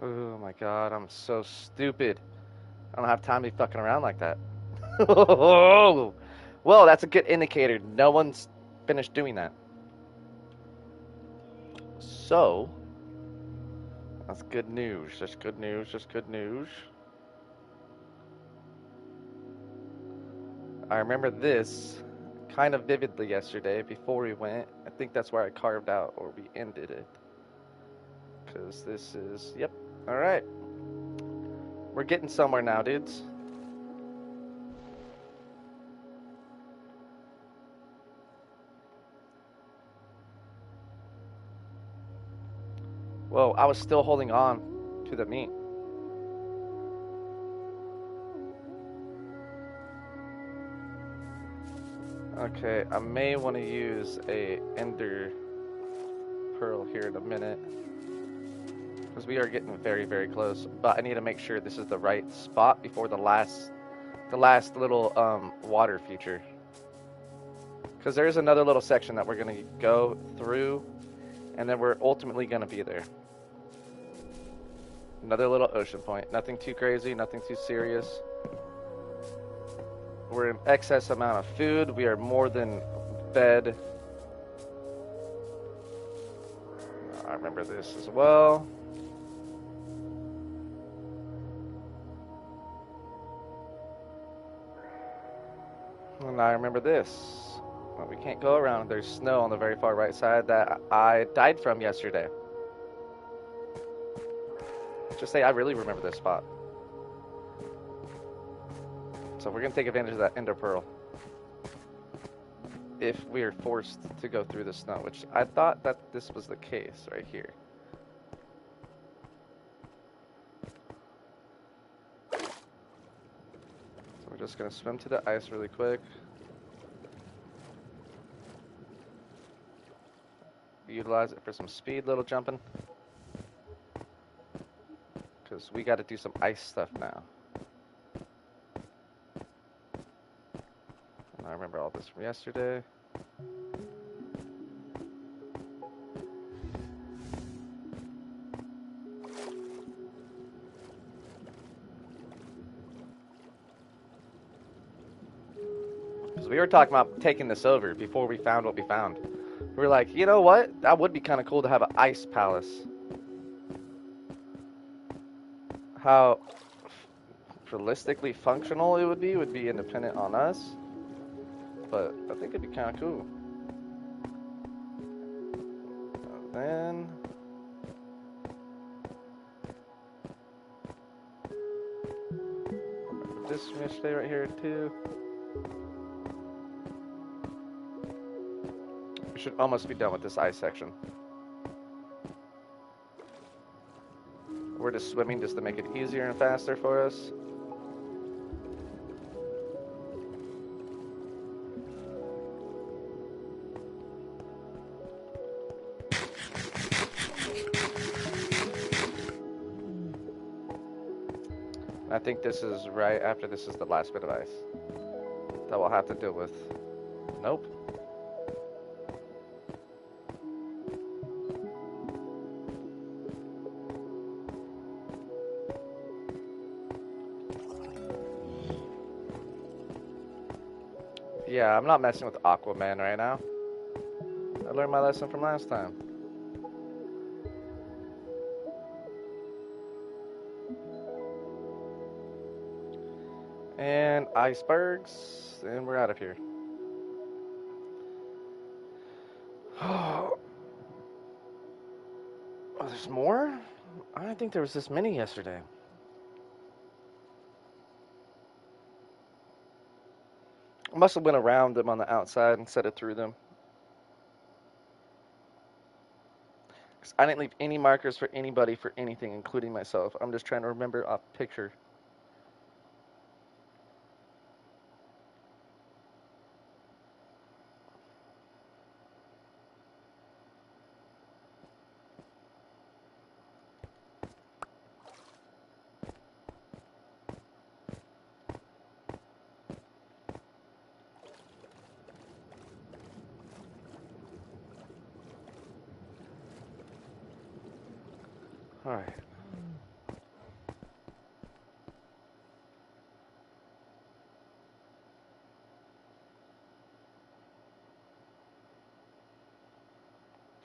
Speaker 1: Oh my God, I'm so stupid. I don't have time to be fucking around like that. Well, that's a good indicator. No one's finished doing that. So, that's good news. That's good news. That's good news. I remember this kind of vividly yesterday before we went. I think that's where I carved out or we ended it. Because this is, yep. All right. We're getting somewhere now, dudes. Whoa, I was still holding on to the meat. Okay, I may want to use a ender pearl here in a minute. Because we are getting very, very close. But I need to make sure this is the right spot before the last little water feature. Because there is another little section that we're going to go through, and then we're ultimately going to be there. Another little ocean point. Nothing too crazy, nothing too serious. We're in excess amount of food. We are more than fed. I remember this as well. And I remember this. Well, we can't go around. There's snow on the very far right side that I died from yesterday. Just say I really remember this spot. So we're going to take advantage of that ender pearl. If we are forced to go through the snow, which I thought that this was the case right here. So we're just going to swim to the ice really quick. Utilize it for some speed little jumping. Because we got to do some ice stuff now. And I remember all this from yesterday. Because we were talking about taking this over before we found what we found. We were like, you know what? That would be kind of cool to have an ice palace. How realistically functional it would be independent on us. But I think it'd be kind of cool. And then this is gonna stay right here too. We should almost be done with this ice section. We're just swimming just to make it easier and faster for us. I think this is right after this is the last bit of ice that we'll have to deal with. Nope. Yeah, I'm not messing with Aquaman right now. I learned my lesson from last time. And icebergs, and we're out of here. Oh, there's more? I didn't think there was this many yesterday. I must have went around them on the outside instead of through them. 'Cause I didn't leave any markers for anybody for anything, including myself. I'm just trying to remember a picture. Alright.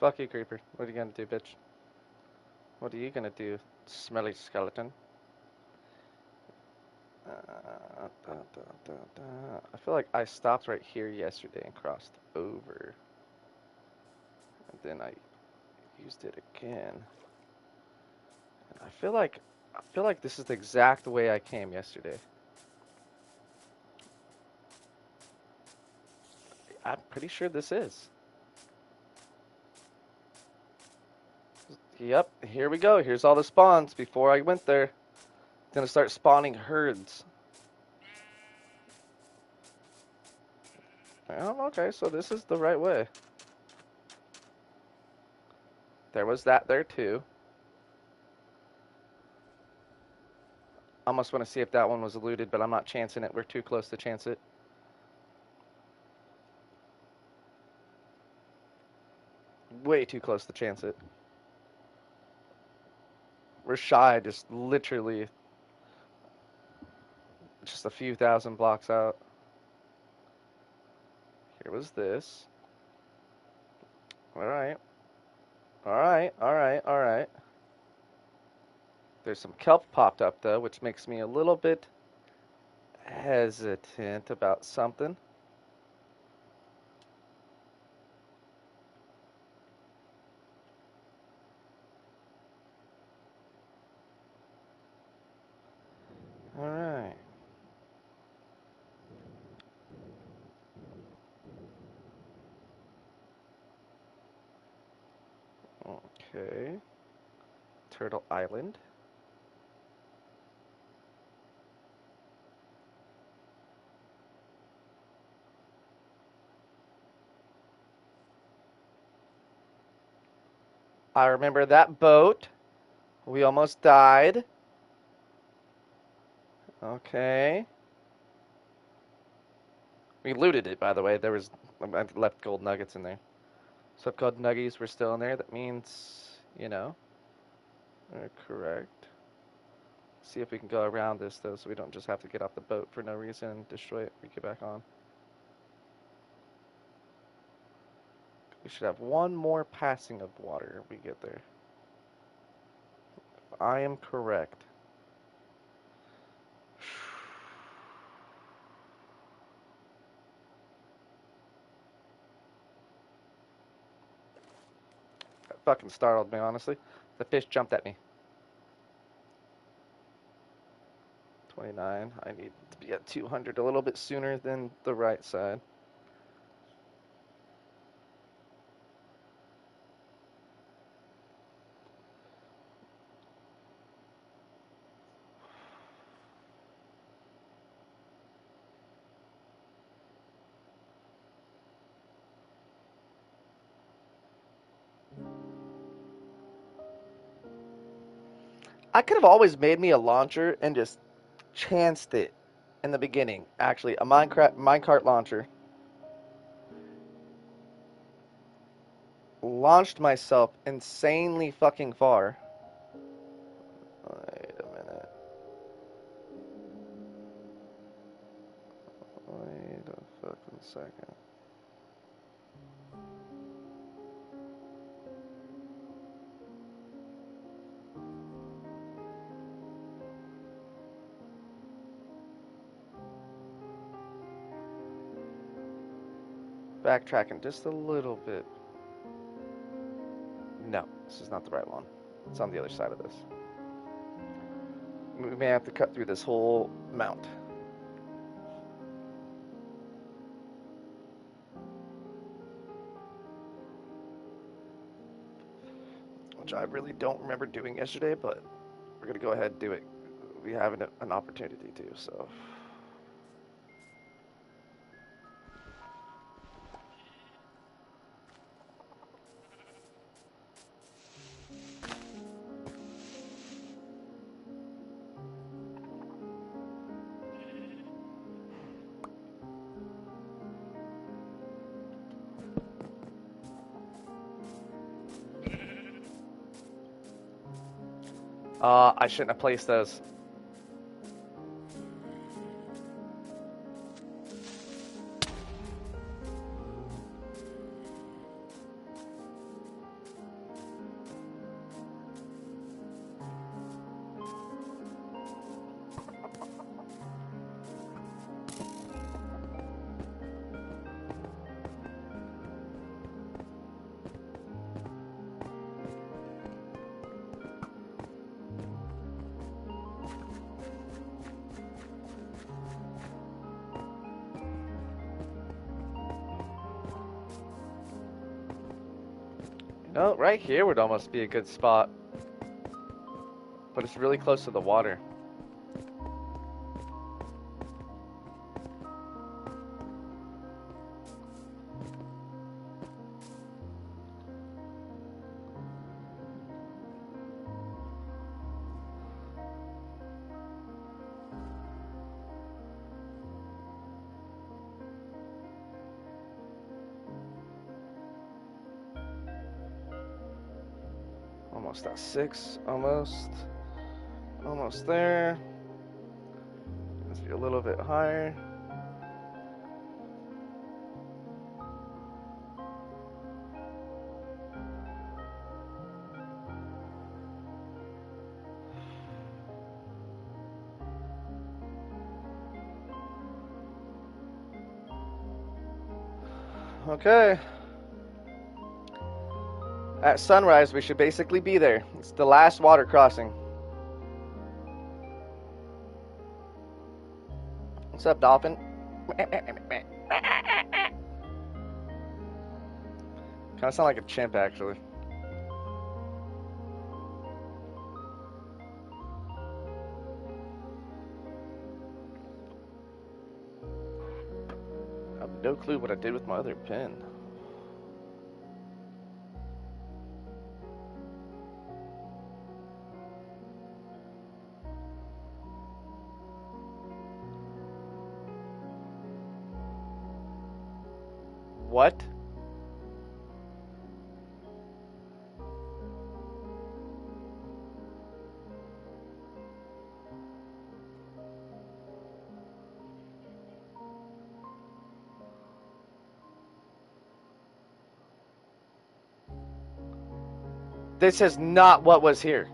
Speaker 1: Fuck you, creeper. What are you gonna do, bitch? What are you gonna do, smelly skeleton? I feel like I stopped right here yesterday and crossed over. And then I used it again. And I feel like this is the exact way I came yesterday. I'm pretty sure this is. Yep, here we go. Here's all the spawns before I went there. Gonna start spawning herds. Oh, okay, so this is the right way. There was that there too. Almost want to see if that one was looted, but I'm not chancing it. We're too close to chance it. Way too close to chance it. We're shy, just literally just a few thousand blocks out. Here was this. Alright. Alright, alright, alright. There's some kelp popped up though, which makes me a little bit hesitant about something. Alright. Okay. Turtle Island. I remember that boat. We almost died. Okay. We looted it, by the way. I left gold nuggets in there. So if gold nuggies were still in there, that means, correct. See if we can go around this, though, so we don't just have to get off the boat for no reason and destroy it when we get back on. We should have one more passing of water if we get there. If I am correct. That fucking startled me, honestly. The fish jumped at me. 29. I need to be at 200 a little bit sooner than the right side. I could have always made me a launcher and just chanced it in the beginning. Actually, a minecart launcher. Launched myself insanely fucking far. Wait a minute. Wait a fucking second. Backtracking just a little bit. No, this is not the right one. It's on the other side of this. We may have to cut through this whole mount. Which I really don't remember doing yesterday, but we're going to go ahead and do it. We have an opportunity to, so. I shouldn't have placed those. No, right here would almost be a good spot. But it's really close to the water. Almost at 6. Almost. Almost there. Let's be a little bit higher. Okay. At sunrise, we should basically be there. It's the last water crossing. What's up, dolphin? Kind of sound like a chimp, actually. I have no clue what I did with my other pen. What? This is not what was here.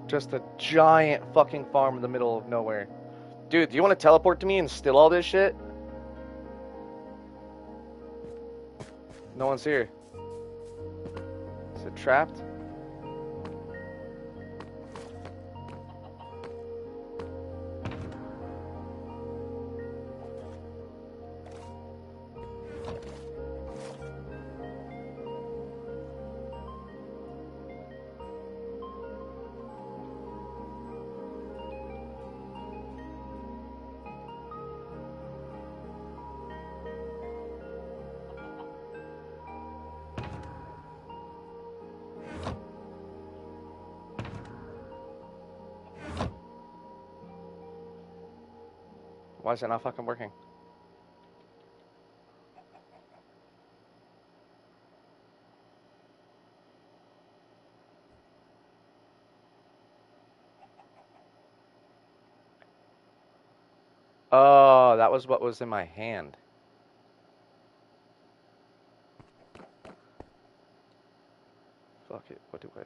Speaker 1: Just a giant fucking farm in the middle of nowhere. Dude, do you want to teleport to me and steal all this shit? No one's here. Is it trapped? Why is it not fucking working? Oh, that was what was in my hand. Fuck it. What do I...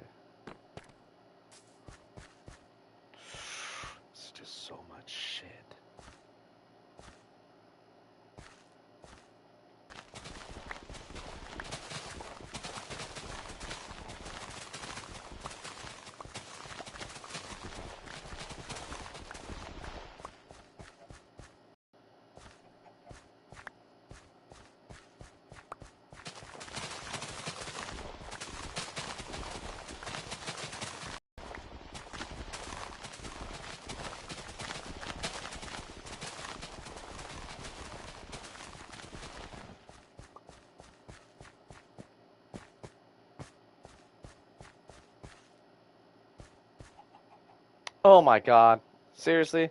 Speaker 1: It's just so much shit. Oh my god. Seriously?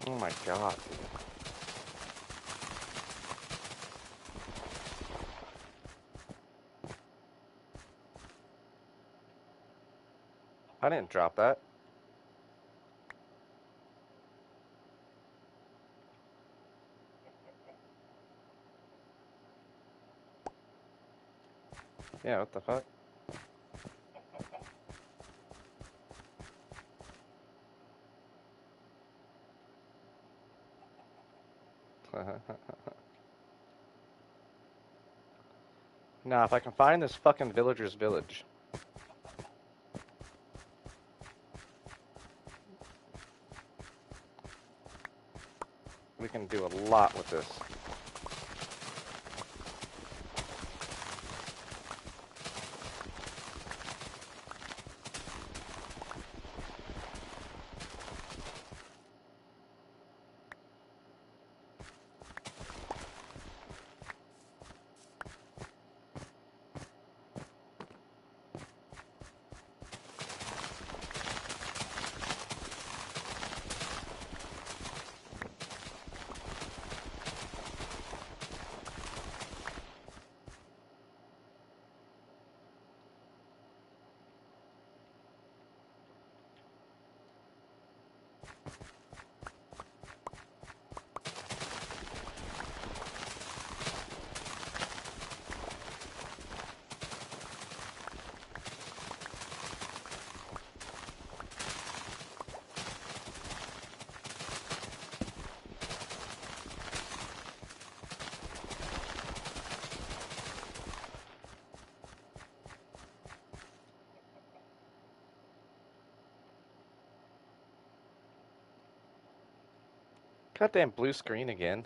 Speaker 1: Oh my god. I didn't drop that. Yeah, what the fuck? Nah, if I can find this fucking villager's village. We can do a lot with this. Goddamn blue screen again.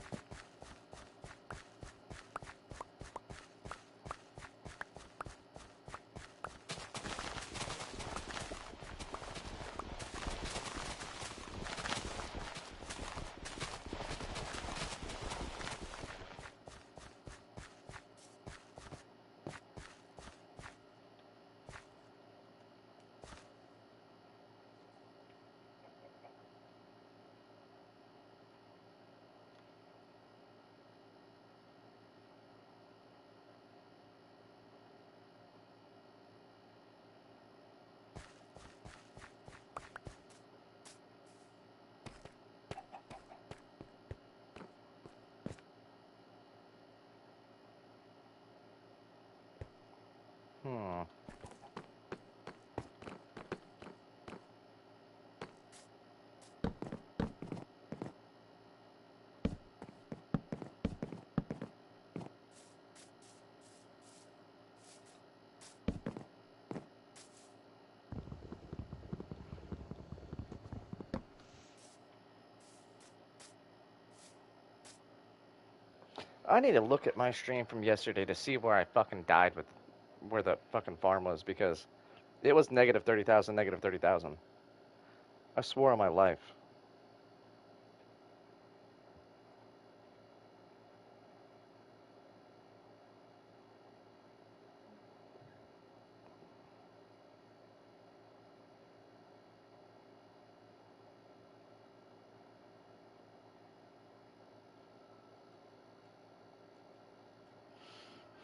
Speaker 1: Hmm. I need to look at my stream from yesterday to see where I fucking died with where the fucking farm was because it was negative 30,000, negative 30,000. I swore on my life.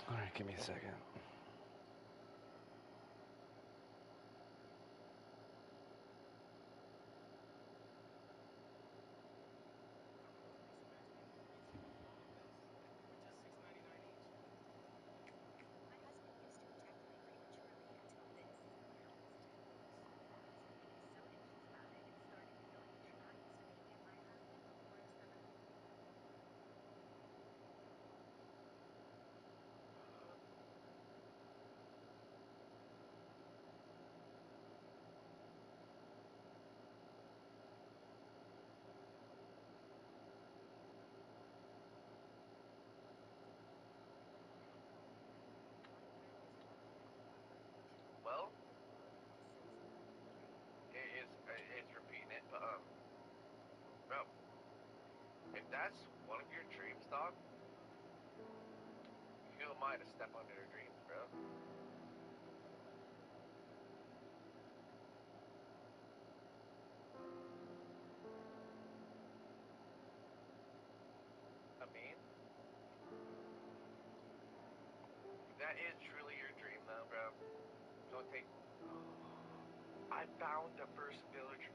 Speaker 1: Alright, give me a second. Well, it's repeating it, but bro, if that's one of your dreams, dog, who am I to step under your dreams, bro? is truly your dream, though, bro. Don't think. I found the first village.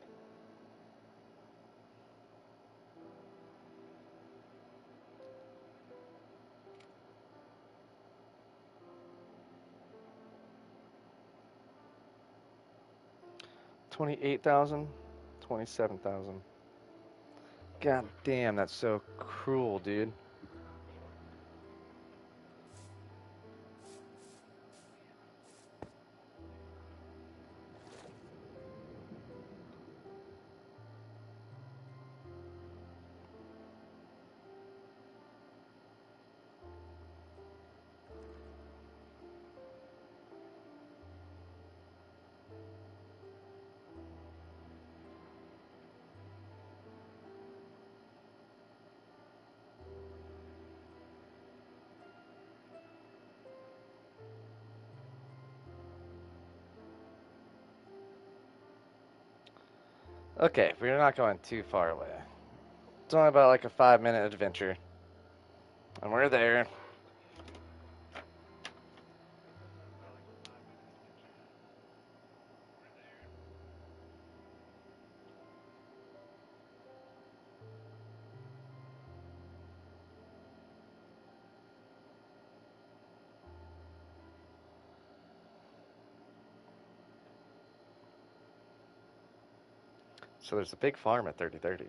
Speaker 1: $28,000, $27,000. God damn, that's so cruel, dude. Okay, we're not going too far away. It's only about like a 5-minute adventure. And we're there. So there's a big farm at 3030.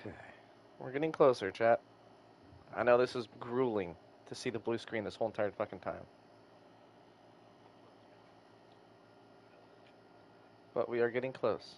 Speaker 1: Okay, we're getting closer, chat. I know this is grueling to see the blue screen this whole entire fucking time. But we are getting close.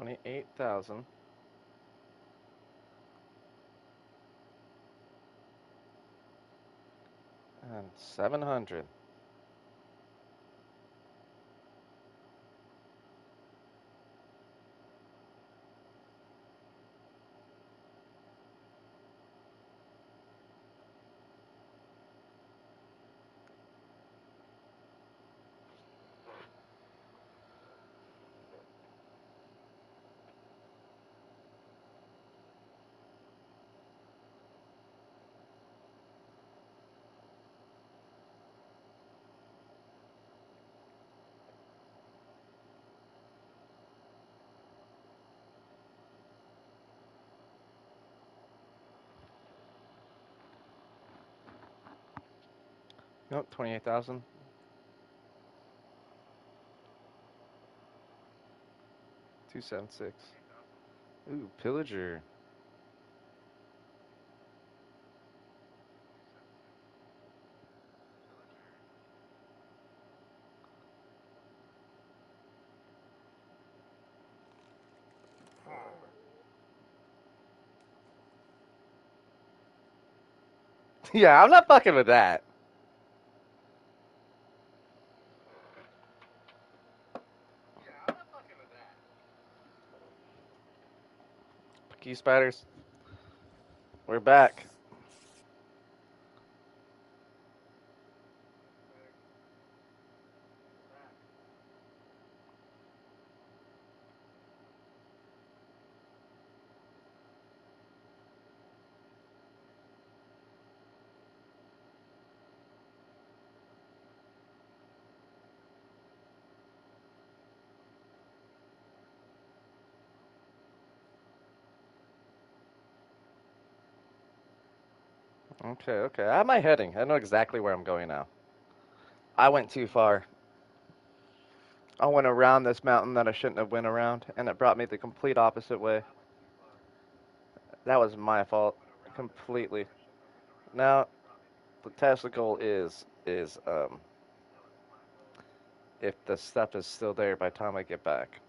Speaker 1: $28,000 and 700. Nope, 28,000. 276. Ooh, pillager. Yeah, I'm not fucking with that. Key spiders, we're back. Okay, okay. I have my heading. I know exactly where I'm going now. I went too far. I went around this mountain that I shouldn't have went around, and it brought me the complete opposite way. That was my fault, completely. Now, the Tesla goal is if the stuff is still there by the time I get back.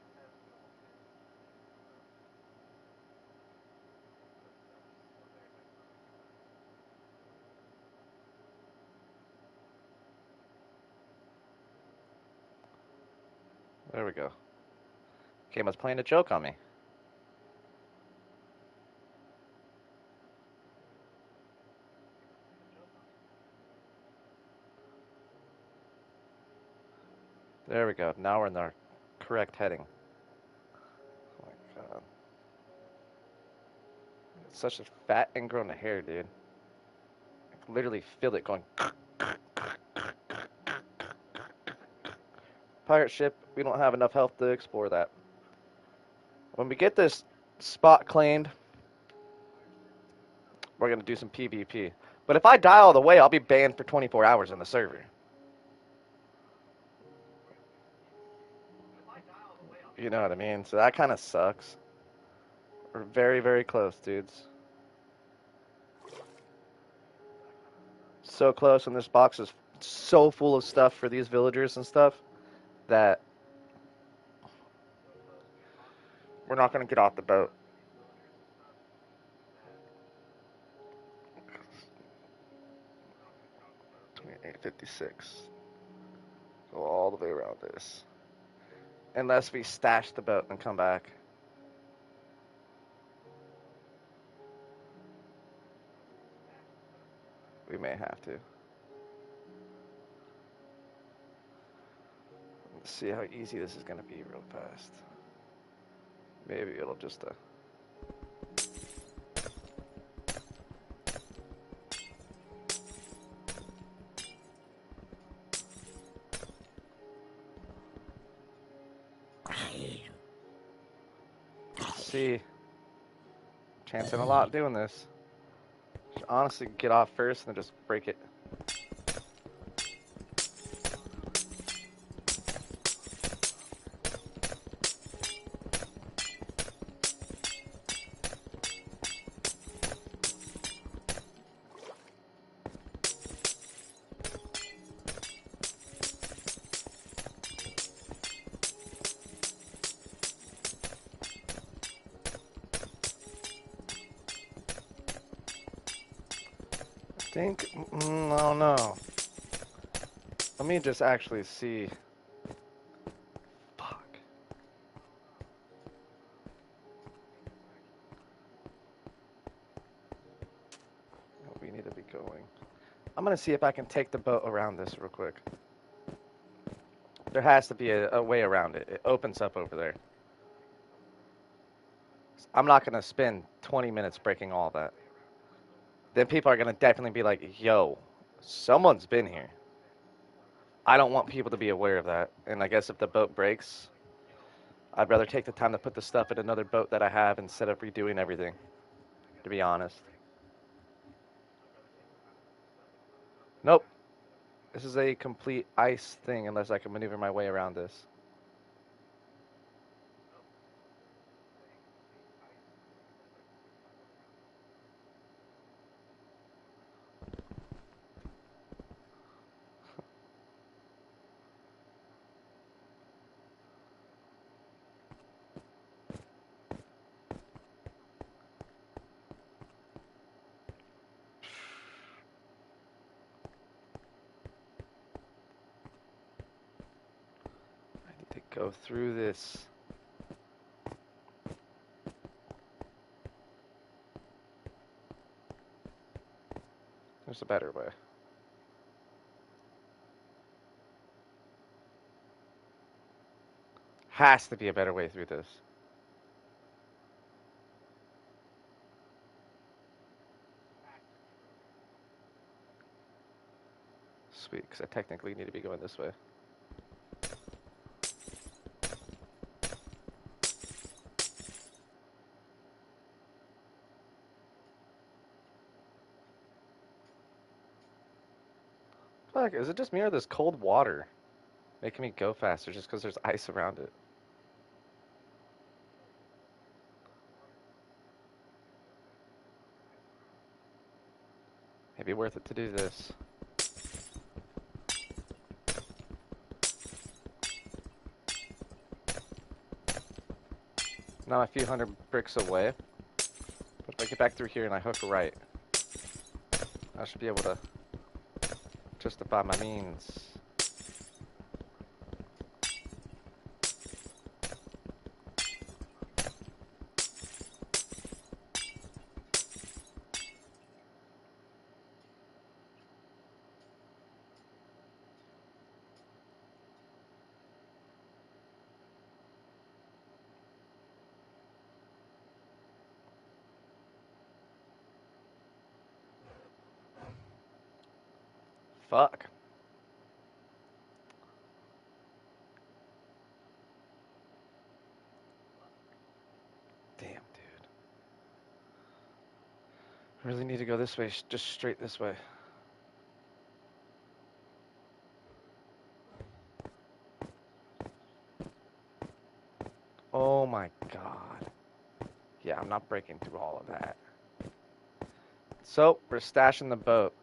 Speaker 1: There we go. Game was playing a joke on me. There we go. Now we're in the correct heading. Oh my god. It's such a fat ingrown hair, dude. I can literally feel it going. Pirate ship, we don't have enough health to explore that. When we get this spot claimed, we're gonna do some PvP. But if I die all the way, I'll be banned for 24 hours in the server. You know what I mean? So that kind of sucks. We're very, very close, dudes. So close, and this box is so full of stuff for these villagers and stuff that we're not gonna get off the boat. 2856. Go all the way around this. Unless we stash the boat and come back. We may have to. Let's see how easy this is gonna be real fast. Maybe it'll just see. Chancing a lot doing this. Should honestly get off first and then just break it. I think, I don't know. Let me just actually see. Fuck. We need to be going. I'm gonna see if I can take the boat around this real quick. There has to be a way around it. It opens up over there. I'm not gonna spend 20 minutes breaking all that. Then people are gonna definitely be like, yo, someone's been here. I don't want people to be aware of that. And I guess if the boat breaks, I'd rather take the time to put the stuff in another boat that I have instead of redoing everything, to be honest. Nope. This is a complete ice thing unless I can maneuver my way around this. go through this. There's a better way. Has to be a better way through this. Sweet, because I technically need to be going this way. Fuck, is it just me or this cold water making me go faster just because there's ice around it? Maybe worth it to do this. Now I'm a few hundred bricks away. But if I get back through here and I hook right, I should be able to justify my means. Fuck. Damn, dude. I really need to go this way, just straight this way. Oh my god. Yeah, I'm not breaking through all of that. So, we're stashing the boat.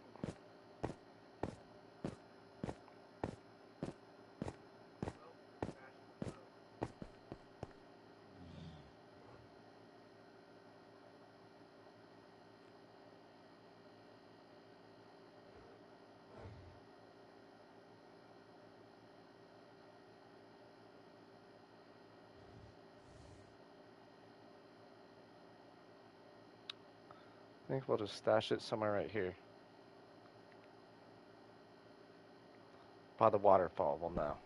Speaker 1: I think we'll just stash it somewhere right here. By the waterfall, we'll know.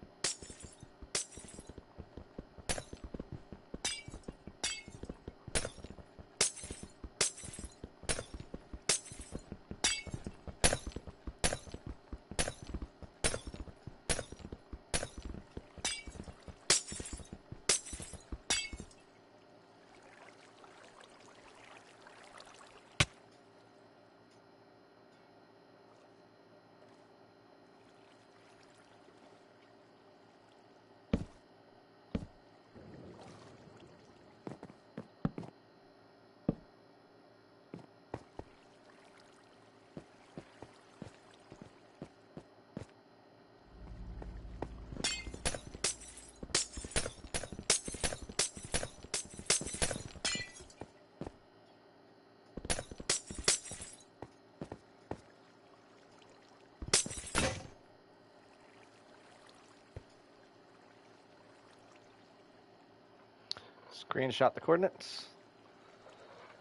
Speaker 1: Screenshot the coordinates.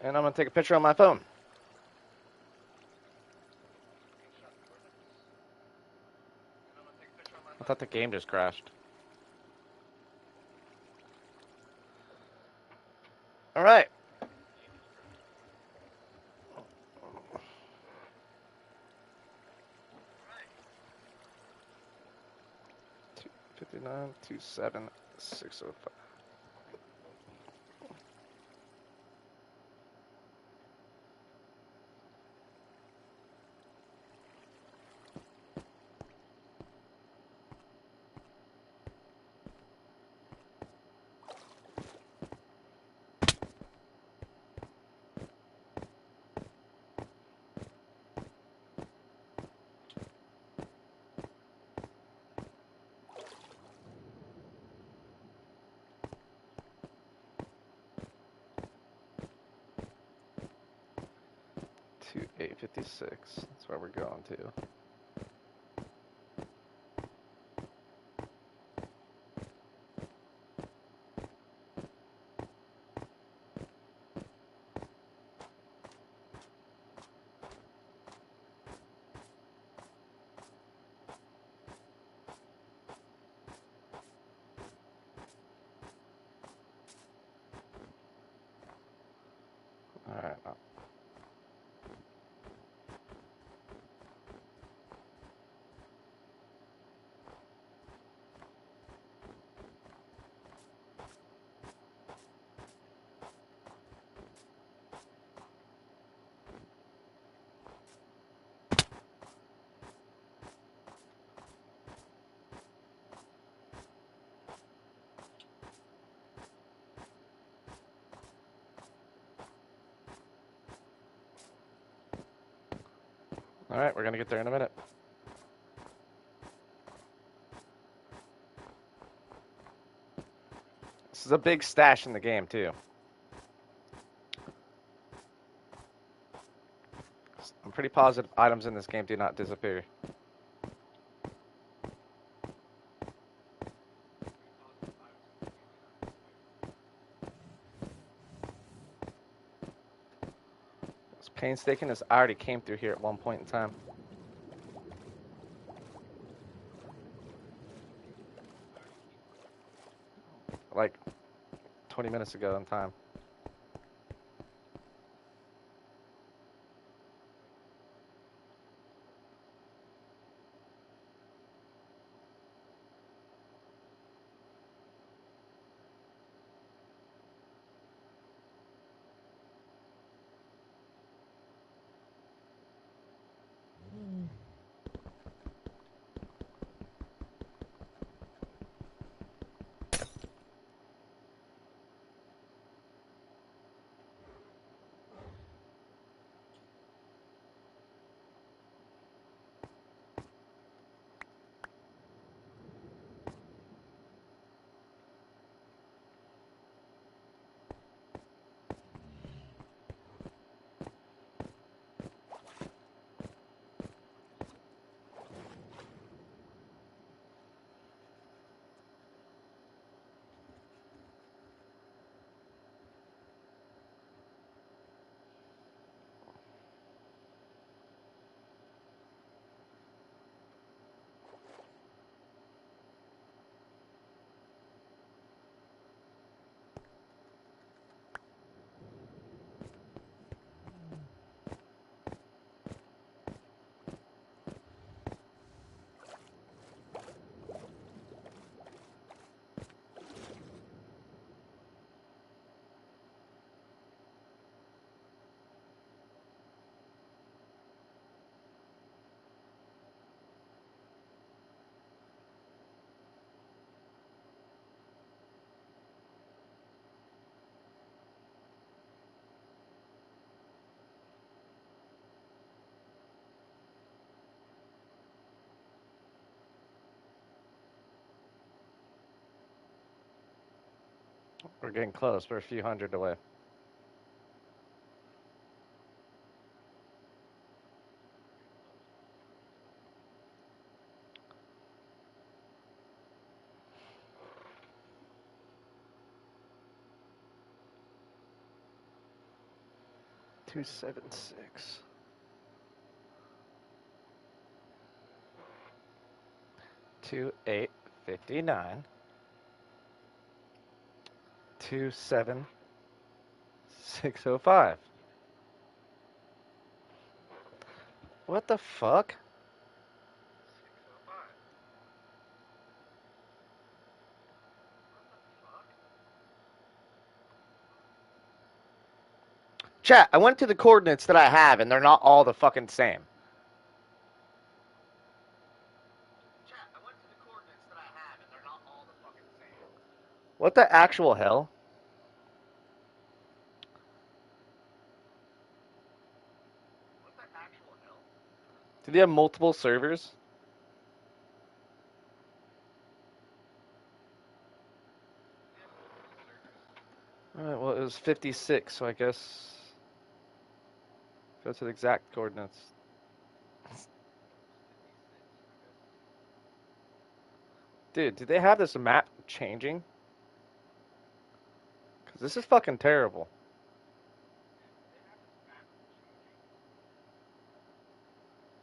Speaker 1: And I'm going to take a picture on my phone. I thought the game just crashed. All right. $259, 27, 605. To 856. That's where we're going to. Alright, we're gonna get there in a minute. This is a big stash in the game, too. I'm pretty positive items in this game do not disappear. It's painstaking as I already came through here at one point in time. Like 20 minutes ago in time. We're getting close. We're a few hundred away. Two 7 6. 2859. 27605. What the fuck? Chat, I went to the coordinates that I have, and they're not all the fucking same. What the actual hell? Do they have multiple servers? Alright, well, it was 56, so I guess go to the exact coordinates. Dude, do they have this map changing? Because this is fucking terrible.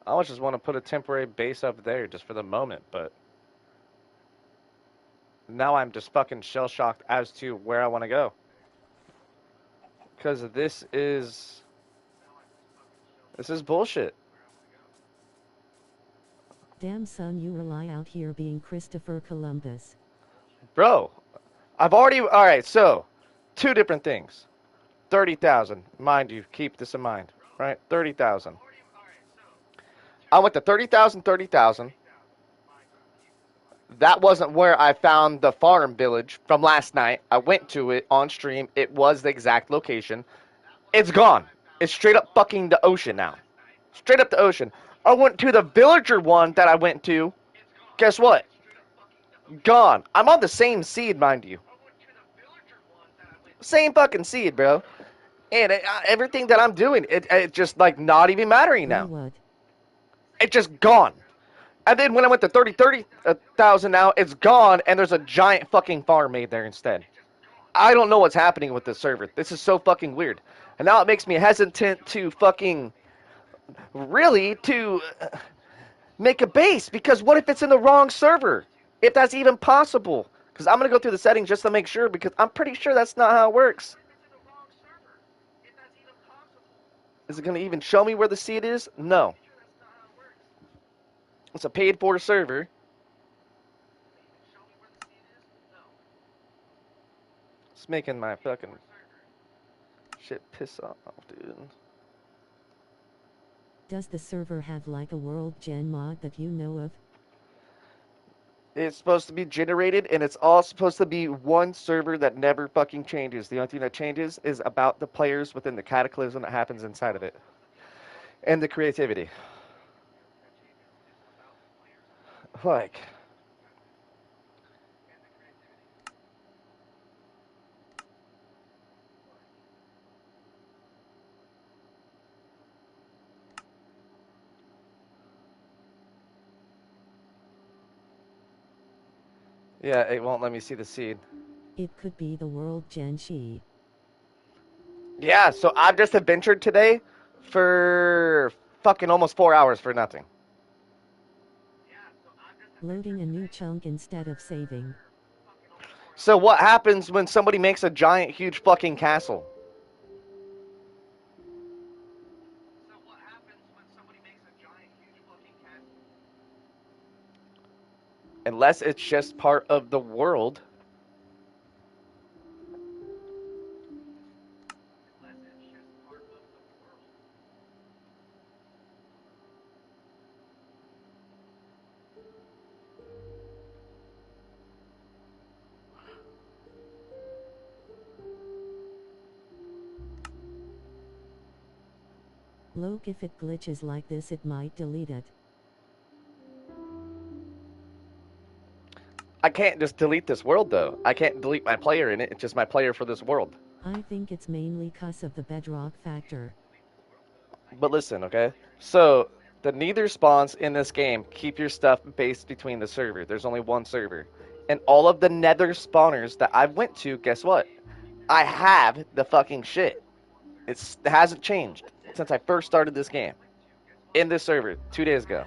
Speaker 1: I almost just want to put a temporary base up there just for the moment, but now I'm just fucking shell-shocked as to where I want to go. Because this is bullshit.
Speaker 2: Damn son, you rely out here being Christopher Columbus.
Speaker 1: Bro, I've already... Alright, so, two different things. 30,000. Mind you, keep this in mind. Right? 30,000. I went to 30,000, 30,000. That wasn't where I found the farm village from last night. I went to it on stream. It was the exact location. It's gone. It's straight up fucking the ocean now. Straight up the ocean. I went to the villager one that I went to. Guess what? Gone. I'm on the same seed, mind you. Same fucking seed, bro. And everything that I'm doing, it just like not even mattering
Speaker 2: Bro,
Speaker 1: now.
Speaker 2: what?
Speaker 1: It's just gone. And then when I went to 30,000 now, it's gone, and there's a giant fucking farm made there instead. I don't know what's happening with this server. This is so fucking weird. And now it makes me hesitant to fucking really to make a base, because what if it's in the wrong server? If that's even possible. Because I'm going to go through the settings just to make sure, because I'm pretty sure that's not how it works. Is it going to even show me where the seed is? No. It's a paid for server. It's making my fucking shit piss off, dude.
Speaker 2: Does the server have like a world gen mod that you know of?
Speaker 1: It's supposed to be generated, and it's all supposed to be one server that never fucking changes. The only thing that changes is about the players within the cataclysm that happens inside of it. And the creativity. Like, yeah, it won't let me see the seed.
Speaker 2: It could be the world gen she.
Speaker 1: Yeah, so I've just adventured today for fucking almost 4 hours for nothing.
Speaker 2: Loading a new chunk instead of saving.
Speaker 1: So what happens when somebody makes a giant, huge fucking castle? Unless it's just part of the world.
Speaker 2: Look, if it glitches like this, it might delete it.
Speaker 1: I can't just delete this world, though. I can't delete my player in it. It's just my player for this world.
Speaker 2: I think it's mainly 'cause of the bedrock factor.
Speaker 1: But listen, okay? So, the neither spawns in this game keep your stuff based between the server. There's only one server. And all of the nether spawners that I went to, guess what? I have the fucking shit. It hasn't changed since I first started this game. In this server, 2 days ago.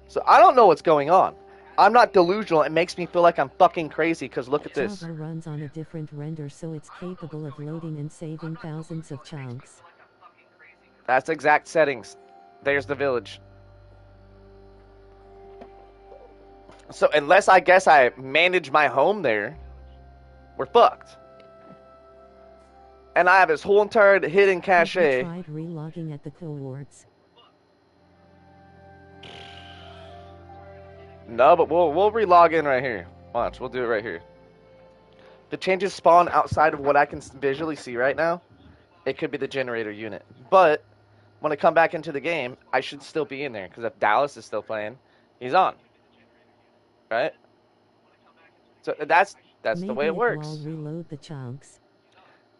Speaker 1: So, I don't know what's going on. I'm not delusional. It makes me feel like I'm fucking crazy, because look at this.
Speaker 2: Java runs on a different render, so it's capable of loading and saving thousands of chunks.
Speaker 1: That's exact settings. There's the village. So unless I guess I manage my home there, we're fucked. And I have this whole entire hidden cache.
Speaker 2: Have you tried relogging at the coords?
Speaker 1: No, but we'll relog in right here. Watch, we'll do it right here. The changes spawn outside of what I can visually see right now. It could be the generator unit. But when I come back into the game, I should still be in there, because if Dallas is still playing, he's on. Right? So that's the way it
Speaker 2: Maybe
Speaker 1: works.
Speaker 2: will reload the chunks.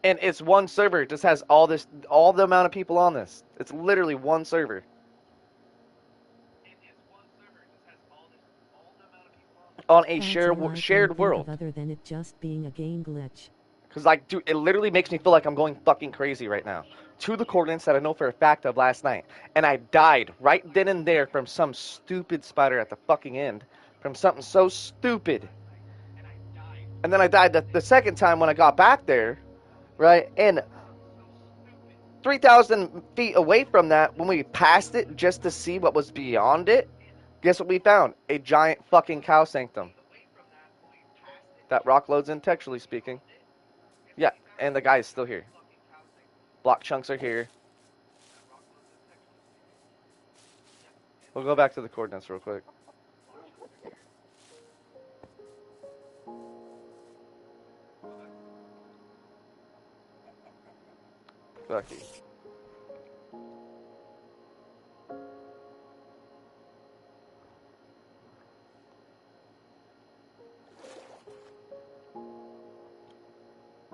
Speaker 1: And it's one server. It just has all the amount of people on this. It's literally one server. On a
Speaker 2: That's all I
Speaker 1: shared
Speaker 2: can think
Speaker 1: world.
Speaker 2: of other than it just being a game glitch.
Speaker 1: Because, like, dude, it literally makes me feel like I'm going fucking crazy right now. To the coordinates that I know for a fact of last night. And I died right then and there from some stupid spider at the fucking end. From something so stupid. And then I died the second time when I got back there. Right? And 3,000 feet away from that, when we passed it just to see what was beyond it, guess what we found? A giant fucking cow sanctum. That rock loads in, textually speaking. Yeah, and the guy is still here. Block chunks are here. We'll go back to the coordinates real quick. Lucky.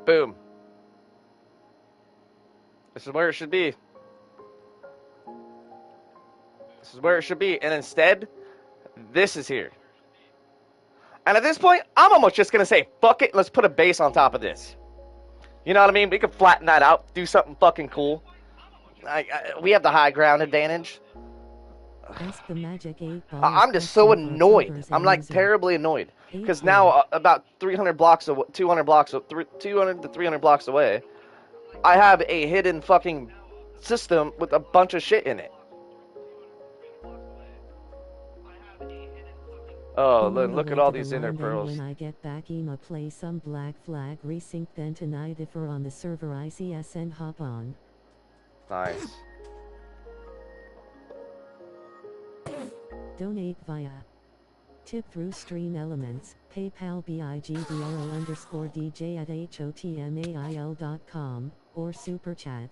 Speaker 1: Boom. This is where it should be. This is where it should be. And instead, this is here. And at this point, I'm almost just going to say, fuck it, let's put a base on top of this. You know what I mean? We could flatten that out, do something fucking cool. We have the high ground advantage.
Speaker 2: Ask the magic 8 ball
Speaker 1: I'm just so annoyed. I'm like terribly annoyed. Because now about 300 blocks, 200 blocks, 200 to 300 blocks away, I have a hidden fucking system with a bunch of shit in it. Oh, look at all these inner pearls.
Speaker 2: When I get back, I'ma play some Black Flag Resync. Then tonight, if we're on the server ICS and hop on.
Speaker 1: Nice.
Speaker 2: Donate via tip through Stream Elements, PayPal BIGDRO_DJ at HOTMAIL.com, or Super Chat.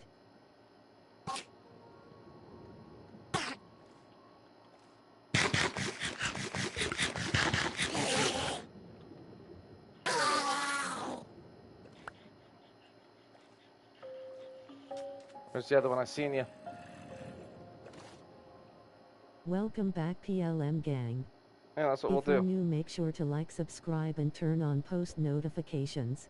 Speaker 1: Where's the other one? I seen you.
Speaker 2: Welcome back, PLM gang.
Speaker 1: Yeah, that's what we'll
Speaker 2: do. If
Speaker 1: do.
Speaker 2: you're new, make sure to like, subscribe, and turn on post notifications.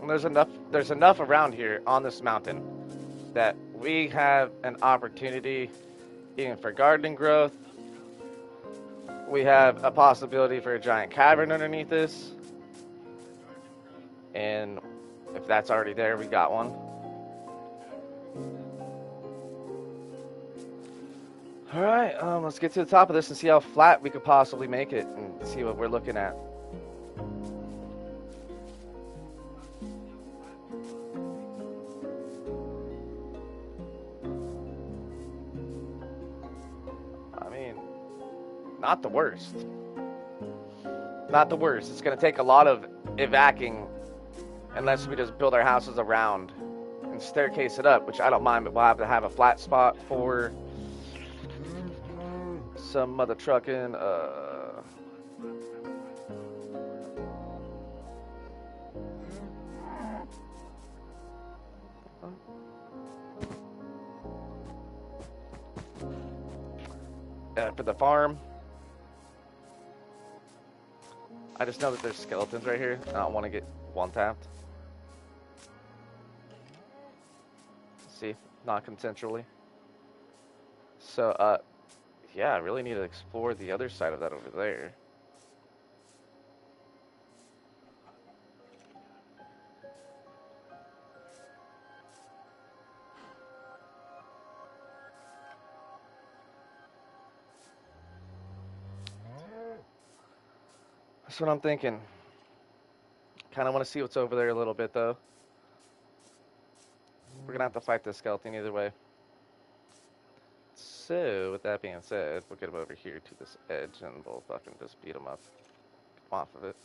Speaker 1: And there's enough around here on this mountain that we have an opportunity even for gardening growth. We have a possibility for a giant cavern underneath this. And if that's already there, we got one. Alright, let's get to the top of this and see how flat we could possibly make it and see what we're looking at. I mean, not the worst. Not the worst. It's going to take a lot of evacuating unless we just build our houses around and staircase it up, which I don't mind, but we'll have to have a flat spot for some mother trucking. For the farm. I just know that there's skeletons right here. I don't want to get one-tapped. See? Not consensually. So, yeah, I really need to explore the other side of that over there. That's what I'm thinking. Kind of want to see what's over there a little bit, though. We're going to have to fight this skeleton either way. So, with that being said, we'll get him over here to this edge and we'll fucking just beat him up. Come off of it.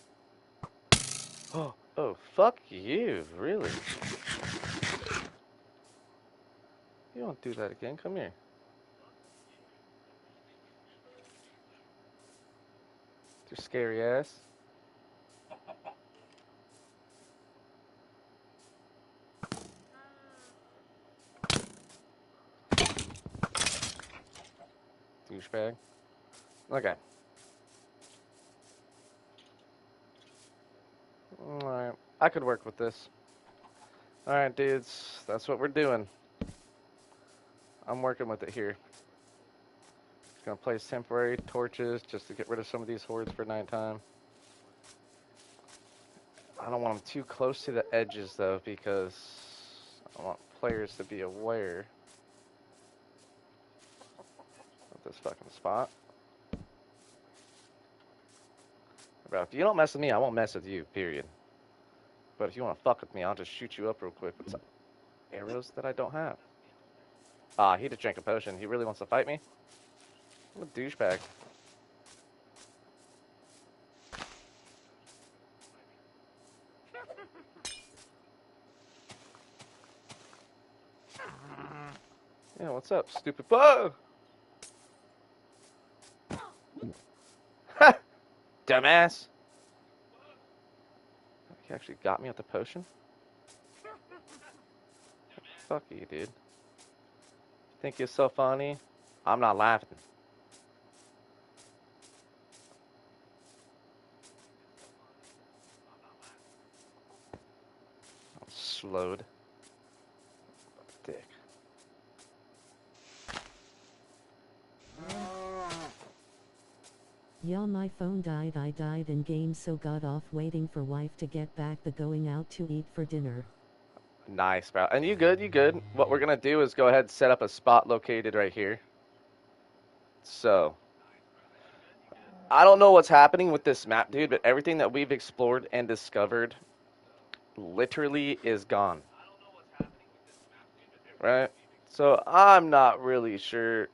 Speaker 1: Oh, fuck you, really? You don't do that again, come here. Your scary ass. Douchebag. Okay. Alright, I could work with this. Alright, dudes, that's what we're doing. I'm working with it here. Gonna place temporary torches just to get rid of some of these hordes for nighttime. I don't want them too close to the edges though, because I want players to be aware of this fucking spot. Bro, if you don't mess with me, I won't mess with you, period. But if you want to fuck with me, I'll just shoot you up real quick with some arrows that I don't have. Ah, he just drank a potion. He really wants to fight me? What a douchebag. Yeah, what's up, stupid? Whoa! Ha! Dumbass! He actually got me with the potion? Fuck you, dude. Think you're so funny? I'm not laughing. I'm slowed. Dick.
Speaker 2: Y'all, my phone died. I died in game, so got off waiting for wife to get back. The going out to eat for dinner.
Speaker 1: Nice, bro. And you good, you good. What we're gonna do is go ahead and set up a spot located right here. So, I don't know what's happening with this map, dude, but everything that we've explored and discovered literally is gone. Right? So, I'm not really sure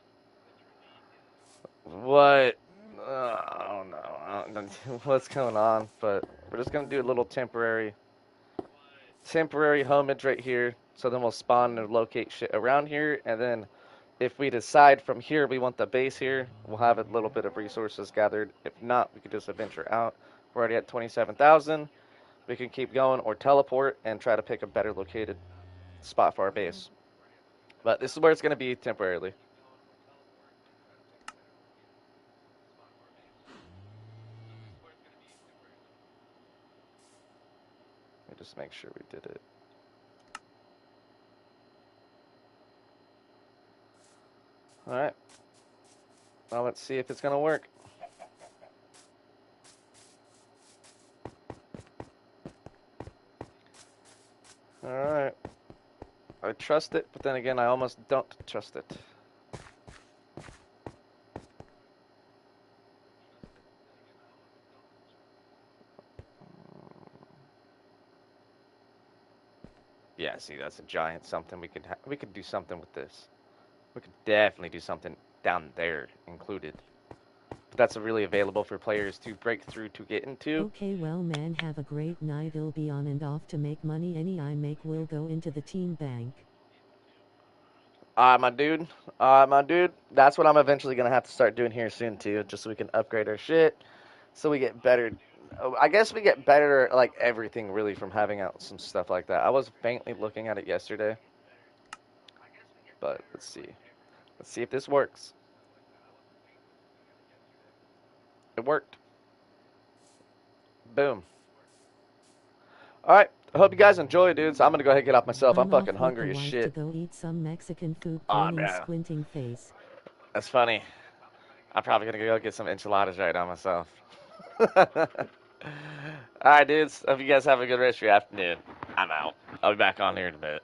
Speaker 1: what I don't know. I don't know what's going on, but we're just gonna do a little temporary homage right here. So then we'll spawn and locate shit around here, and then if we decide from here we want the base here, we'll have a little bit of resources gathered. If not, we could just adventure out. We're already at 27,000. We can keep going or teleport and try to pick a better located spot for our base. But this is where it's going to be temporarily. Let me just make sure we did it. Alright. Well, let's see if it's going to work. Alright. I trust it, but then again, I almost don't trust it. Yeah, see, that's a giant something. We could do something with this. We could definitely do something down there included. But that's really available for players to break through to get into.
Speaker 2: Okay, well, man, have a great night. I'll be on and off to make money. Any I make will go into the team bank.
Speaker 1: My dude. My dude. That's what I'm eventually gonna have to start doing here soon too, just so we can upgrade our shit, so we get better. I guess we get better like everything really from having out some stuff like that. I was faintly looking at it yesterday, but let's see. Let's see if this works. It worked. Boom. All right. I hope you guys enjoy, dudes. I'm gonna go ahead and get off myself. I'm
Speaker 2: I'm off
Speaker 1: fucking
Speaker 2: with the
Speaker 1: hungry as
Speaker 2: wife to
Speaker 1: shit.
Speaker 2: go eat some Mexican food.
Speaker 1: Ah,
Speaker 2: Pointing,
Speaker 1: man.
Speaker 2: squinting face.
Speaker 1: That's funny. I'm probably gonna go get some enchiladas right now myself. All right, dudes. Hope you guys have a good rest of your afternoon. I'm out. I'll be back on here in a bit.